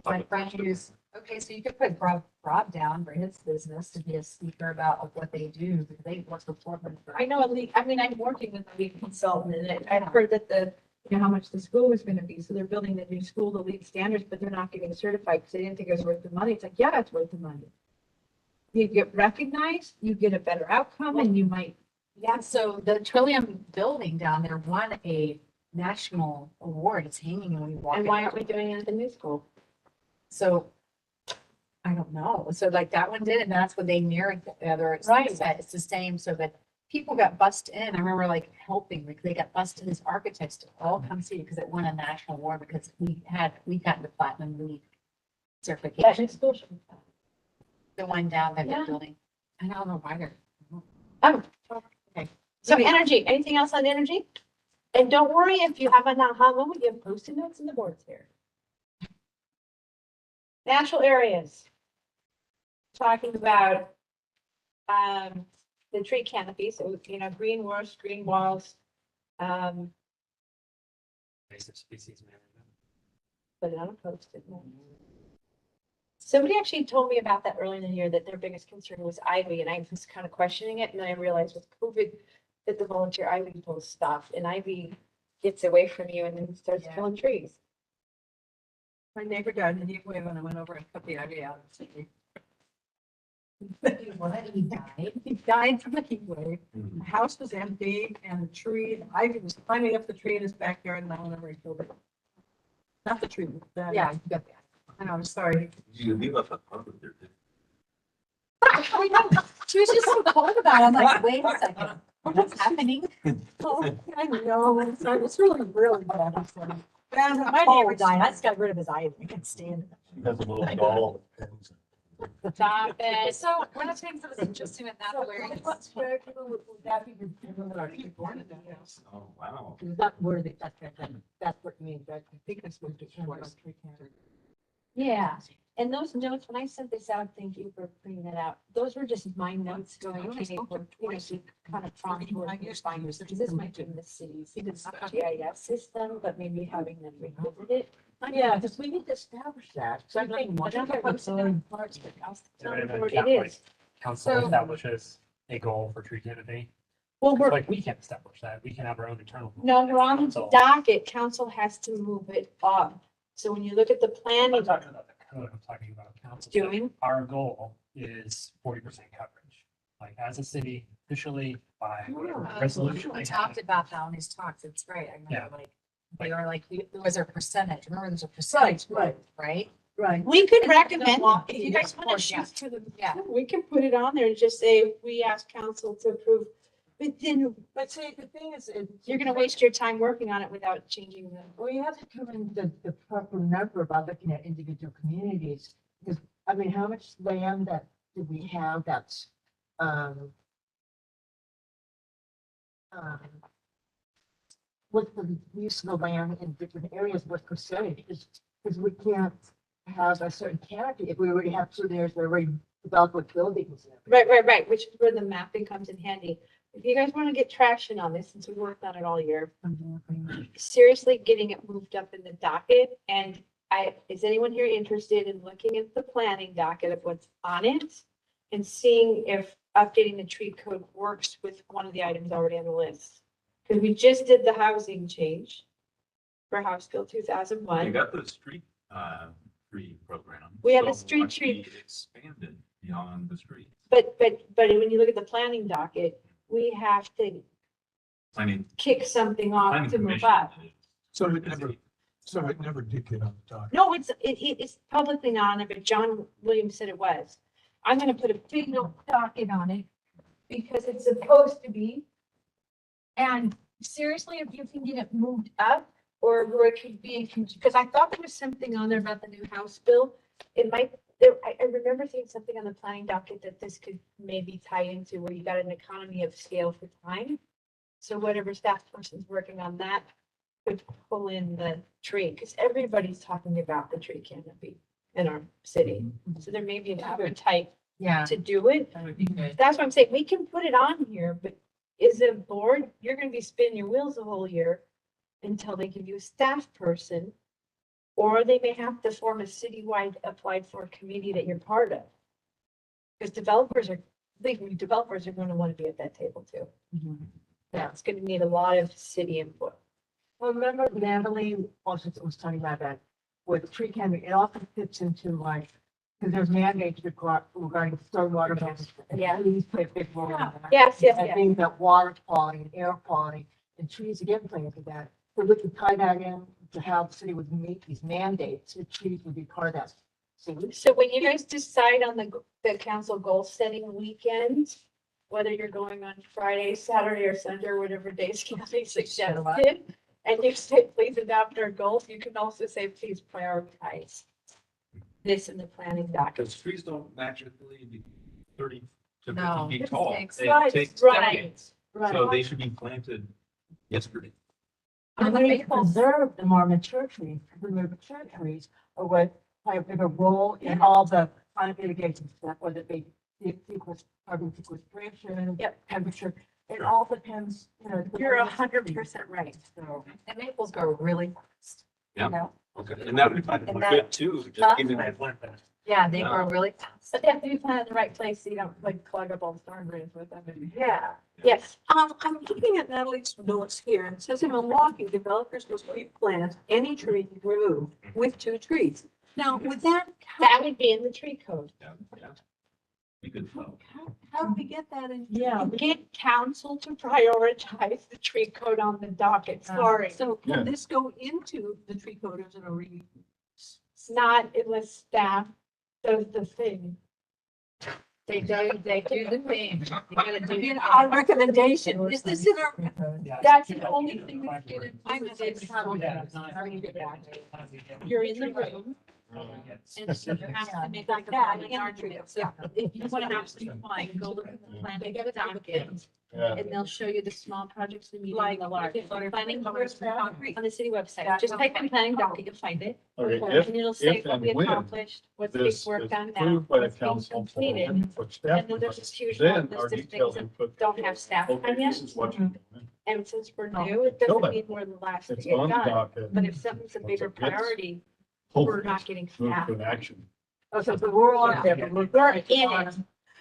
My friend who's, okay, so you could put Rob down for his business to be a speaker about what they do, because they work for Portland. I know a lead, I mean, I'm working with a lead consultant, and I've heard that you know, how much the school was gonna be, so they're building the new school to lead standards, but they're not getting certified, because they didn't think it was worth the money. It's like, yeah, it's worth the money. You get recognized, you get a better outcome, and you might. Yeah, so the Trillium building down there won a national award. It's hanging when we walk. And in. why aren't we doing it at the new school? So I don't know. So like that one did, and that's when they mirrored the other. Right. It's the same, so that people got bussed in. I remember like helping, like they got bussed in as architects to all come see, because it won a national award, because we got the platinum lead That certification. new school should be fun. The one down there, Yeah. the building. I don't know why they're. Oh, okay. So energy, anything else on energy? And don't worry if you have an aha moment, you have post-it notes in the boards here. Natural areas. Talking about the tree canopy, so, you know, green roofs, green walls. Invasive species management. Put it on a post-it note. Somebody actually told me about that earlier in the year, that their biggest concern was ivy, and I was kind of questioning it, and then I realized with COVID that the volunteer ivy people stopped, and ivy gets away from you and then starts Yeah. killing trees. My neighbor died in a heat wave when I went over and cut the ivy out. He died. He died from a heat wave. Mhm. The house was empty and the tree, Ivy was climbing up the tree in his backyard and I never killed it. Not the tree, the. Yeah, you got that. And I'm sorry. You leave us a puppet there. She was just so cold about it. I'm like, wait a second, what's happening? Oh, I know, it's really, really bad. I'm sorry. And My neighbor died. I just got rid of his eye. I can't stand it. Has a little doll. Stop it. So we're not saying for this interesting and So not hilarious. what's where people would that be the people that are born in that house? Oh, wow. Is that where they, that's what you mean, that I think that's what the tree can. Yeah, and those notes, when I sent this out, thank you for printing that out. Those were just my notes going to for, you know, to kind of prompt where to find this, because this might be in the city's GIS system, but maybe having them revisit it. Yeah, because we need to establish that. So I I think think one of whatever the comes parts in parts of the house, And then it like, is. Council So- establishes a goal for tree canopy. Well, we're, Like, we can't establish that. We can have our own internal. goal. no, we're on the Council- docket, council has to move it up. So when you look at the I'm planning not talking about the code, I'm talking about council. doing, Our goal is 40% coverage. Like, as a city, officially by whatever resolution. We they talked have. about that on his talks. It's right. I Yeah. remember like, they were like, there was a percentage. Remember, there's a percentage, right. right? Right. we could And recommend, walk- if you yeah, guys of want to course, yeah. shoot to the, Yeah. we can put it on there and just say, we ask council to approve. But then But see, the thing is, you're gonna waste your time working on it without changing the. well, you have to come in the proper number by looking at individual communities. Because, I mean, how much land that do we have that's, what's the use of the land in different areas, what percentage? Because we can't have a certain canopy if we already have certain areas that are already developed with buildings. and Right, which is where the mapping comes in handy. If you guys wanna get traction on this, since we worked on it all year, everything. seriously getting it moved up in the docket, and is anyone here interested in looking at the planning docket of what's on it? And seeing if updating the tree code works with one of the items already on the list? Cause we just did the housing change for House Bill two thousand You one. got the street, tree program. We have a So street why tree- we Expanded beyond the street. But when you look at the planning docket, we have to Planning. kick something off planning to move commission up. is So it busy. never did get on the docket. No, it's publicly not on it, but John Williams said it was. I'm gonna put a big note docket on it because it's supposed to be. And seriously, if you can get it moved up or where it could be, because I thought there was something on there about the new House bill. It might, I remember seeing something on the planning docket that this could maybe tie into where you got an economy of scale for time. So whatever staff person's working on that could pull in the tree, because everybody's talking about the tree canopy in our city. So there may be an appetite Yeah. to do it. That would be good. That's what I'm saying. We can put it on here, but is a board, you're gonna be spinning your wheels the whole year until they give you a staff person. Or they may have to form a citywide applied for committee that you're part of. Because developers are gonna wanna be at that table too. That's gonna need a lot of city input. Well, remember Natalie also was talking about that with tree canopy, it often fits into like, because there's mandates regarding stormwater management. and Yeah. Trees play a big role in that. Yes, I think that water quality and air quality and trees again play into that. So we could tie that in to how the city would meet these mandates, the trees would be part of that. So when you guys decide on the council goal setting weekend, whether you're going on Friday, Saturday, or Sunday, or whatever days Kathy suggested, and you say, please adopt our goals, you can also say, please prioritize this in the planning document. Because trees don't magically be 30 to 50 No, feet it tall. takes- It Right, takes right. decades. Right. So they should be planted yesterday. And we need to preserve the more mature trees, because the mature trees are what play a bigger role in all the climate mitigation stuff, whether it be carbon sequestration. Yep. Temperature, it all depends, you know. You're 100% right. So, And maples grow really fast. Yeah. You know? Okay. And that would be And that- good too, Huh? just giving I that. learned that. Yeah, they grow really fast. But they have to be planted in the right place, so you don't like clog up all the storm drains with them. yeah. Yes, I'm looking at Natalie's notes here, and it says in Milwaukee, developers must replant any tree removed with 2 trees. Now, with that, that would be in the tree code. Yeah, yeah. You could tell. How do we get that in? Yeah. Get council to prioritize the tree code on the docket, sorry. So Yeah. can this go into the tree code as an already? It's not unless staff does the thing. They do the thing. You gotta do In it. our recommendation, is this in our? That's the only thing that's gonna. I know it's You're in the room, and so you have to make like that, in our tree. So if you want to have some fun, go look at the plan, docket, Yeah. and they'll show you the small projects, the medium, Like and the large. Planning board concrete. on the city website, just type in planning docket, you'll find it. Okay, And it'll say if what we and when accomplished, what's being this is worked on now, approved by the what's being council for completed. for staff, And then there's this huge then list our of things detailed that input. don't have staff Okay, on yet. this is what you're doing. And since we're Oh, new, it until doesn't then, mean we're the last to It's get on the done. docket. But if something's a Once bigger it gets- priority, we're Hopefully, not getting move staff. to an action. Okay, so we're on there, but We're in it.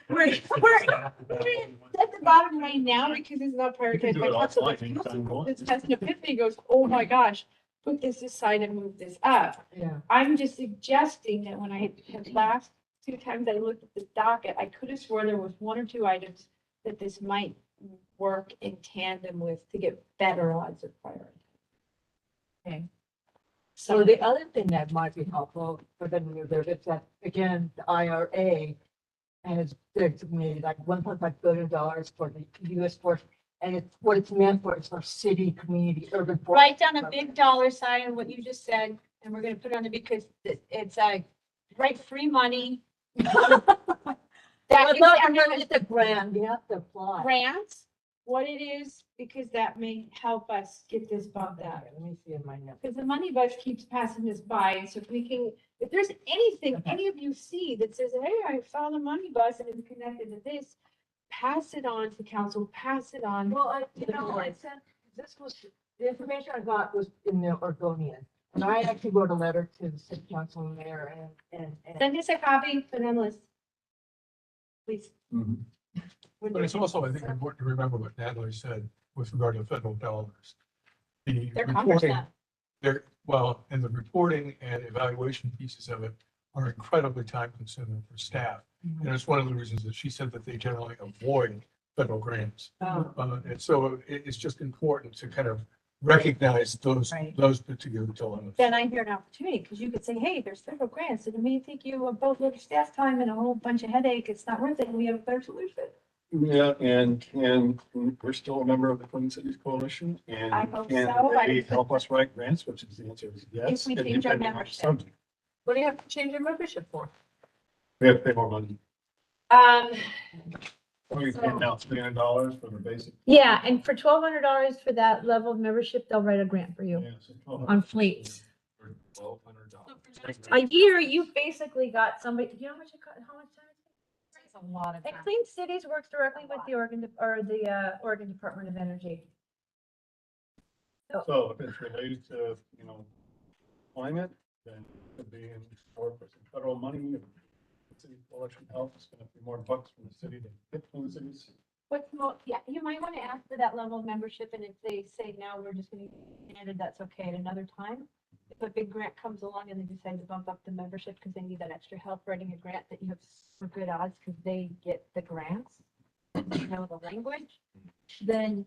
We're at the bottom right now because it's not You can prioritized do by it council. offline anytime you want. This has an epiphany, goes, oh my gosh, put this aside and move this up. Yeah. I'm just suggesting that when I had last two times I looked at the docket, I could have sworn there was one or two items that this might work in tandem with to get better odds of priority. Okay. So the other thing that might be helpful for them to move there is that, again, the IRA has designated like $1.5 billion for the US force. And it's what it's meant for, it's for city, community, urban. forest. Write down a big dollar sign on what you just said, and we're gonna put it on it because it's write free money. That Well, is not everyone- just a grant, you have to apply. grants, what it is, because that may help us get this bumped Okay, up. let me see in my notes. Because the money bus keeps passing us by, and so if we can, if there's anything, any of you see that says, hey, I saw the money bus and it's connected to this, pass it on to council, pass it on. Well, I sent, this was, the information I got was in the Oregonian. And I actually wrote a letter to the city council and mayor and. Send us a copy, put it on the list. Please. But it's also, I think, important to remember what Natalie said with regard to federal dollars. The They're reporting, cumbersome. and the reporting and evaluation pieces of it are incredibly time consuming for staff. And it's one of the reasons that she said that they generally avoid federal grants. Oh. And so it's just important to kind of recognize Right. those particular dilemmas. Then I hear an opportunity, because you could say, hey, there's federal grants, and it may take you both little staff time and a whole bunch of headache, it's not worth it, and we have a better solution. Yeah, and we're still a member of the Twin Cities Coalition and I hope can so. they help us write grants, which is the answer is yes. we and change our depending on the membership. subject. What do you have to change your membership for? We have to pay more money. We pay now $300 for the basic. Yeah, and for $1,200 for that level of membership, they'll write a grant for you. Yeah, so 1200 On fleets. For $1,200. A year, you've basically got somebody, you know how much it costs, how much time? It's a lot of And time. Clean Cities works directly with the Oregon Department of Energy. So if it's related to, climate, then it could be in store for some federal money. If the city coalition help, it's gonna be more bucks from the city to hit Twin Cities. What's more, yeah, you might want to ask for that level of membership, and if they say, no, we're just gonna get it, that's okay at another time. If a big grant comes along and they decide to bump up the membership because they need that extra help writing a grant, that you have super good odds because they get the grants, you know, the language, then,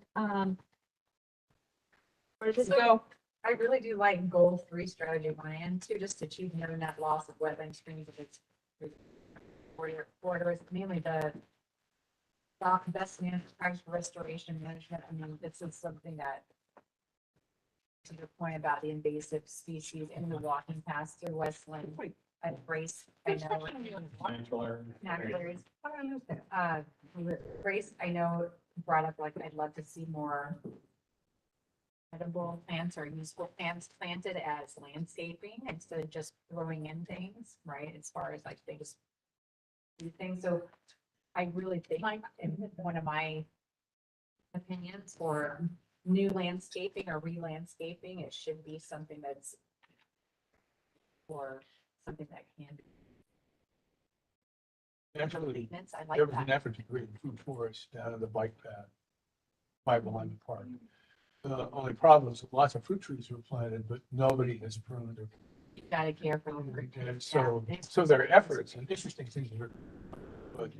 where does it go? I really do like goal 3 strategy 1 and 2, just to achieve no net loss of wetland streams of its corridors, mainly the dock best managed practice for restoration management. I mean, this is something that, to your point about the invasive species in the walking paths through Westland, I Grace, I know. Natural area. Natural areas. Grace, I know brought up, like, I'd love to see more edible plants or useful plants planted as landscaping instead of just throwing in things, right? As far as like they just do things. So I really think, in one of my opinions, for new landscaping or re-landscaping, it should be something that's or something that can be. Actually, Maintenance, I like there was an that. effort to create a food forest down in the bike path, right behind the park. The only problem is that lots of fruit trees were planted, but nobody has pruned or. You gotta care for them. And so, Yeah. so there are efforts and interesting things, but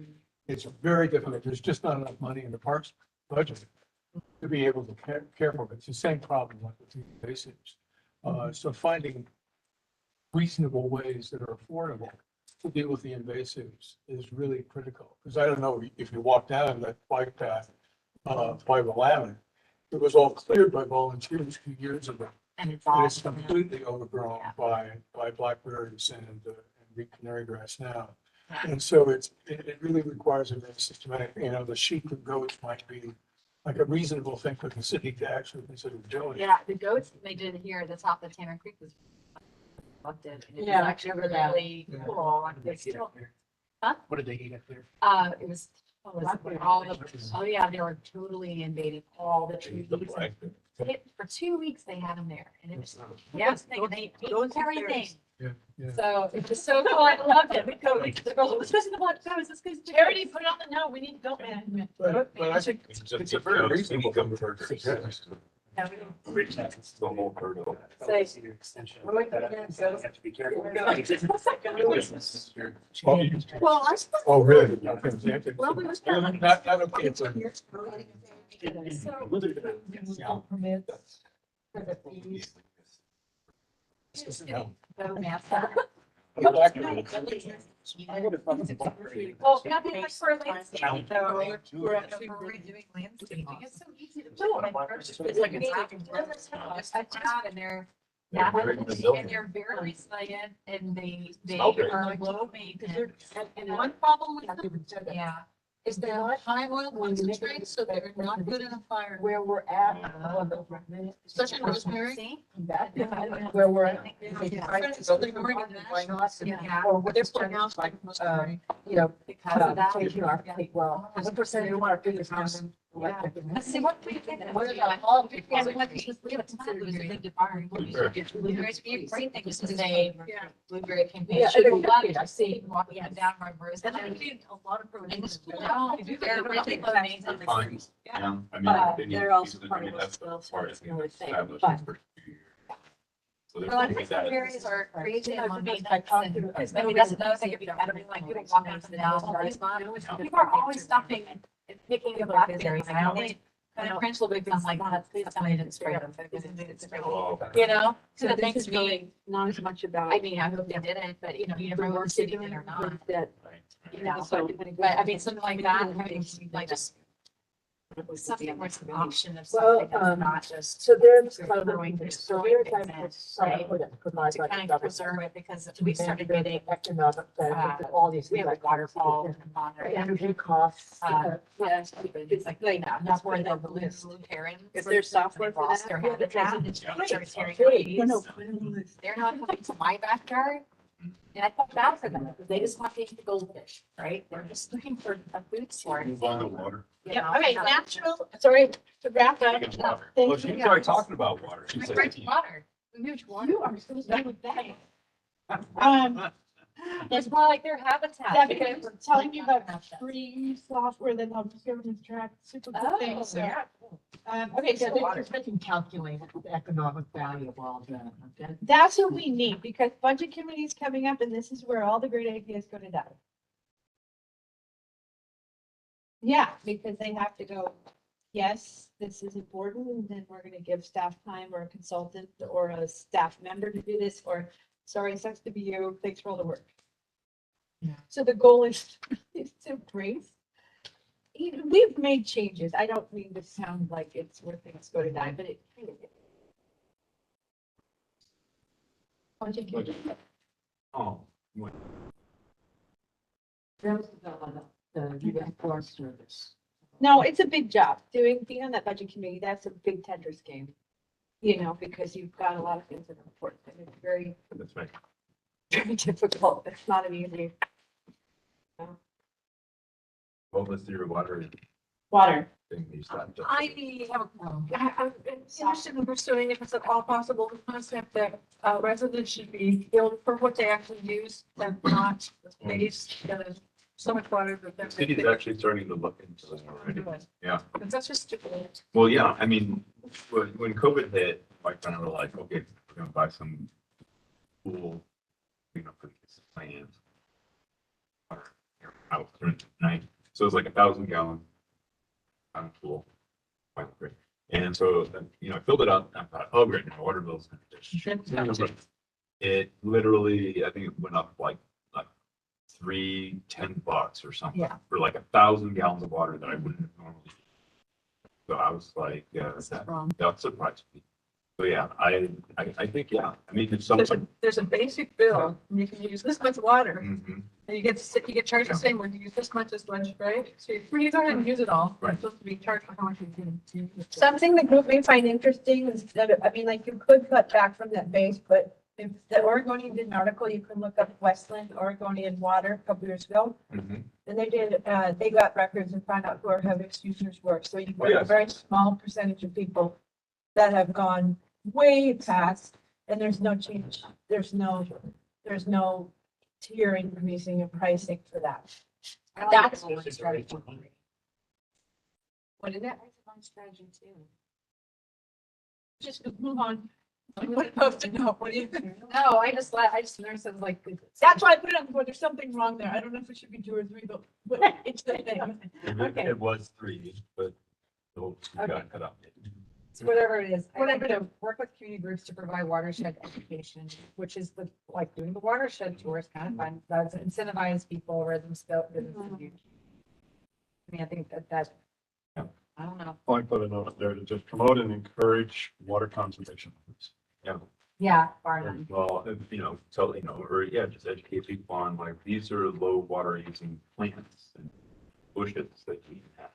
It's very difficult. There's just not enough money in the parks budget to be able to care for it. It's the same problem like with the invasives. So finding reasonable ways that are affordable to deal with the invasives is really critical. Because I don't know if you walk down that bike path by Willamette, it was all cleared by volunteers a few years ago. And it's And all. it's completely overgrown Yeah. by blackberries and wheat canary grass now. And so it really requires a very systematic, the sheep and goats might be like a reasonable thing for the city to actually consider doing. Yeah, the goats they did here at the top of Tanner Creek was. Loved it. And it was Yeah, I actually remember that. really Yeah. cool. And they still, Huh? What did they eat up there? it was, all the, oh yeah, they were totally invading all the trees. For 2 weeks they had them there and it was, yes, they ate everything. Yeah, yeah. So it was so cool. I loved it. We'd go, the girls, "Oh, this isn't the black goats, this goes Charity, put on the note, we need goat management. But I think it's a very reasonable thing for The whole herd of Say- Extension. Well, like, That- yeah, you so- have to be careful. Well, I suppose. Oh, really? Well, we was. Not okay. It's a- Permits for the fees. So massive. Well, nothing like for landscaping, though. We're actually redoing landscaping. It's so easy to do. It's like it's I chat and they're, yeah, and they're very resilient and they Smell great. are low maintenance. And one problem with them Yeah. is they're high oil concentrates, so they're not good in a fire. Where we're at. on the recommended- Especially rosemary. See? That, where we're at. So they're going to national. Yeah. Or what They're they're putting putting out out, like rosemary. Because of that. taking our, well, what percentage of our figures now? Let's see what we can. What about all We have a ton of blueberries. Blueberries would be a great thing just to say Yeah. blueberry campaign. Yeah, Should they're we love it? good. I see walking up and down rivers. And I did a lot of proteins. No, they're really amazing. Fine. Yeah. I mean, But they need they're also pieces, part I mean, of that's the soil, part so of it's another thing, established but- for 2 years. So Well, I there's think that. blueberries are crazy and I maintenance talked and, to- I mean, that's another thing, if you don't, I don't like people walking up to the down garden spot. People are always stopping and picking the blackberries and I don't think, kind of cringe a little bit, because I'm like, that's somebody didn't spray them. Oh, You know, so So that this makes is me, really not as much about. I mean, I hope they didn't, but you know, you never know if they did it or not. That, You know, so. but I mean, something like that, having like just something where it's an option of Well, something that's not just So there's You're kind of, throwing things, so throwing we're things trying in, to some right? of it, provide to like kind of another- preserve it because we started getting, economic benefits of all these. we have a things. waterfall on there. Energy costs. Yeah, it's like, that's where the blue herons. Is there software for lost that? their habitat. Yeah. Started tearing Hey, up no, trees. They're not coming to my backyard. And I felt bad for them, because they just want to eat the goldfish, right? They're just looking for a food source. Move on to water. you Yeah, know? okay, natural, sorry, to wrap up. Speaking of water. Thank Well, you, she started guys. talking about water. She My said, friend's water. Huge one. You are so done with that. It's more like their habitat. Debbie, I was telling you about free software that helps governments track super good things, so. Okay, so So they can calculate the economic value of all that, okay? that's what we need, because budget committee is coming up, and this is where all the great ideas go to die. Yeah, because they have to go, yes, this is important, and then we're gonna give staff time or a consultant or a staff member to do this, or, sorry, it sucks to be you, thanks for all the work. Yeah. So the goal is to bring, we've made changes, I don't mean to sound like it's where things go to die, but it kind of is. Budget committee. oh, The US Forest Service. No, it's a big job. Being on that budget committee, that's a big tender's game. You know, because you've got a lot of things in the report, and it's very, that's right. very difficult. It's not an easy. What was your water Water. thing you stopped? I have I'm interested in pursuing, if it's at all possible, the concept that residents should be billed for what they actually use and not based so much water that The they're. city's actually starting to look into that already. Yeah. But that's just stupid. Well, yeah, I mean, when COVID hit, my kind of like, okay, we're gonna buy some cool, for this plans. Out during the night, So it's like 1,000 gallon. I'm cool. Fine, great. And so then, I filled it up. I thought, oh, great, my water bill's gonna just. It literally, I think it went up like $310 or something. Yeah. For like 1,000 gallons of water that I wouldn't have normally. So I was like, This is wrong. that surprised me. So yeah, I think, yeah, I mean, if someone. There's a basic bill, and you can use this much water, Mhm. and you get charged the same when you use this much as much, right? So you go ahead and use it all. You're Right. supposed to be charged for how much you do. Something the group may find interesting is that, I mean, like you could cut back from that base, but if the Oregonian did an article, you can look up Westland Oregonian water a couple years ago. Mhm. And they did, they got records and found out who our heaviest users were. So you've got a yes. very small percentage of people that have gone way past, and there's no change. There's no tier increasing in pricing for that. That's- What is that? Strategy too. Just move on. What about to know? What do you think? No, I just learned something like. That's why I put it on the board. There's something wrong there. I don't know if it should be 2 or 3, but it's the thing. Okay. It was 3, but those got cut out. So whatever it is, Whatever whatever to work with community groups to provide watershed education, which is like doing the watershed tours, kind of fun. That's incentivize people rather than spell. I mean, I think that, Yeah. I don't know. I put a note there to just promote and encourage water conservation. Yeah, bar none. Well, tell, or yeah, just educate people on like, these are low water using plants and bushes that you can have.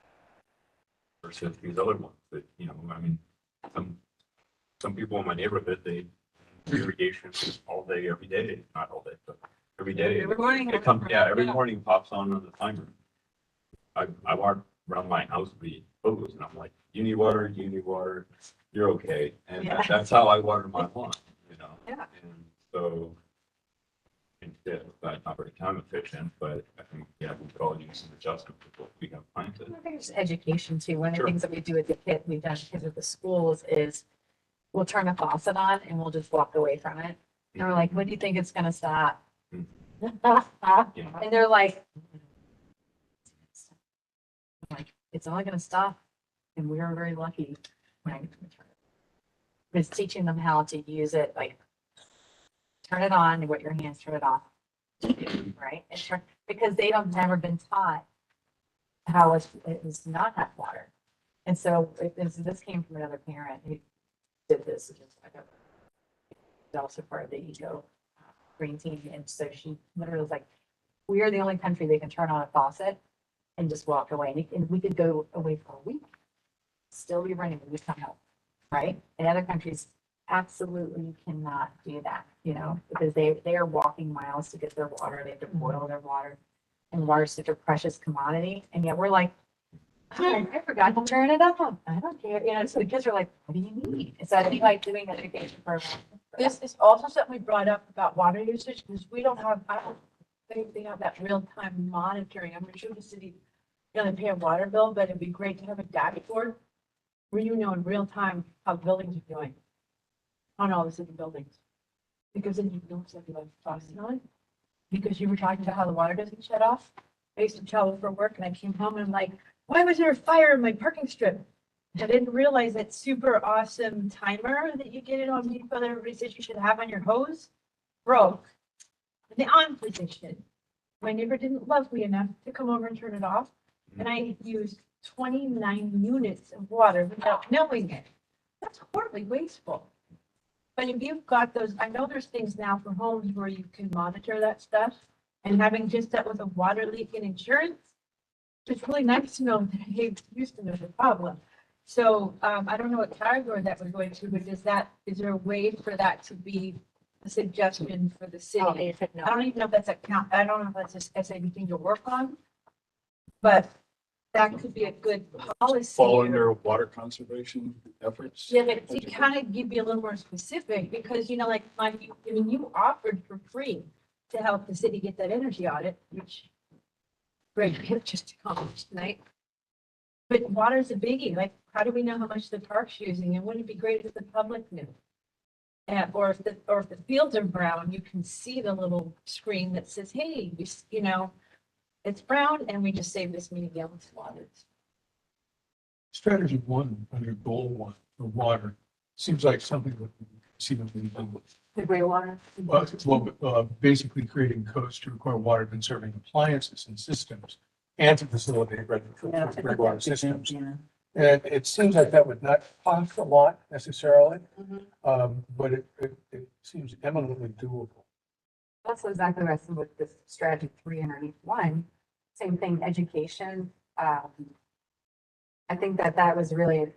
Versus these other ones that, I mean, some people in my neighborhood, they do irrigation all day, every day, not all day, but every day. Every morning. It comes, yeah, every morning pops on the timer. I walk around my house with the hose and I'm like, you need water, you're okay. And Yeah. that's how I water my lawn, Yeah. And so. Yeah, that's not very time efficient, but I think, yeah, we could all use some adjustment to what we have planted. I think it's education too. One of the Sure. things that we do at the pit, we've done kids at the schools is we'll turn a faucet on and we'll just walk away from it. And we're like, when do you think it's gonna stop? Yeah. And they're like, it's only gonna stop. And we are very lucky when I get to turn it. But it's teaching them how to use it, like turn it on and with your hands, turn it off. Right? And turn, because they have never been taught how it is to not have water. And so this came from another parent who did this. It's also part of the eco green team. And so she literally was like, we are the only country that can turn on a faucet and just walk away. And we could go away for a week, still be running when we come home, right? In other countries, absolutely cannot do that, because they are walking miles to get their water. They have to boil their water, and water is such a precious commodity. And yet we're like, oh, I forgot to turn it on. I don't care. So the kids are like, what do you need? So I think like doing education programs. This is also something we brought up about water usage, because I don't think they have that real-time monitoring. I'm sure the city gonna pay a water bill, but it'd be great to have a dashboard where you know in real time how buildings are doing on all the city buildings. Because then you know exactly what's costing on, because you were talking about how the water doesn't shut off. I used to travel for work and I came home and I'm like, why was there a fire in my parking strip? I didn't realize that super awesome timer that you get it on me, but everybody says you should have on your hose broke. In the on position. My neighbor didn't love me enough to come over and turn it off. And I used 29 units of water without knowing it. That's horribly wasteful. But if you've got those, I know there's things now for homes where you can monitor that stuff. And having just that with a water leak and insurance, it's really nice to know that, hey, Houston, there's a problem. So I don't know what category that would go into, but is there a way for that to be a suggestion for the city? I don't even know if that's a count, I don't know if that's a SAB thing to work on. But that could be a good policy. Fall under water conservation efforts. Yeah, but to kind of give you a little more specific, because you offered for free to help the city get that energy audit, which great, we have just accomplished tonight. But water's a biggie, like, how do we know how much the park's using, and wouldn't it be great if the public knew? Or if the fields are brown, you can see the little screen that says, hey, it's brown and we just save this many gallons of water. Strategy one, under goal one, for water, seems like something that we see them do. The gray water. Basically creating codes to require water conserving appliances and systems and to facilitate Yeah, gray water systems. Yeah. And it seems like that would not cost a lot necessarily, but it seems eminently doable. That's exactly what I said with this strategy 3 underneath 1. Same thing, education. I think that was really,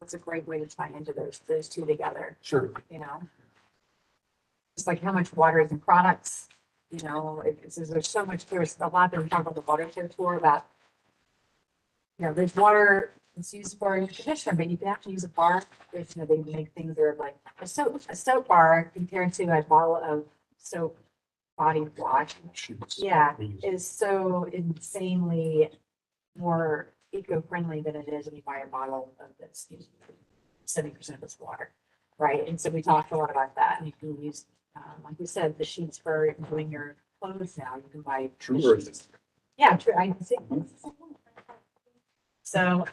it's a great way to tie into those two together, Sure. you know? It's like how much water is in products, you know, there's so much, there's a lot that we talk about the water care tour about. You know, there's water that's used for your conditioner, but you can actually use a bar. There's, you know, they make things that are like a soap bar compared to a bottle of soap body wash. Yeah, is so insanely more eco-friendly than it is when you buy a bottle of this 70% of this water, right? And so we talked a lot about that. And you can use, like you said, the sheets for doing your clothes now. You can buy True the sheets. Yeah, true. I can see. So.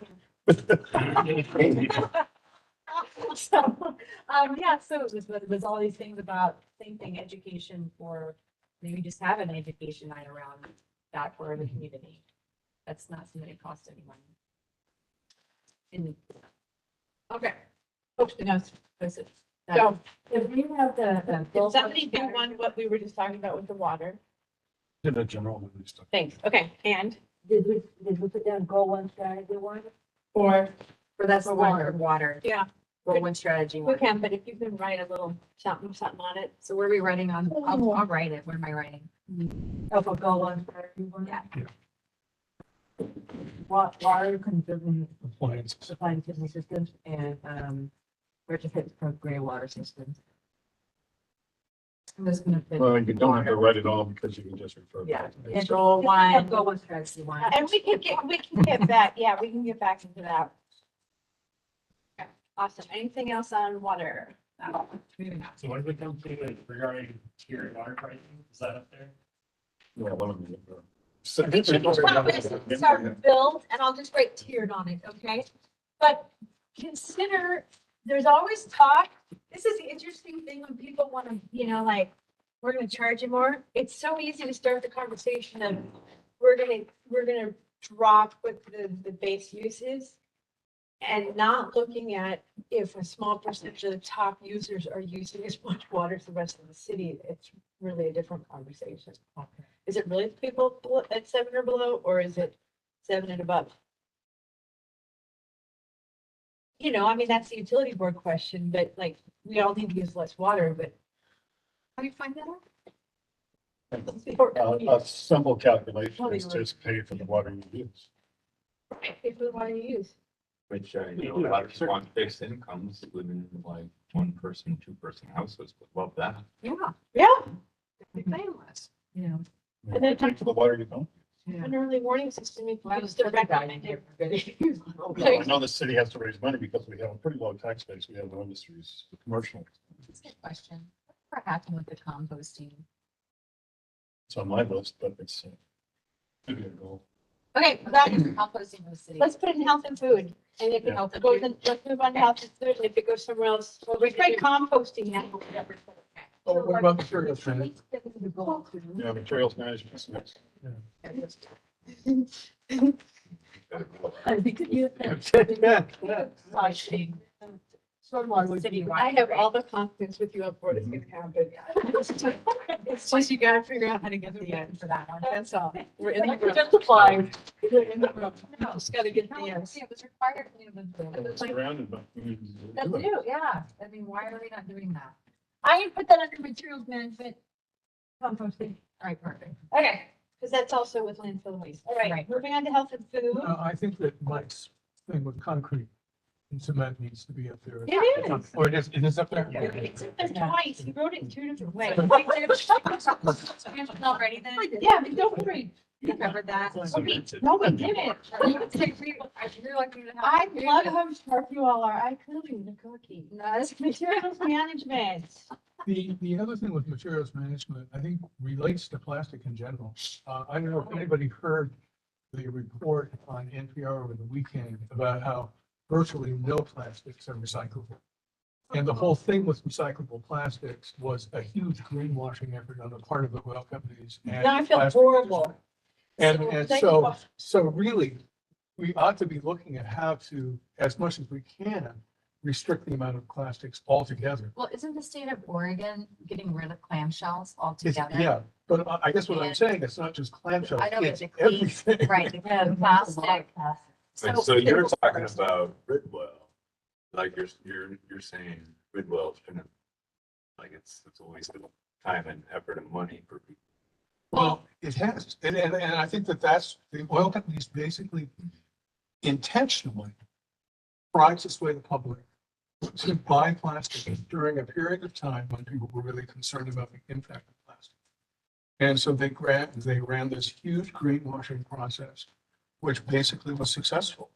Yeah, so it was all these things about same thing, education for, maybe just have an education night around that for the community. That's not something that costs any money. Okay. Posting us. Post it. So, If you have the. did somebody do one, what we were just talking about with the water? In the general stuff. Thanks. Okay, and Did we put down goal one, strategy one? or For that's For the one water. for water. Yeah. Goal one strategy. we one. can, but if you can write a little something on it. So where are we writing on? I'll write it. Where am I writing? Oh, for goal one, strategy one? Yeah. Water conserving Appliances. supply and systems and, retrofit for gray water systems. I'm just gonna put. Well, you don't have to write it all because you can just refer. Yeah. And goal one. Goal one, strategy one. And we can get back, yeah, we can get back into that. Okay, awesome. Anything else on water? Moving on. So what did we come to regarding tier water pricing? Is that up there? Yeah, one of them. Well, it's our build, and I'll just write tiered on it, okay? But consider, there's always talk, this is the interesting thing when people want to, you know, like, we're gonna charge you more. It's so easy to start the conversation of, we're gonna drop what the base use is. And not looking at if a small percentage of the top users are using as much water as the rest of the city, it's really a different conversation. Is it really people at 7 or below, or is it 7 and above? You know, I mean, that's the utility board question, but like, we all need to use less water, but how do you find that out? A simple calculation is just pay for the water you use. If we want to use. Which, you know, a lot of people on fixed incomes living in like 1-person, 2-person houses would love that. Yeah. Yeah. Paying less, you know. And then Pay for the water you don't. an early warning system, if Why you was use the the guy in recommended. here for good? Well, I know the city has to raise money because we have a pretty low tax base. We have no industries, commercial. That's a good question. What happened with the composting? It's on my list, but it's. Could be a goal. Okay, that, Composting in the city. let's put it in health and food. And if it Yeah. goes, let's move on to health and food. If it goes somewhere else, well, we tried composting now. Oh, what about materials training? Yeah, materials management. is next. We could use I have all the confidence with you on board, it's gonna happen. It's just you gotta figure out how to get the end for that one, that's all. We're in the room. Just apply. We're in the room. Just gotta get the end. It was required. It's surrounded, but we need to That's do it. new, yeah. I mean, why are we not doing that? I can put that under materials management. Composting. All right, perfect. Okay, because that's also with landfill waste. All right, Right. moving on to health and food. I think that Mike's thing with concrete in cement needs to be up there. It is. Or it is up there? Yeah. It's up there twice. He wrote it in two different ways. Not ready then? Yeah, but don't worry. You covered that. No, we didn't. You're lucky to have. I love how sharp you all are. I clearly need a cookie. No, that's Materials management. The other thing with materials management, I think relates to plastic in general. I don't know if anybody heard the report on NPR over the weekend about how virtually no plastics are recyclable. And the whole thing with recyclable plastics was a huge greenwashing effort on the part of the oil companies. And Now I feel plastic- horrible. And Thank so, you. so really, we ought to be looking at how to, as much as we can, restrict the amount of plastics altogether. Well, isn't the state of Oregon getting rid of clamshells It's, altogether? yeah, but I guess what I'm And- saying, it's not just clamshells, I know, but it's the clean- everything. Right, the plastic. And so you're talking about Bridwell, like you're saying Bridwell shouldn't, like it's a waste of time and effort and money for people. Well, it has, and I think that's, the oil companies basically intentionally try to sway the public to buy plastic during a period of time when people were really concerned about the impact of plastic. And so they ran this huge greenwashing process, which basically was successful.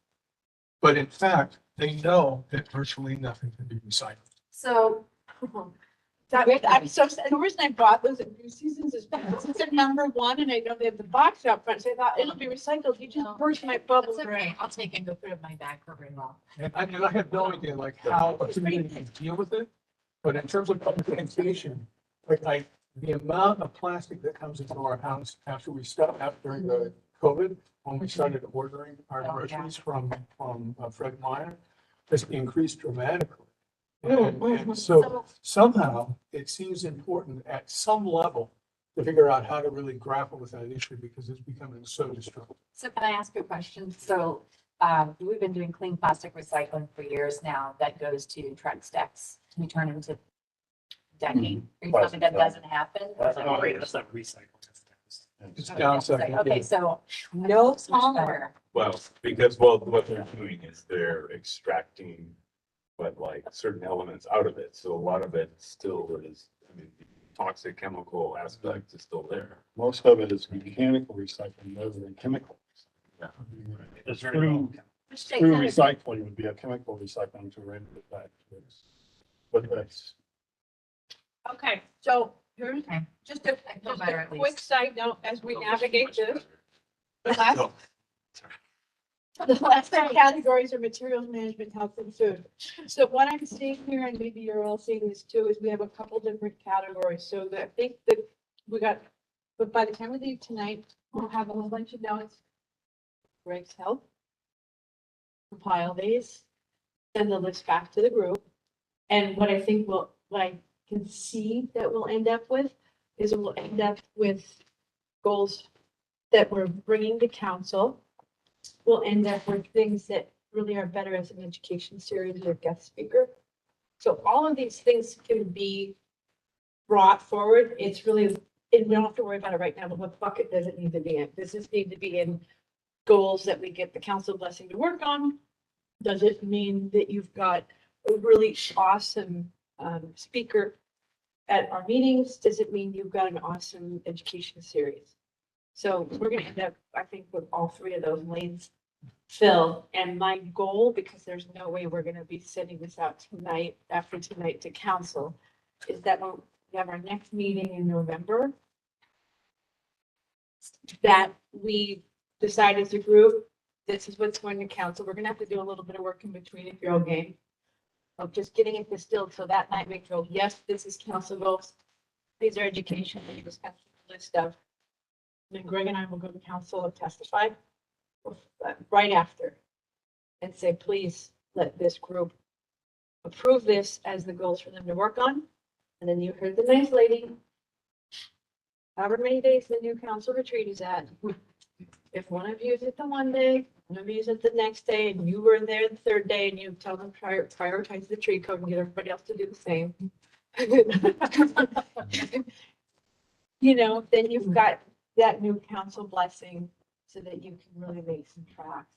But in fact, they know that virtually nothing can be recycled. So, I'm so sad. The reason I bought those at New Seasons is because it's at #1 and I know they have the box out front. So I thought it'll be recycled. You just burst my bubble. that's okay. I'll take it and go put it in my bag for Bridwell. And I have no idea like how a community can deal with it, but in terms of public sanitation, like the amount of plastic that comes into our house after we stopped after the COVID, when we started ordering our Oh, yeah. groceries from Fred Meyer, has increased dramatically. And so somehow it seems important at some level to figure out how to really grapple with that issue because it's becoming so destructive. So can I ask you a question? So, we've been doing clean plastic recycling for years now. That goes to truck stacks to be turned into decking. Are you telling me that doesn't happen? That's not recycling. It's downside. Okay, so no smaller. Well, what they're doing is they're extracting, like certain elements out of it. So a lot of it still is, I mean, the toxic chemical aspect is still there. Most of it is mechanical recycling rather than chemical. It's very Through Mistake through that- recycling would be a chemical recycling to render it back to its. But that's, Okay, so here's Okay. just a, I feel just better a at quick least. side note as we Oh, navigate much this. better. The last three categories are materials management, health and food. So what I'm seeing here, and maybe you're all seeing this too, is we have a couple different categories. So that I think that we got, but by the time we leave tonight, we'll have a whole bunch of notes. Greg's help. Compile these, send the list back to the group. And what I think will, what I can see that we'll end up with is we'll end up with goals that we're bringing to council. We'll end up with things that really are better as an education series or guest speaker. So all of these things can be brought forward. It's really, and we don't have to worry about it right now, but what bucket does it need to be in? Does this need to be in goals that we get the council blessing to work on? Does it mean that you've got a really awesome speaker at our meetings? Does it mean you've got an awesome education series? So we're gonna end up, I think, with all three of those lanes filled. And my goal, because there's no way we're gonna be sending this out tonight, after tonight to council, is that when we have our next meeting in November, that we decide as a group, this is what's going to council. We're gonna have to do a little bit of work in between if you're okay. Of just getting it distilled, so that night we go, yes, this is council goals. These are education, we just have to list of. Then Greg and I will go to council and testify right after. And say, please let this group approve this as the goals for them to work on. And then you heard the nice lady. However many days the new council retreat is at. If one of you is at the one day, one of you is at the next day, and you were there the third day, and you tell them prioritize the tree code and get everybody else to do the same. You know, then you've got that new council blessing so that you can really make some tracks.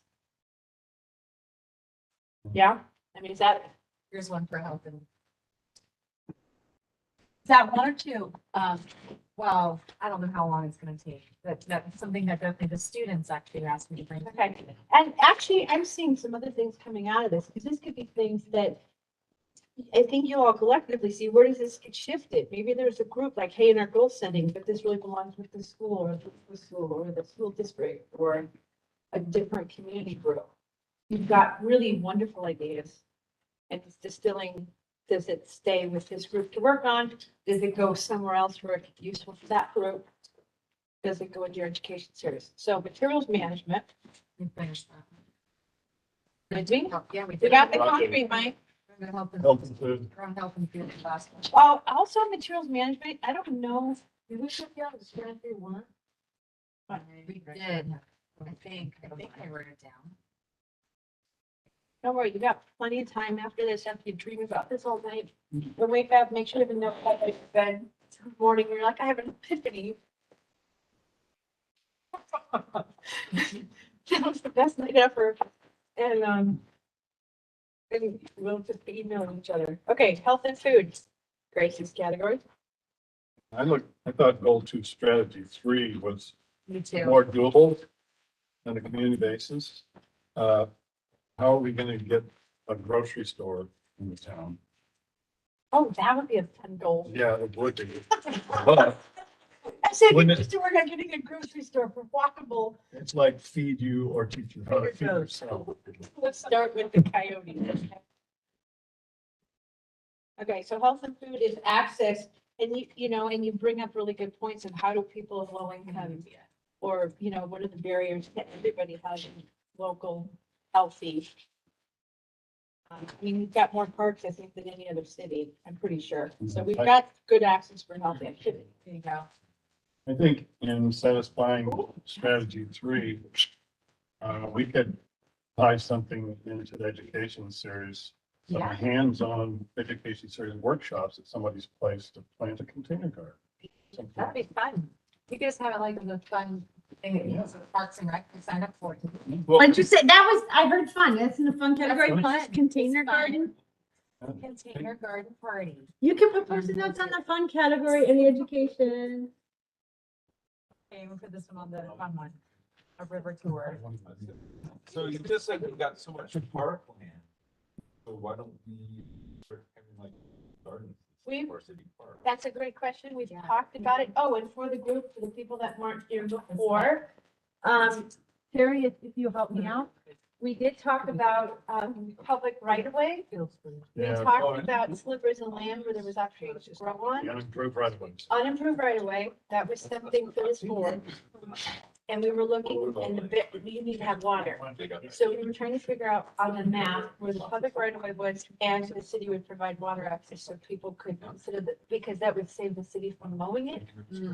Yeah, I mean, is that, Here's one for health and, is that one or two? well, I don't know how long it's gonna take. That's something that definitely the students actually asked me to bring. Okay, and actually, I'm seeing some other things coming out of this, because this could be things that I think you all collectively see, where does this get shifted? Maybe there's a group like, hey, in our goal setting, but this really belongs with the school or the school district or a different community group. You've got really wonderful ideas. And it's distilling, does it stay with this group to work on? Does it go somewhere else where it's useful for that group? Does it go into your education series? So materials management. We finished that. I think Yeah, we we did. got the concrete, Mike. We're gonna help them. Health and food. We're on health and food last one. Oh, also materials management. I don't know. Did we put down the strategy one? We did, I think I wrote it down. Don't worry, you got plenty of time after this, after you dream about this all night. You'll wake up, make sure you have enough by bed. Tomorrow morning, you're like, I have an epiphany. That was the best night ever. And we'll just be emailing each other. Okay, health and food. Grace's category. I thought goal 2 strategy 3 was Me too. more doable on a community basis. How are we gonna get a grocery store in the town? Oh, that would be a fun goal. Yeah, it would be. But I said, we Wouldn't it- used to work on getting a grocery store for walkable. it's like feed you or teach you how to feed yourself. Let's start with the coyote. Okay, so health and food is access, and and you bring up really good points of how do people of low income, or, what are the barriers to everybody having local, healthy. We've got more parks, I think, than any other city, I'm pretty sure. So we've got good access for healthy activity. There you go. I think in satisfying strategy 3, we could tie something into the education series. Some Yeah. hands-on education series workshops at somebody's place to plant a container garden. Something That'd be fun. You guys have it like as a fun thing that you use with Parks and Rec, you sign up for it. Well, What'd you say? That was, I heard fun. That's in the fun category. fun. Fun container It's fun. garden. Container garden party. You can put post-it notes on the fun category in the education. Okay, we'll put this one on the fun one. A river tour. So you just said we got so much parkland. So why don't we start having like gardens? We- Or city park? That's a great question. We've Yeah. talked about it. Oh, and for the group, for the people that weren't here before, Terry, if you help me out, we did talk about, public right of way. We Yeah. talked about slivers of land where there was actually to grow on. The unimproved right of ways. Unimproved right of way, that was something for this board. And we were looking, and the bit, we need to have water. So we were trying to figure out on the map where the public right of way was, and the city would provide water access so people could consider that, because that would save the city from mowing it.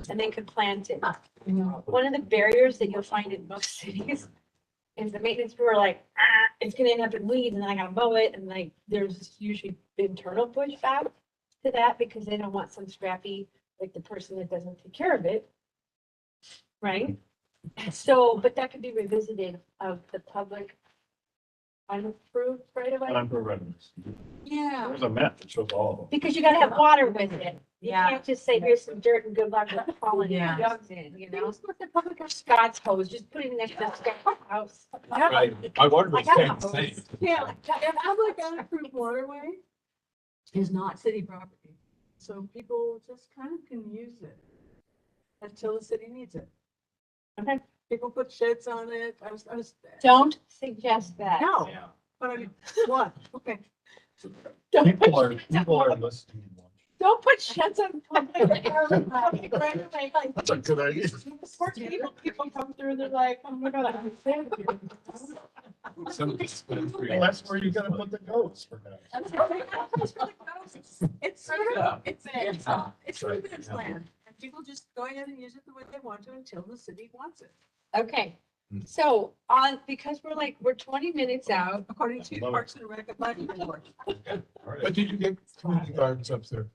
And they could plant it. One of the barriers that you'll find in most cities is the maintenance crew are like, it's gonna end up in weeds and then I gotta mow it, and like, there's usually internal pushback to that because they don't want some scrappy, like the person that doesn't take care of it. Right? So, but that could be revisited of the public unapproved right away, Unimproved right of ways. Yeah. There's a map that shows all of them. because you gotta have water with it. You Yeah. can't just say, here's some dirt and good luck with falling Yeah. dogs in, With the public or Scott's hose, just put it next to Scott's house. Right, my water was I saying got the same. Yeah, and public unapproved waterway is not city property. So people just kind of can use it until the city needs it. Okay. People put sheds on it. I was. Don't suggest that. No, Yeah. but I mean, what? Okay. Don't People put are listening. Don't put sheds on public. Public right away, like, That's a good idea. poor people come through, they're like, oh my God, I understand you. Somebody's been free. Well, that's where you gotta put the goats for that. It's sort of, it's residence land. And people just go ahead and use it the way they want to until the city wants it, Okay, Hmm. so because we're 20 minutes out. according to Love it. Parks and Rec advisory board. Okay, all right. But did you get community gardens up there?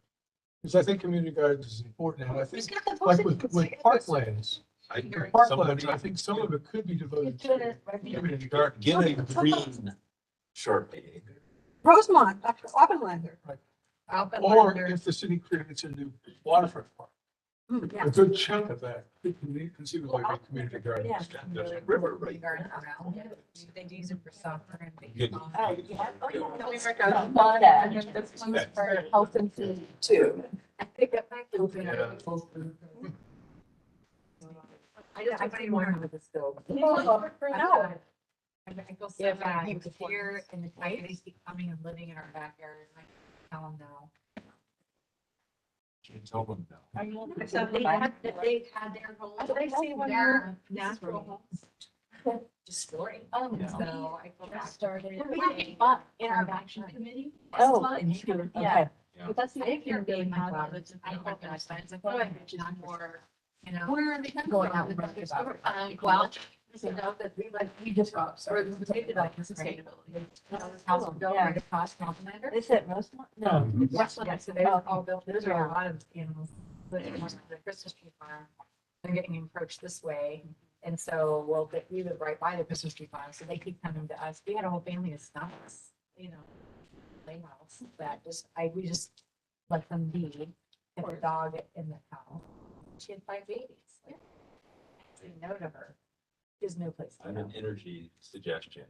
Because I think community gardens is important, and I Who's think, got the like post-it with notes? parklands, I agree. parklands, Somebody I think some of it could be devoted Doing to it right here. community gardens. Get a green Sharpie. Rosemont, up to Oppenlander. Or if the city creates a new waterfront park, Yeah. a good chunk of that, it can be conceived like a community garden. Yeah. extend the river, right? Garden around. They use it for soccer and Good. baseball. Oh, yeah. Oh, yeah. We work on that, and then this one's for health and food too. I pick up my food. Yeah. I just don't more with the stove. No. I go Yeah, sit back but here in the night, they keep coming and living in our backyard, and I tell them no. Can't tell them no. So they had their whole. They see one their natural destroyed. Yeah. So I go back. Started. In our action committee. Oh, Yeah. okay. Yeah. But that's the I think you're being being my my father. I hope that signs like, oh, not more, you know. Where are they Going out and about it. Well, you know, that we just got, sorry, we did like sustainability. House built right across Continental. Is it Rosemont? No. Yeah, so they were all built, there's a lot of animals, living on the Christmas tree farm. They're getting encroached this way. And so, well, we live right by the Christmas tree farm, so they keep coming to us. We had a whole family of skunks, you know. Playhouse that we just let them be. And the dog in the house. She had 5 babies. Like, say no to her. There's no place I to have go. an energy suggestion.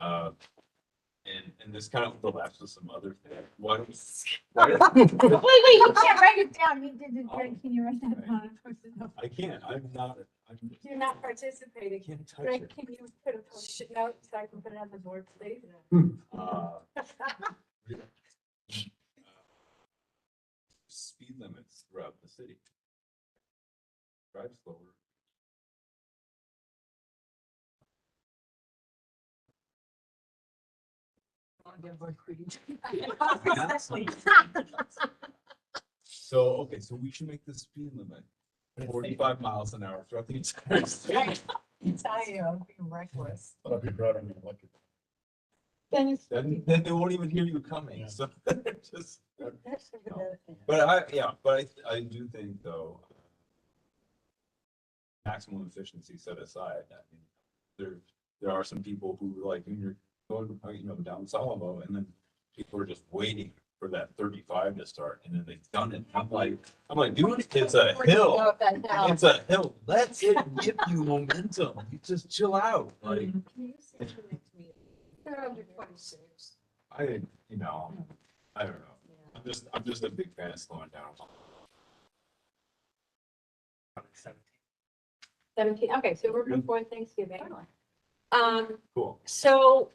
And this kind of overlaps with some other things. Why don't Wait, you can't write it down. You did it. Can you write that down? I can't, I'm not, You're not participating. I can't touch Greg, it. can you put a post-it note so I can put it on the board, please? Speed limits throughout the city. Drive slower. So, okay, so we should make the speed limit 45 miles an hour throughout the entire state. Tell you, I'm being reckless. I'll be proud of you, like it. Then it's. Then they won't even hear you coming, Yeah. so just, That's a good other thing. but I do think though. Maximum efficiency set aside, I mean, there are some people who like, when you're going, down Solomon, and then people are just waiting for that 35 to start, and then they've done it. I'm like, dude, it's a hill. It's a hill. Let it give you momentum. You just chill out. Like, They're under 26. I don't know. I'm just a big fan of slowing down. 17, okay, so we're before Thanksgiving. Cool. So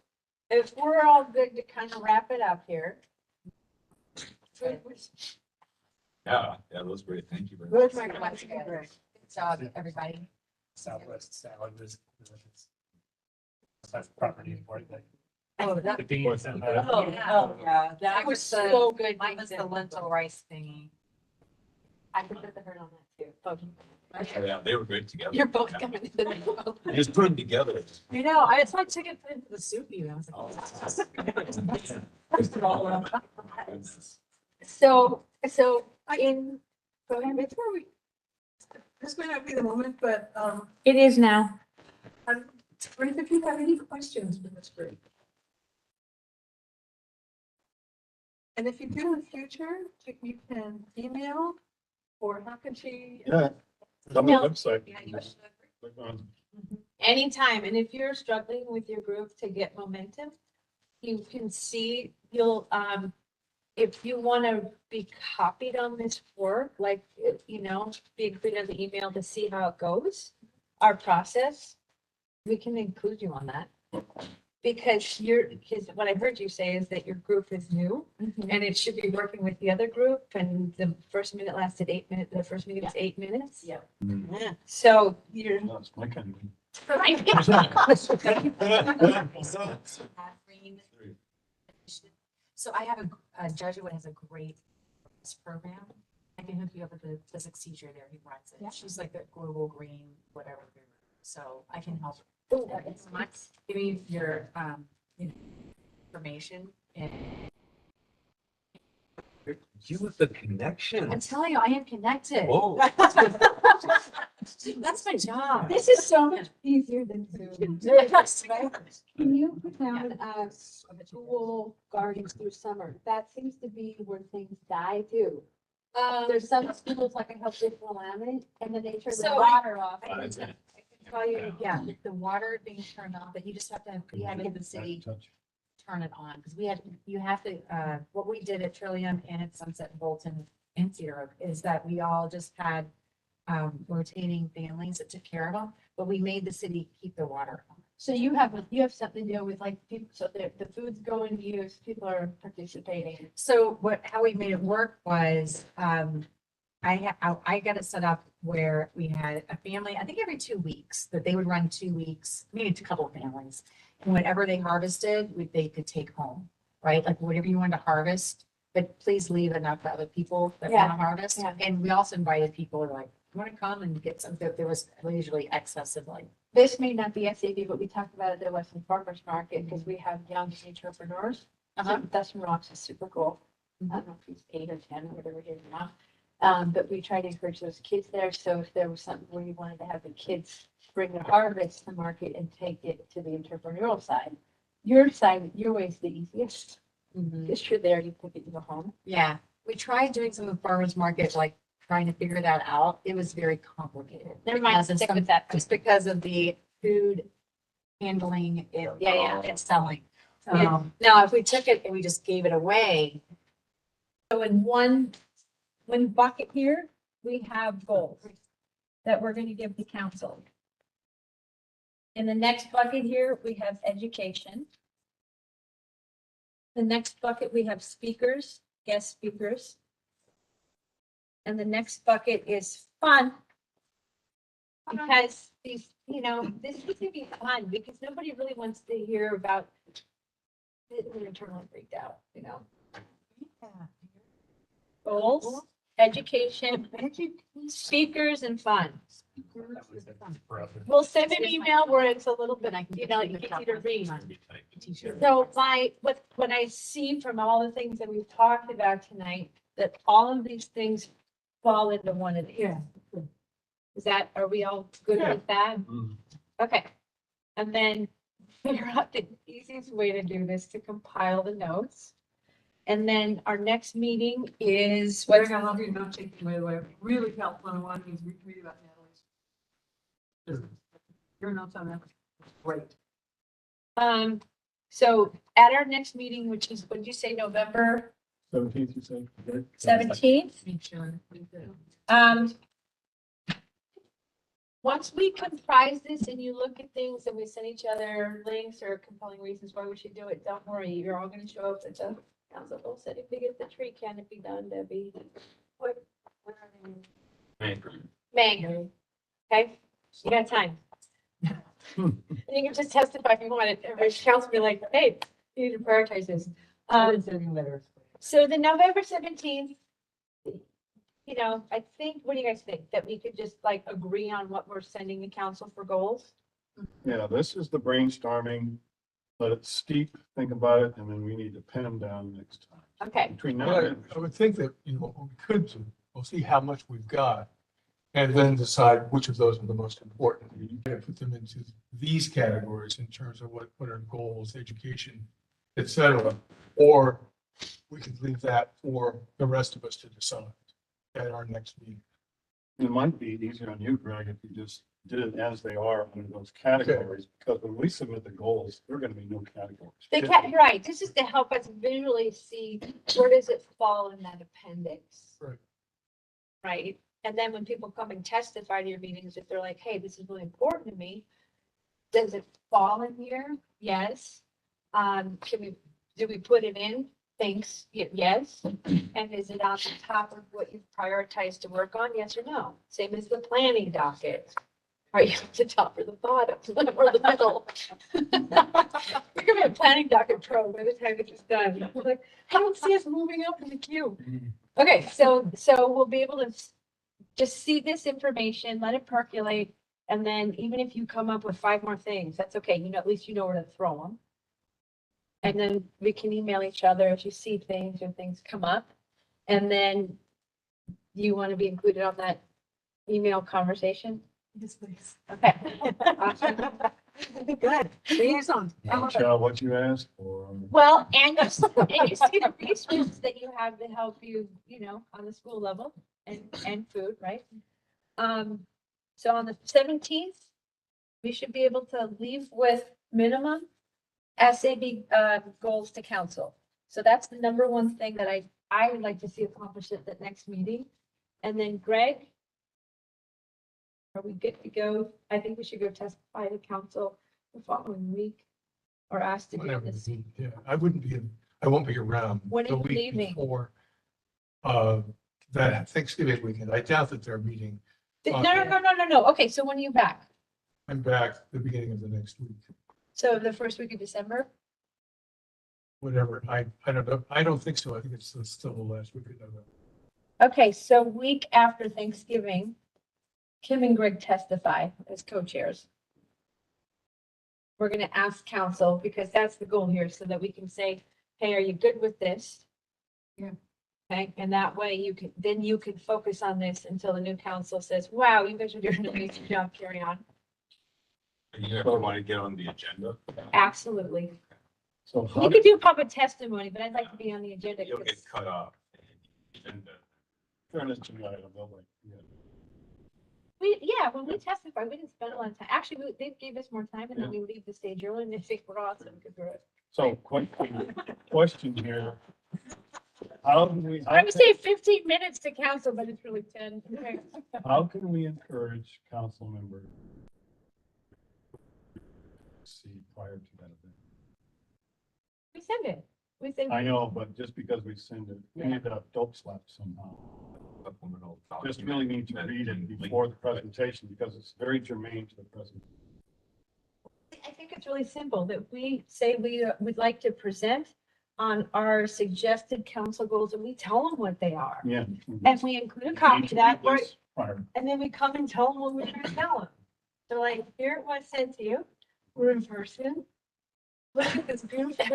if we're all good to kind of wrap it up here. Yeah, that was great. Thank you very much. Where's my question? Good job, everybody. Southwest salad was. That's property important. Oh, that, The beans and the. yeah, that was so good. Mine was the lentil rice thingy. I put the hurt on that too. Oh, yeah, they were great together. You're both Yeah. coming to the middle. Just put them together. You know, it's my chicken put into the soup even. I was like, So in, go ahead. Before we, this may not be the moment, but, It is now. if you have any questions for this group. And if you do in the future, you can email, or how can she? Yeah, it's on the No. website. Yeah, you should. Click on- Anytime, and if you're struggling with your group to get momentum, you can see, if you want to be copied on this work, like, be included in the email to see how it goes, our process, we can include you on that. Because what I heard you say is that your group is new, and it should be working with the other group, and the first minute lasted 8 minutes, the first meeting was 8 minutes. Yeah. Yeah. So you're. No, it's my kind of. So I have a Jesuit has a great program. I can hook you up with the physics teacher there. He runs it. She's like the global green, whatever. So I can help. It's much, give me your, information and You with the connection. I'm telling you, I am connected. Whoa. That's my job. This is so much easier than Zoom. Can you put down, school gardens through summer? That seems to be where things die too. There's some schools like I helped with Willamette, and then they turn the So- water off. I can tell you, yeah, the water being turned off, but you just have to, you have to have the city turn it on, because you have to, what we did at Trillium and at Sunset and Bolton and Cedar Oak is that we all just had rotating families that took care of them, but we made the city keep the water on. So you have something to do with like people, so the food's going to use, people are participating. So how we made it work was, I got it set up where we had a family, I think every 2 weeks, that they would run 2 weeks, maybe a couple of families. And whatever they harvested, they could take home, right? Like whatever you wanted to harvest, but please leave enough for other people that want to harvest. yeah. And we also invited people like, you want to come and get some, there was usually excess of like, This may not be SAB, but we talked about it at the Western Farmers Market because we have young entrepreneurs. So Dustin Rocks is super cool. I don't know if he's 8 or 10 or whatever he is now. But we try to encourage those kids there. So if there was something where you wanted to have the kids bring their harvest to the market and take it to the entrepreneurial side, your way is the easiest. Because you're there, you pick it, you go home. yeah, we tried doing some of the farmers market, like trying to figure that out. It was very complicated. Never mind, Because of stick some- with that. Just because of the food handling, and selling. Now, if we took it and we just gave it away, So in one bucket here, we have goals that we're gonna give the council. In the next bucket here, we have education. The next bucket, we have speakers, guest speakers. And the next bucket is fun. Because these, this is gonna be fun because nobody really wants to hear about it when you're internally freaked out, Goals, education, speakers and fun. We'll send an email where it's a little bit, easy to read. So what I see from all the things that we've talked about tonight, that all of these things fall into one of these. Are we all good with that? Okay. And then figure out the easiest way to do this, to compile the notes. And then our next meeting is. We're gonna love you, note taking, by the way, really helpful in a lot of things we read about Natalie's. Your notes on that, great. So at our next meeting, which is, what did you say, November 17th, you say? 17th? Once we comprise this and you look at things and we send each other links or compelling reasons why we should do it, don't worry, you're all gonna show up at the council said, if we get the tree canopy done, Debbie. What are they? May. Okay, you got time. And you can just testify if you want it. Every council be like, hey, you need to prioritize this. So the November 17th, I think, what do you guys think? That we could just like agree on what we're sending the council for goals? Yeah, this is the brainstorming. Let it steep, think about it, and then we need to pin them down next time. Okay, Between now Well, and I would think that, what we could do, we'll see how much we've got. And then decide which of those are the most important. We put them into these categories in terms of what are goals, education, et cetera. Or we could leave that for the rest of us to decide at our next meeting. it might be easier on you, Greg, if you just did it as they are under those categories, because when we submit the goals, there are gonna be new categories. right. This is to help us visually see where does it fall in that appendix. Right. Right? And then when people come and testify to your meetings, if they're like, hey, this is really important to me, does it fall in here? Yes. Do we put it in? Thanks, yes. And is it on the top of what you've prioritized to work on? Yes or no? Same as the planning docket. Are you at the top or the bottom or the middle? You're gonna be a planning docket pro by the time it's done. We're like, I don't see us moving up in the queue. Okay, so we'll be able to just see this information, let it percolate. And then even if you come up with 5 more things, that's okay. At least you know where to throw them. And then we can email each other if you see things or things come up. And then you want to be included on that email conversation? Yes, please. Okay. Awesome. Good. Liaison. I love it. Michelle, what you asked for? Well, and you see the resources that you have to help you, you know, on the school level and food, right? So on the 17th, we should be able to leave with minimum SAB goals to council. So that's the number one thing that I would like to see accomplished at the next meeting. And then Greg, are we good to go? I think we should go testify to council the following week or ask to do Whatever. this. Yeah, I won't be around. When are the you week leaving? Before, that Thanksgiving weekend. I doubt that they're meeting. No. Okay, so when are you back? I'm back the beginning of the next week, So the first week of December? whatever. I don't know. I don't think so. I think it's still the last week of November. Okay, so week after Thanksgiving, Kim and Greg testify as co-chairs. We're gonna ask council, because that's the goal here, so that we can say, hey, are you good with this? Yeah. Okay, and that way you can focus on this until the new council says, wow, you guys are doing an amazing job, carry on. You ever want to get on the agenda? Absolutely. So how You did, could do public testimony, but I'd like to be on the agenda. You'll get 'Cause- cut off. And, fairness to the item, though, like, yeah. When we testify, we didn't spend a lot of time. Actually, they gave us more time and then we leave the stage early and they think we're awesome because we're. So question here. How do we, I would say 15 minutes to council, but it's really 10. Okay. how can we encourage council members? See, prior to that event? We send it. We say. I know, but just because we send it, we need to dope slap somehow. supplemental Just document really need to that read it you link before the presentation because it's very germane to the presentation. I think it's really simple that we say we would like to present on our suggested council goals and we tell them what they are. Yeah. And we include a copy of that, or, Prior. and then we come and tell them what we're trying to tell them. So like, here it was sent to you. We're in person. Look at this beautiful.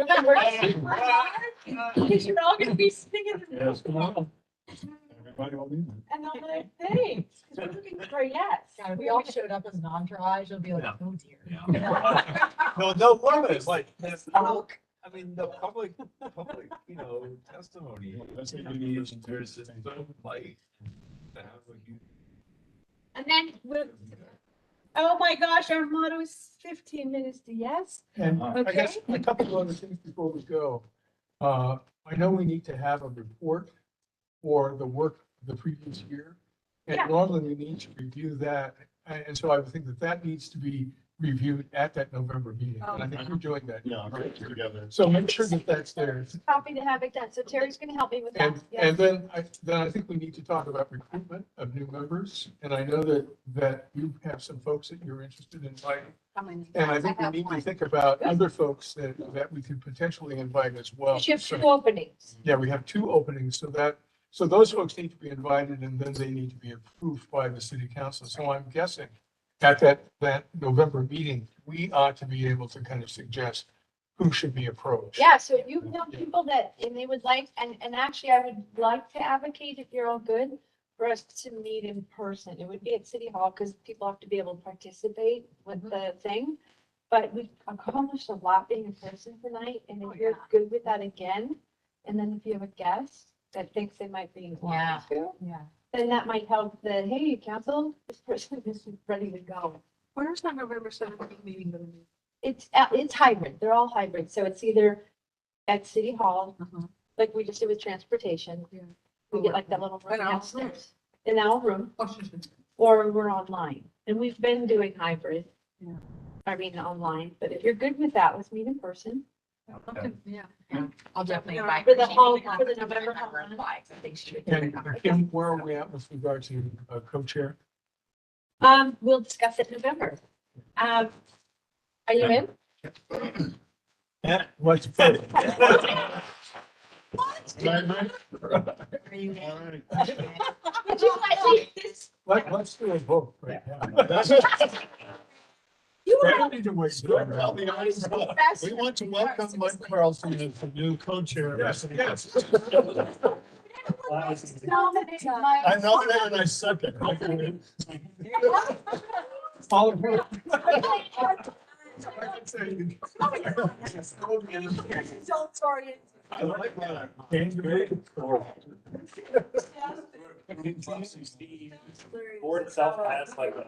Because you're all gonna be singing. Yes, come on. Everybody will be there. And I'm like, thanks, because we're looking for a yes. God, if we all showed up as an entourage, it'll be like, Yeah. oh dear. No, no, love it. It's like, I mean, the public, you know, testimony. That's I a mean, good it's there's this so light. To have a huge- And then oh my gosh, our motto is 15 minutes to yes. And I Okay. guess a couple of other things before we go. I know we need to have a report for the work of the previous year. And Yeah. normally we need to review that. And so I would think that that needs to be reviewed at that November meeting. And I think you're doing that. Yeah, right together. So make sure that that's there. Happy to have it done. So Terry's gonna help me with that. And Yes. then I think we need to talk about recruitment of new members. And I know that you have some folks that you're interested in inviting. And I think we need to think about other folks that we could potentially invite as well. You have 2 openings. Yeah, we have 2 openings, so those folks need to be invited and then they need to be approved by the city council. So I'm guessing at that November meeting, we ought to be able to kind of suggest who should be approached. Yeah, so you know people that, and they would like, and actually I would like to advocate, if you're all good, for us to meet in person. It would be at City Hall because people have to be able to participate with the thing. But we've accomplished a lot being in person tonight, and if you're good with that again, and then if you have a guest that thinks they might be inclined to, Yeah. then that might help the, hey, council, this person is ready to go. Where's that November 17th meeting gonna be? It's hybrid. They're all hybrid. So it's either at City Hall, Uh-huh. like we just did with transportation. Yeah. We get like that little room An owl downstairs, an owl room, Washington. or we're online. And we've been doing hybrid. Yeah. I mean, online, but if you're good with that, let's meet in person. Okay, yeah. I'll definitely Yeah. invite. For the her. whole- She may for the not November have her one. invite. I think she should. And Kim, where are we at with regard to co-chair? We'll discuss it in November. Are you in? Yeah. What's first? Are you in? All right. Would you like this? Let's do a vote right now. You were I need to wait. Well, the eyes up. We want to welcome Mike Carlson as the new co-chair. Yes, yes. I nominate and I second. All of it. I like that. Board itself has like a.